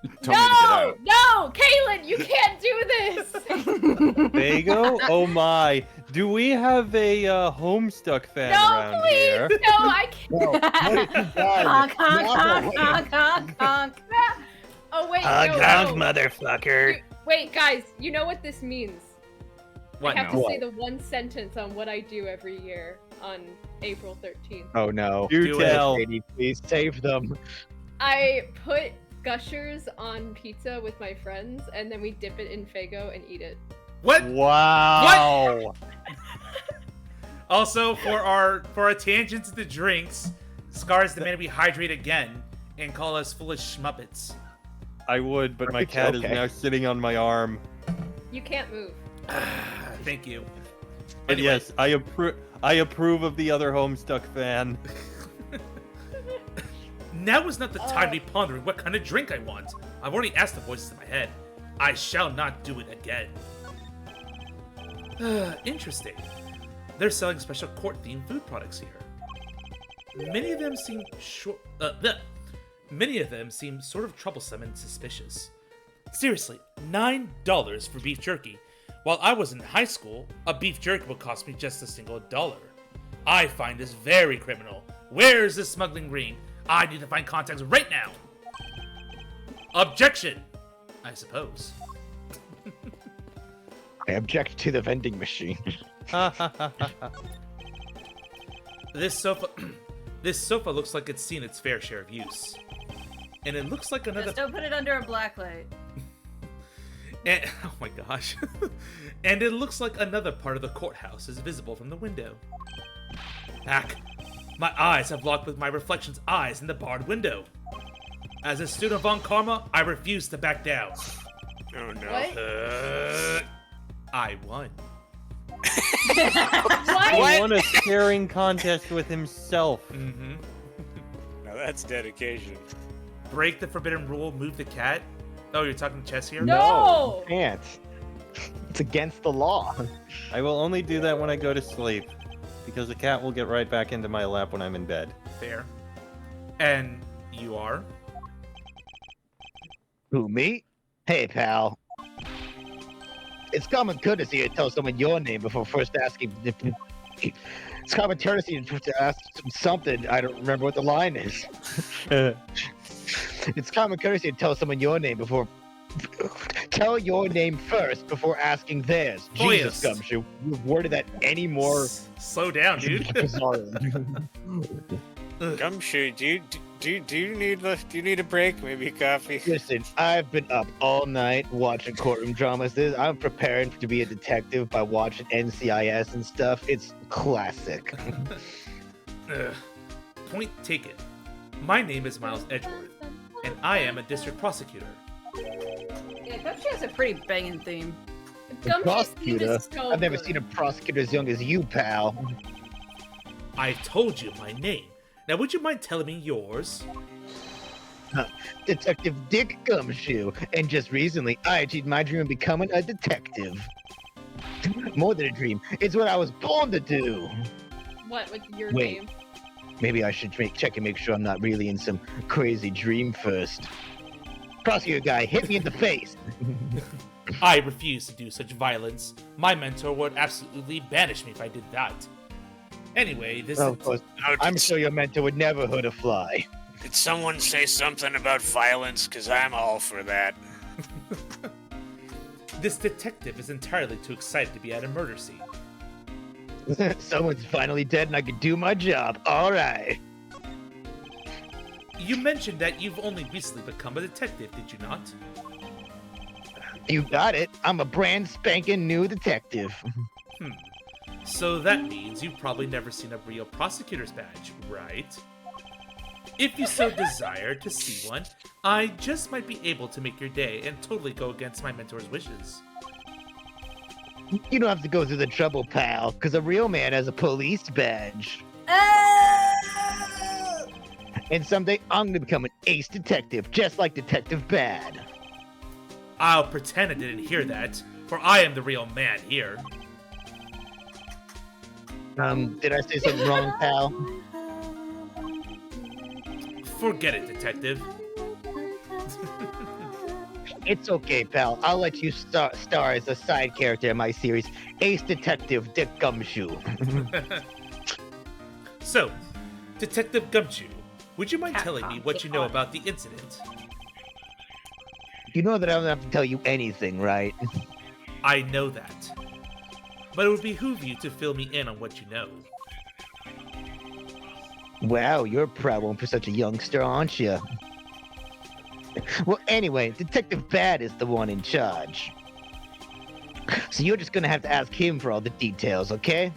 Tell me to get No! out. No! Kaylin, you can't do this! Fago? Oh my. Do we have a Homestuck fan No, around please! here? No, I can't. No, what if you guys- Honk, honk, No. honk, honk, honk, honk. Oh, wait, Honk, no, honk, no. motherfucker. Wait, guys, you know what this means? What I have now? to say the one sentence on what I do every year on April 13th. Oh no! Do tell. Katie, please save them. I put Gushers on pizza with my friends, and then we dip it in Fago and eat it. What? Wow. Also, for our tangents to the drinks, Scar's demanded we hydrate again and call us foolish schmuppets. I would, but my Right, cat is okay. now sitting on my arm. You can't move. Thank you. But yes, I approve of the other Homestuck fan. Now is not the time to be pondering what kind of drink I want. I've already asked the voices in my head. I shall not do it again. Interesting. They're selling special court-themed food products here. Many of them seem Many of them seem sort of troublesome and suspicious. Seriously, $9 for beef jerky. While I was in high school, a beef jerky would cost me just $1. I find this very criminal. Where is the smuggling ring? I need to find contacts right now. Objection, I suppose. I object to the vending machine. This sofa, this sofa looks like it's seen its fair share of use, and it looks like another. Just don't put it under a black light. And, oh my gosh. And it looks like another part of the courthouse is visible from the window. Heck, my eyes have locked with my reflection's eyes in the barred window. As a student of Von Karma, I refuse to back down. Oh no. What? I won. He won a staring contest with himself. Mm-hmm. Now that's dedication. Break the forbidden rule, move the cat. Oh, you're talking chess here? No! You can't. It's against the law. I will only do that when I go to sleep, because the cat will get right back into my lap when I'm in bed. Fair. And you are? Who, me? Hey, pal. It's common courtesy to tell someone your name before first asking. It's common courtesy to ask them something. I don't remember what the line is. It's common courtesy to tell someone your name before. Tell your name first before asking theirs. Jesus, Voyest. Gumshoe, you've worded that any more Slow down, dude. bizarre. Gumshoe, do you need a break? Maybe a coffee? Listen, I've been up all night watching courtroom dramas. I'm preparing to be a detective by watching NCIS and stuff. It's classic. Point taken. My name is Miles Edgeworth, and I am a district prosecutor. Yeah, Gumshoe has a pretty banging theme. Prosecutor? so I've never good. seen a prosecutor as young as you, pal. I told you my name. Now, would you mind telling me yours? Detective Dick Gumshoe, and just recently I achieved my dream of becoming a detective. More than a dream, it's what I was born to do. What with your Wait. name? Maybe I should check and make sure I'm not really in some crazy dream first. Prosecutor guy, hit me in the face. I refuse to do such violence. My mentor would absolutely banish me if I did that. Anyway, this Of course, I'm sure your mentor would never hurt a fly. Did someone say something about violence? Because I'm all for that. This detective is entirely too excited to be at a murder scene. Someone's finally dead and I can do my job. All right. You mentioned that you've only recently become a detective, did you not? You got it. I'm a brand spanking new detective. So that means you've probably never seen a real prosecutor's badge, right? If you so desire to see one, I just might be able to make your day and totally go against my mentor's wishes. You don't have to go through the trouble, pal, because a real man has a police badge. And someday I'm gonna become an ace detective, just like Detective Bad. I'll pretend I didn't hear that, for I am the real man here. Did I say something wrong, pal? Forget it, detective. It's okay, pal. I'll let you star as a side character in my series, Ace Detective Dick Gumshoe. So, Detective Gumshoe, would you mind telling me what you know about the incident? You know that I don't have to tell you anything, right? I know that. But it would behoove you to fill me in on what you know. Wow, you're a proud one for such a youngster, aren't you? Well, anyway, Detective Bad is the one in charge. So you're just gonna have to ask him for all the details, okay?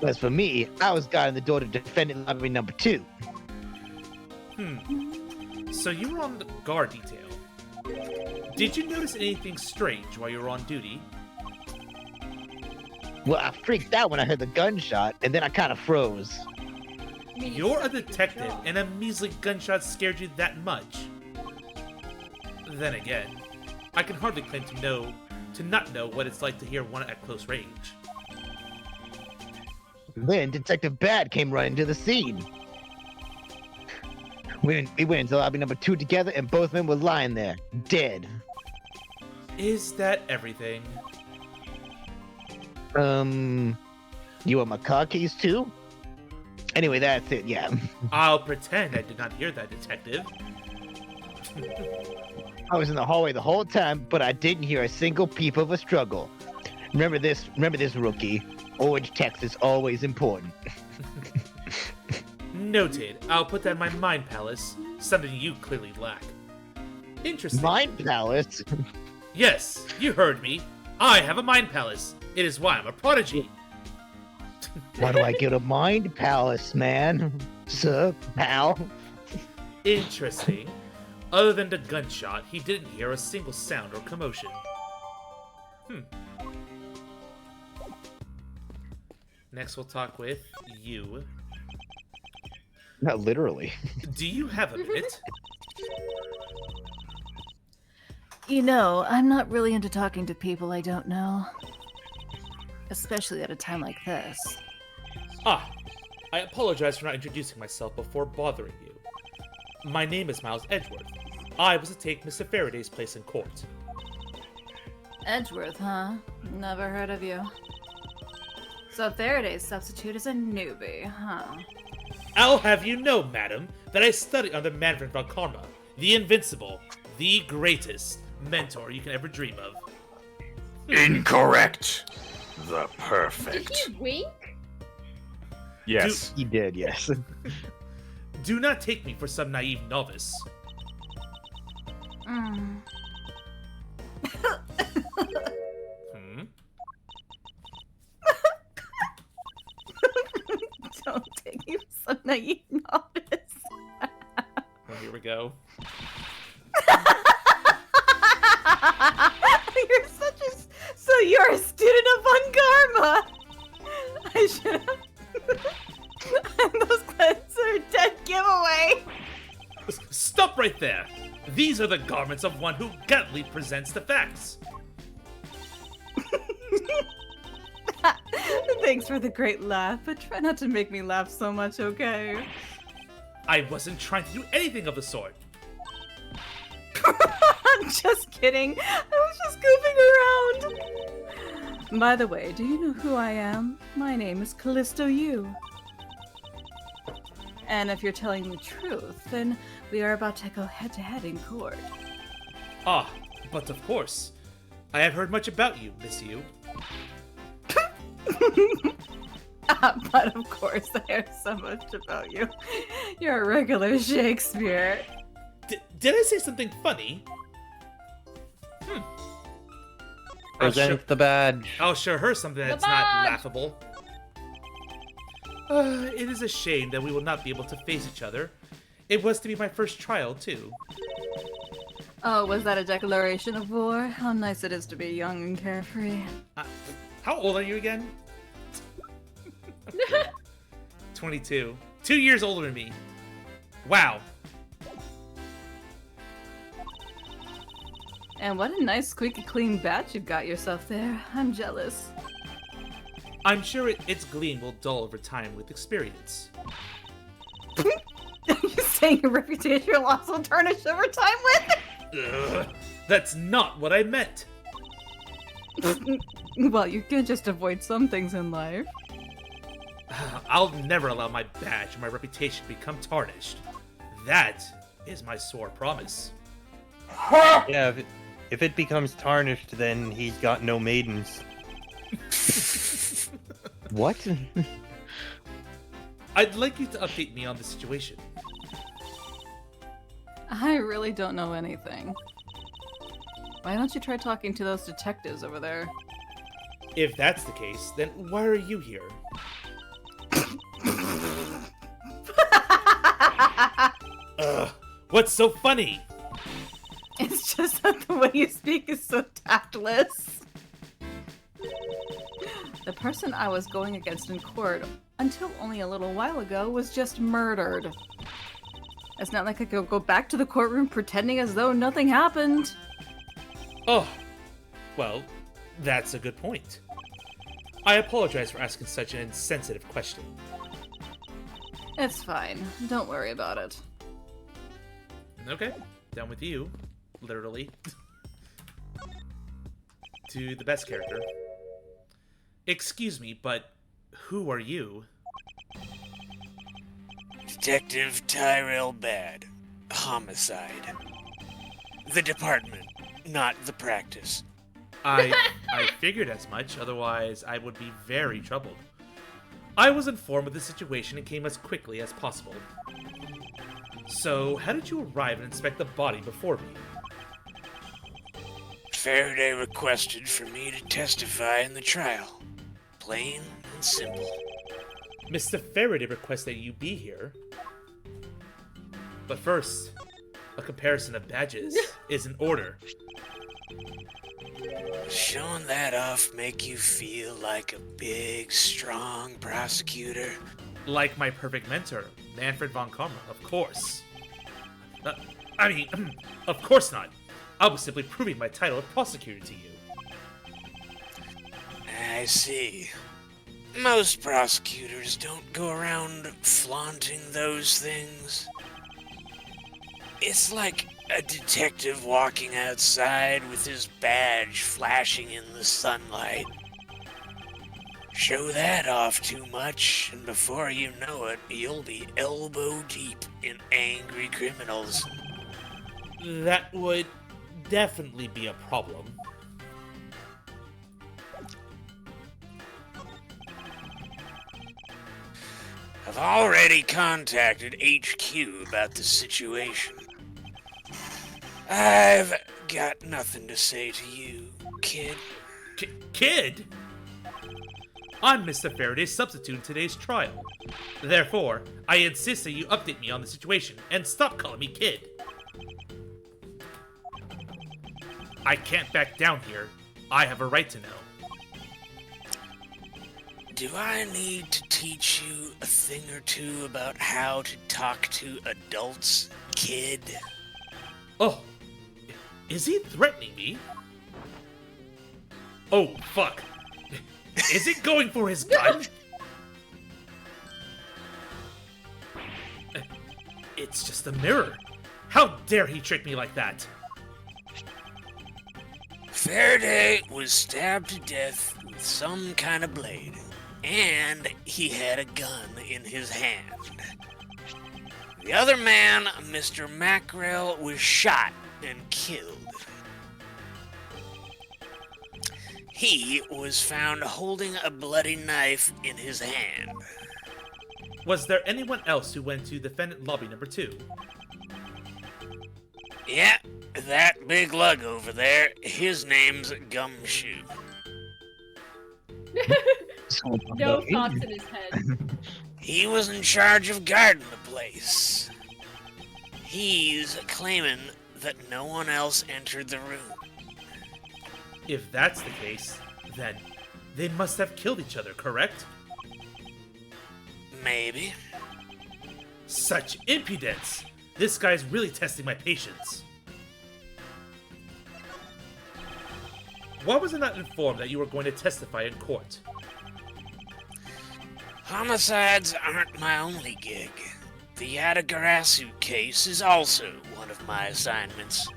As for me, I was guarding the door to defendant lobby number 2. So you were on the guard detail. Did you notice anything strange while you were on duty? Well, I freaked out when I heard the gunshot, and then I kind of froze. You're a detective, and a measly gunshot scared you that much. Then again, I can hardly claim to not know what it's like to hear one at close range. Then Detective Bad came running to the scene. We went into lobby number 2 together, and both men were lying there, dead. Is that everything? You want my car keys too? Anyway, that's it, yeah. I'll pretend I did not hear that, detective. I was in the hallway the whole time, but I didn't hear a single peep of a struggle. Remember this, rookie. Orange text is always important. Noted. I'll put that in my mind palace, something you clearly lack. Interesting. Mind palace? Yes, you heard me. I have a mind palace. It is why I'm a prodigy. Why do I get a mind palace, man? Sir, pal? Interesting. Other than the gunshot, he didn't hear a single sound or commotion. Next, we'll talk with you. Not literally. Do you have a minute? You know, I'm not really into talking to people I don't know. Especially at a time like this. Ah, I apologize for not introducing myself before bothering you. My name is Miles Edgeworth. I was to take Mr. Faraday's place in court. Edgeworth, huh? Never heard of you. So Faraday's substitute is a newbie, huh? I'll have you know, madam, that I studied under Manfred von Karma, the invincible, the greatest mentor you can ever dream of. Incorrect. The Did perfect. he wink? Yes. He did, yes. Do not take me for some naive novice. Mm. Hmm? Don't take you for some naive novice. Well, here we go. You're such a... So you're a student of Von Karma! I should have... And those cleanses are a dead giveaway! Stop right there! These are the garments of one who gallantly presents the facts. Thanks for the great laugh, but try not to make me laugh so much, okay? I wasn't trying to do anything of the sort. I'm just kidding. I was just goofing around. By the way, do you know who I am? My name is Callisto Yu. And if you're telling the truth, then we are about to go head-to-head in court. Ah, but of course. I have heard much about you, Miss Yu. But of course, I heard so much about you. You're a regular Shakespeare. Did I say something funny? Present the badge. I'll show her something that's not laughable. It is a shame that we will not be able to face each other. It was to be my first trial, too. Oh, was that a declaration of war? How nice it is to be young and carefree. How old are you again? 22. 2 years older than me. Wow. And what a nice, squeaky clean batch you've got yourself there. I'm jealous. I'm sure its gleam will dull over time with experience. Are you saying your reputation will also tarnish over time with? Ugh, that's not what I meant. Well, you can just avoid some things in life. I'll never allow my badge or my reputation to become tarnished. That is my sore promise. Yeah, if it becomes tarnished, then he's got no maidens. What? I'd like you to update me on the situation. I really don't know anything. Why don't you try talking to those detectives over there? If that's the case, then why are you here? Ugh, what's so funny? It's just that the way you speak is so tactless. The person I was going against in court, until only a little while ago, was just murdered. It's not like I could go back to the courtroom pretending as though nothing happened. Oh, well, that's a good point. I apologize for asking such an insensitive question. It's fine. Don't worry about it. Okay, down with you. Literally. To the best character. Excuse me, but who are you? Detective Tyrell Bad. Homicide. The department, not the practice. I figured as much, otherwise I would be very troubled. I was informed of the situation and came as quickly as possible. So, how did you arrive and inspect the body before me? Faraday requested for me to testify in the trial. Plain and simple. Mr. Faraday requests that you be here. But first, a comparison of badges is in order. Showing that off make you feel like a big, strong prosecutor? Like my perfect mentor, Manfred von Karma, of course. Of course not. I was simply proving my title of prosecutor to you. I see. Most prosecutors don't go around flaunting those things. It's like a detective walking outside with his badge flashing in the sunlight. Show that off too much, and before you know it, you'll be elbow deep in angry criminals. That would definitely be a problem. I've already contacted HQ about the situation. I've got nothing to say to you, kid. Kid? I'm Mr. Faraday's substitute in today's trial. Therefore, I insist that you update me on the situation and stop calling me kid. I can't back down here. I have a right to know. Do I need to teach you a thing or two about how to talk to adults, kid? Oh, is he threatening me? Oh, fuck. Is it going for his gun? It's just a mirror. How dare he trick me like that? Faraday was stabbed to death with some kind of blade, and he had a gun in his hand. The other man, Mr. Mackerel, was shot and killed. He was found holding a bloody knife in his hand. Was there anyone else who went to defendant lobby number 2? Yeah, that big lug over there, his name's Gumshoe. No thoughts in his head. He was in charge of guarding the place. He's claiming that no one else entered the room. If that's the case, then they must have killed each other, correct? Maybe. Such impudence! This guy's really testing my patience. Why was I not informed that you were going to testify in court? Homicides aren't my only gig. The Yatagarasu case is also one of my assignments.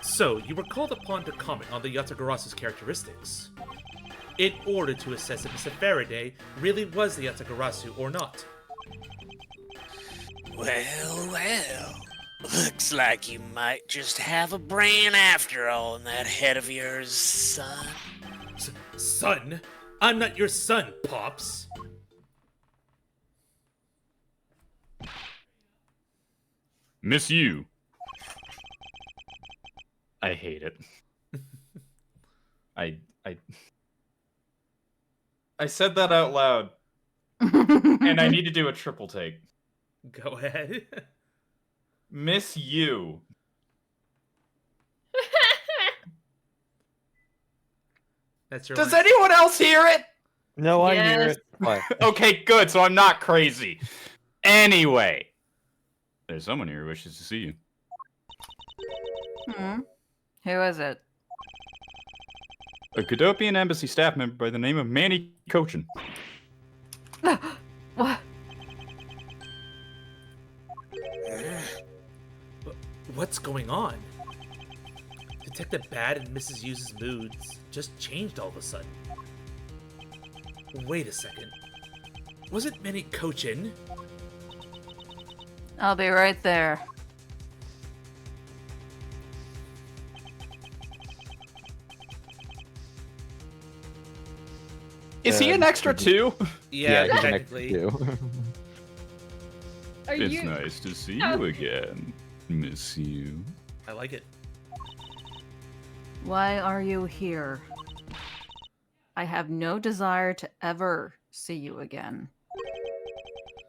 So, you were called upon to comment on the Yatagarasu's characteristics, in order to assess if Mr. Faraday really was the Yatagarasu or not. Well. Looks like you might just have a brain after all in that head of yours, son. Son? I'm not your son, Pops. Miss you. I hate it. I said that out loud. And I need to do a triple take. Go ahead. Miss you. That's your Does line. anyone else hear it? No, I hear Yes. it. What? Okay, good, so I'm not crazy. Anyway. There's someone here who wishes to see you. Who is it? A Cadopian embassy staff member by the name of Manny Cochin. What? What's going on? Detective Bad and Mrs. Yu's moods just changed all of a sudden. Wait a second. Was it Manny Cochin? I'll be right there. Is he an extra two? Yeah, he's an technically. extra two. Are It's you? nice to see No. you again, Miss you. I like it. Why are you here? I have no desire to ever see you again.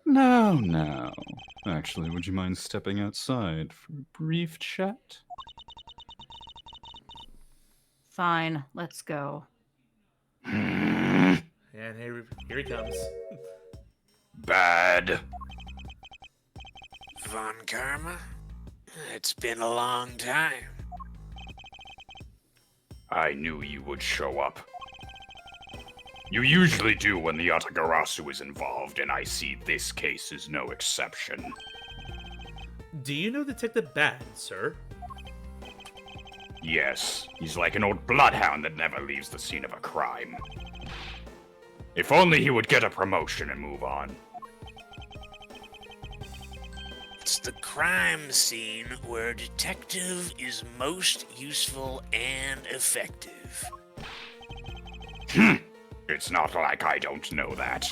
No. Actually, would you mind stepping outside for a brief chat? Fine, let's go. And here he comes. Bad. Von Karma? It's been a long time. I knew you would show up. You usually do when the Yatagarasu is involved, and I see this case is no exception. Do you know Detective Bad, sir? Yes, he's like an old bloodhound that never leaves the scene of a crime. If only he would get a promotion and move on. It's the crime scene where a detective is most useful and effective. It's not like I don't know that.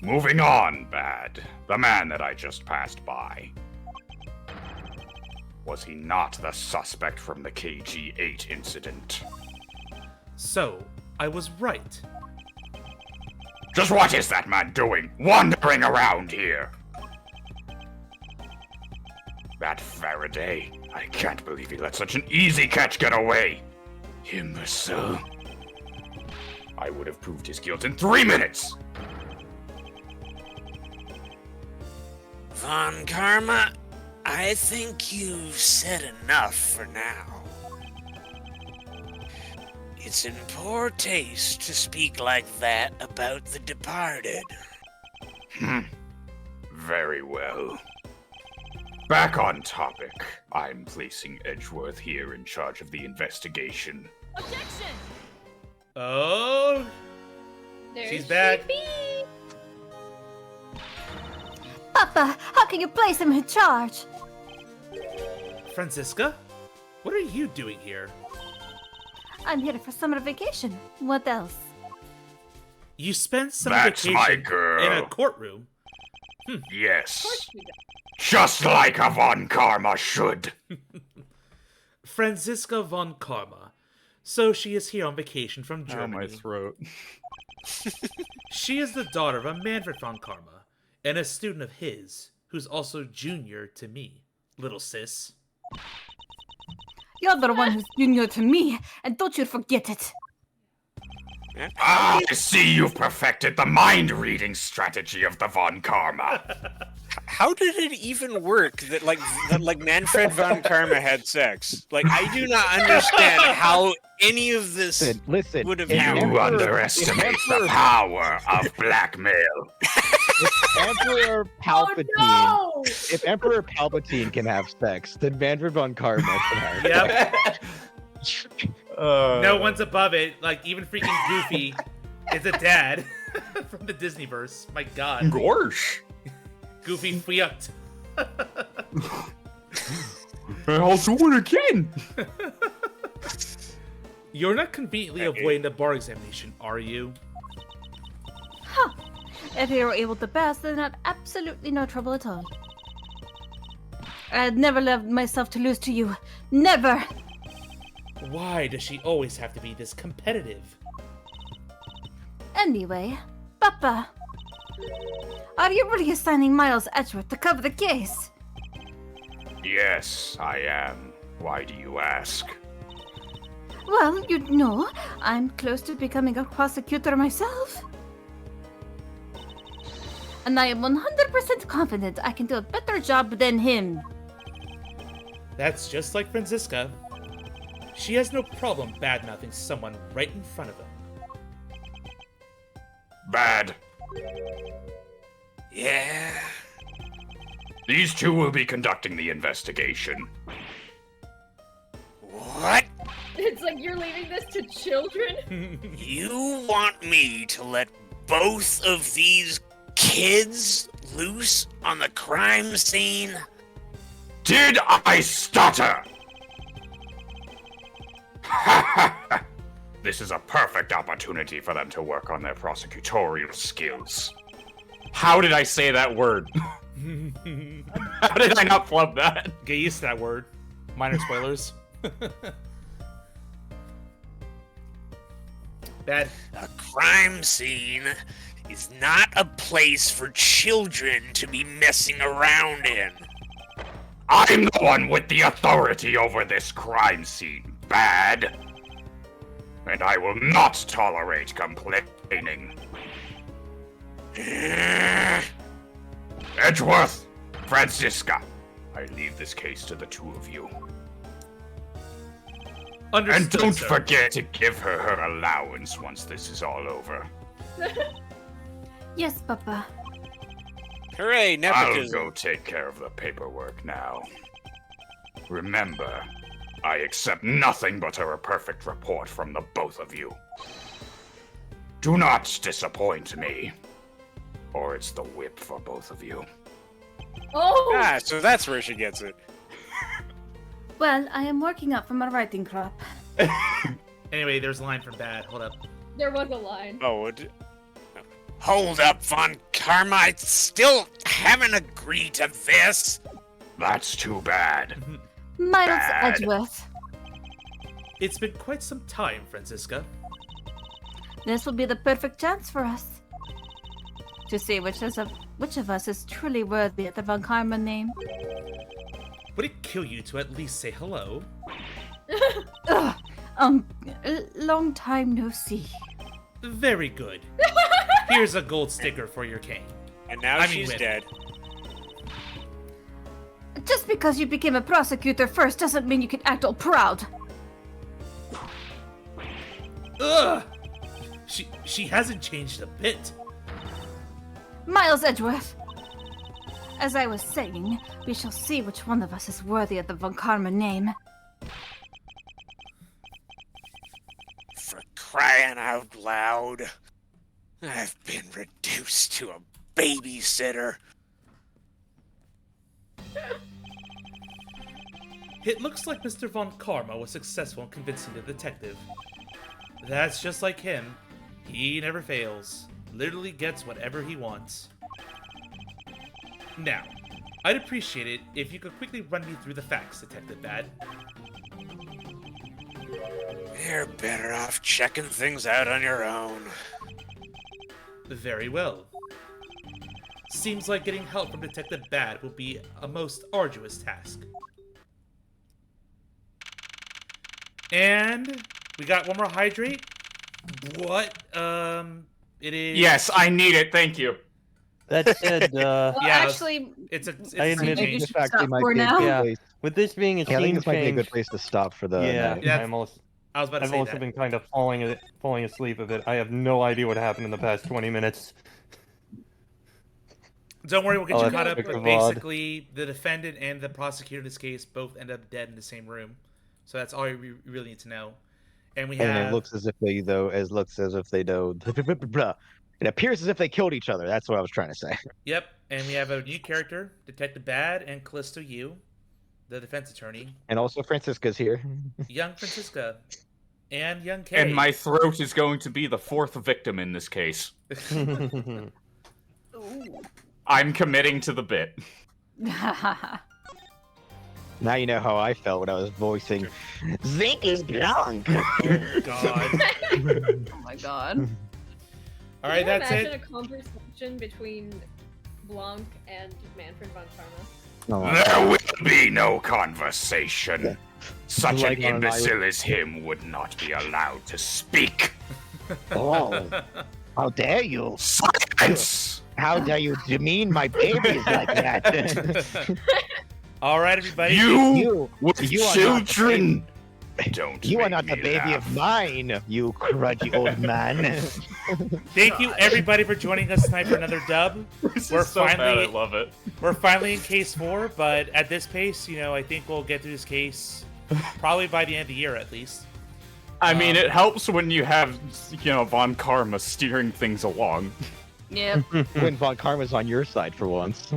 Moving on, Bad. The man that I just passed by. Was he not the suspect from the KG-8 incident? So, I was right. Just what is that man doing, wandering around here? That Faraday. I can't believe he let such an easy catch get away. Imbecile. I would have proved his guilt in 3 minutes. Von Karma, I think you've said enough for now. It's in poor taste to speak like that about the departed. Very well. Back on topic. I'm placing Edgeworth here in charge of the investigation. Objection! Oh, There's she's back. Sheepy. Papa, how can you place him in charge? Franziska? What are you doing here? I'm here for summer vacation. What else? You spent some That's vacation my girl. in a courtroom. Yes. Of course we don't. Just like a Von Karma should. Franziska von Karma. So she is here on vacation from Oh, Germany. my throat. She is the daughter of a Manfred von Karma, and a student of his, who's also junior to me, little sis. You're the one who's junior to me, and don't you forget it. I see you've perfected the mind-reading strategy of the Von Karma. How did it even work that Manfred von Karma had sex? Like, I do not understand how any of this Listen, would have if happened. You underestimate the power of blackmail. Emperor Palpatine. Oh no! If Emperor Palpatine can have sex, then Manfred von Karma can have Yep. sex. No one's above it. Like, even freaking Goofy is a dad from the Disneyverse. My god. Gorsh. Goofy Fiat. I'll do it again. You're not conveniently avoiding the bar examination, are you? Huh. If you were able to pass, then I had absolutely no trouble at all. I'd never allowed myself to lose to you. Never! Why does she always have to be this competitive? Anyway, Papa. Are you really assigning Miles Edgeworth to cover the case? Yes, I am. Why do you ask? Well, you know, I'm close to becoming a prosecutor myself. And I am 100% confident I can do a better job than him. That's just like Franziska. She has no problem bad-mouthing someone right in front of him. Bad. Yeah. These two will be conducting the investigation. What? It's like you're leaving this to children? You want me to let both of these kids loose on the crime scene? Did I stutter? This is a perfect opportunity for them to work on their prosecutorial skills. How did I say that word? How did I not flub that? Get used to that word. Minor spoilers. Bad. A crime scene is not a place for children to be messing around in. I'm the one with the authority over this crime scene, Bad. And I will not tolerate complaining. Edgeworth, Franziska, I leave this case to the two of you. Understood, And don't sir. forget to give her her allowance once this is all over. Yes, Papa. Hooray, I'll nepotism. go take care of the paperwork now. Remember, I accept nothing but a perfect report from the both of you. Do not disappoint me, or it's the whip for both of you. Oh! Ah, so that's where she gets it. Well, I am working up from a writing crop. Anyway, there's a line from Bad. Hold up. There was a line. Oh, hold up, Von Karma. I still haven't agreed to this. That's too bad. Miles Bad. Edgeworth. It's been quite some time, Francisca. This will be the perfect chance for us to see which of us is truly worthy of the Von Karma name. Would it kill you to at least say hello? Ugh, long time no see. Very good. Here's a gold sticker for your cane. And now she's whip. dead. Just because you became a prosecutor first doesn't mean you can act all proud. Ugh! She hasn't changed a bit. Miles Edgeworth. As I was saying, we shall see which one of us is worthy of the Von Karma name. For crying out loud. I've been reduced to a babysitter. It looks like Mr. Von Karma was successful in convincing the detective. That's just like him. He never fails. Literally gets whatever he wants. Now, I'd appreciate it if you could quickly run me through the facts, Detective Bad. You're better off checking things out on your own. Very well. Seems like getting help from Detective Bad will be a most arduous task. And we got one more hydrate. What? It is. Yes, I need it. Thank you. That said, Well, yeah, actually, it's a I admit Maybe you it. should This actually stop might for be a now. good Yeah, place. with this being a Yeah, I think scene this might be a good change, place to stop for the yeah, night. Yeah. I'm also, I was about to I've say also that. been kind of falling asleep a bit. I have no idea what happened in the past 20 minutes. Don't worry, we'll get Oh, you that's caught up. quick But of odd. basically, the defendant and the prosecutor in this case both end up dead in the same room. So that's all you really need to know. And we have. And it looks as if they know. It appears as if they killed each other. That's what I was trying to say. Yep, and we have a new character, Detective Bad, and Callisto Yu, the defense attorney. And also Francisca's here. Young Francisca. And young Kay. And my throat is going to be the fourth victim in this case. I'm committing to the bit. Now you know how I felt when I was voicing Zink is drunk. Oh, God. Oh my god. All right, that's imagine it. a conversation between Blanc and Manfred von Karma. There will be no conversation. Such Like an on an imbecile as him would not be allowed to speak. Oh, how dare you? Silence! How dare you demean my babies like that? All right, everybody. You with you are not the children! Don't You are make not the me baby laugh. of mine, you crudgy old man. Thank you, everybody, for joining us tonight for another dub. This We're is so bad, I finally- love it. We're finally in case 4, but at this pace, I think we'll get through this case probably by the end of the year at least. I mean, it helps when you have, Von Karma steering things along. Yep. When Von Karma's on your side for once.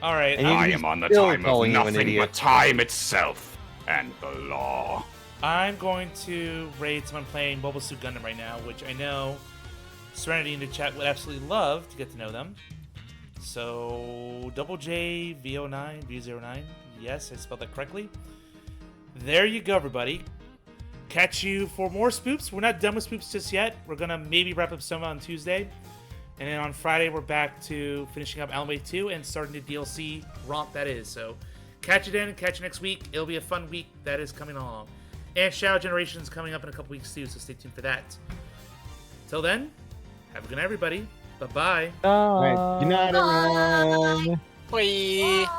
All right. And I he's am on the still time of calling you an nothing idiot. but time itself and the law. I'm going to raid someone playing Mobile Suit Gundam right now, which I know Serenity in the chat would absolutely love to get to know them. So, Double J V09 V09. Yes, I spelled that correctly. There you go, everybody. Catch you for more spoops. We're not done with spoops just yet. We're gonna maybe wrap up some on Tuesday, and then on Friday we're back to finishing up Alan Wake 2 and starting the DLC romp that is. So, catch it in and catch you next week. It'll be a fun week that is coming along. And Shadow Generation's coming up in a couple weeks too, so stay tuned for that. Till then, have a good night, everybody. Bye-bye. All right. Good night, everyone. Bye.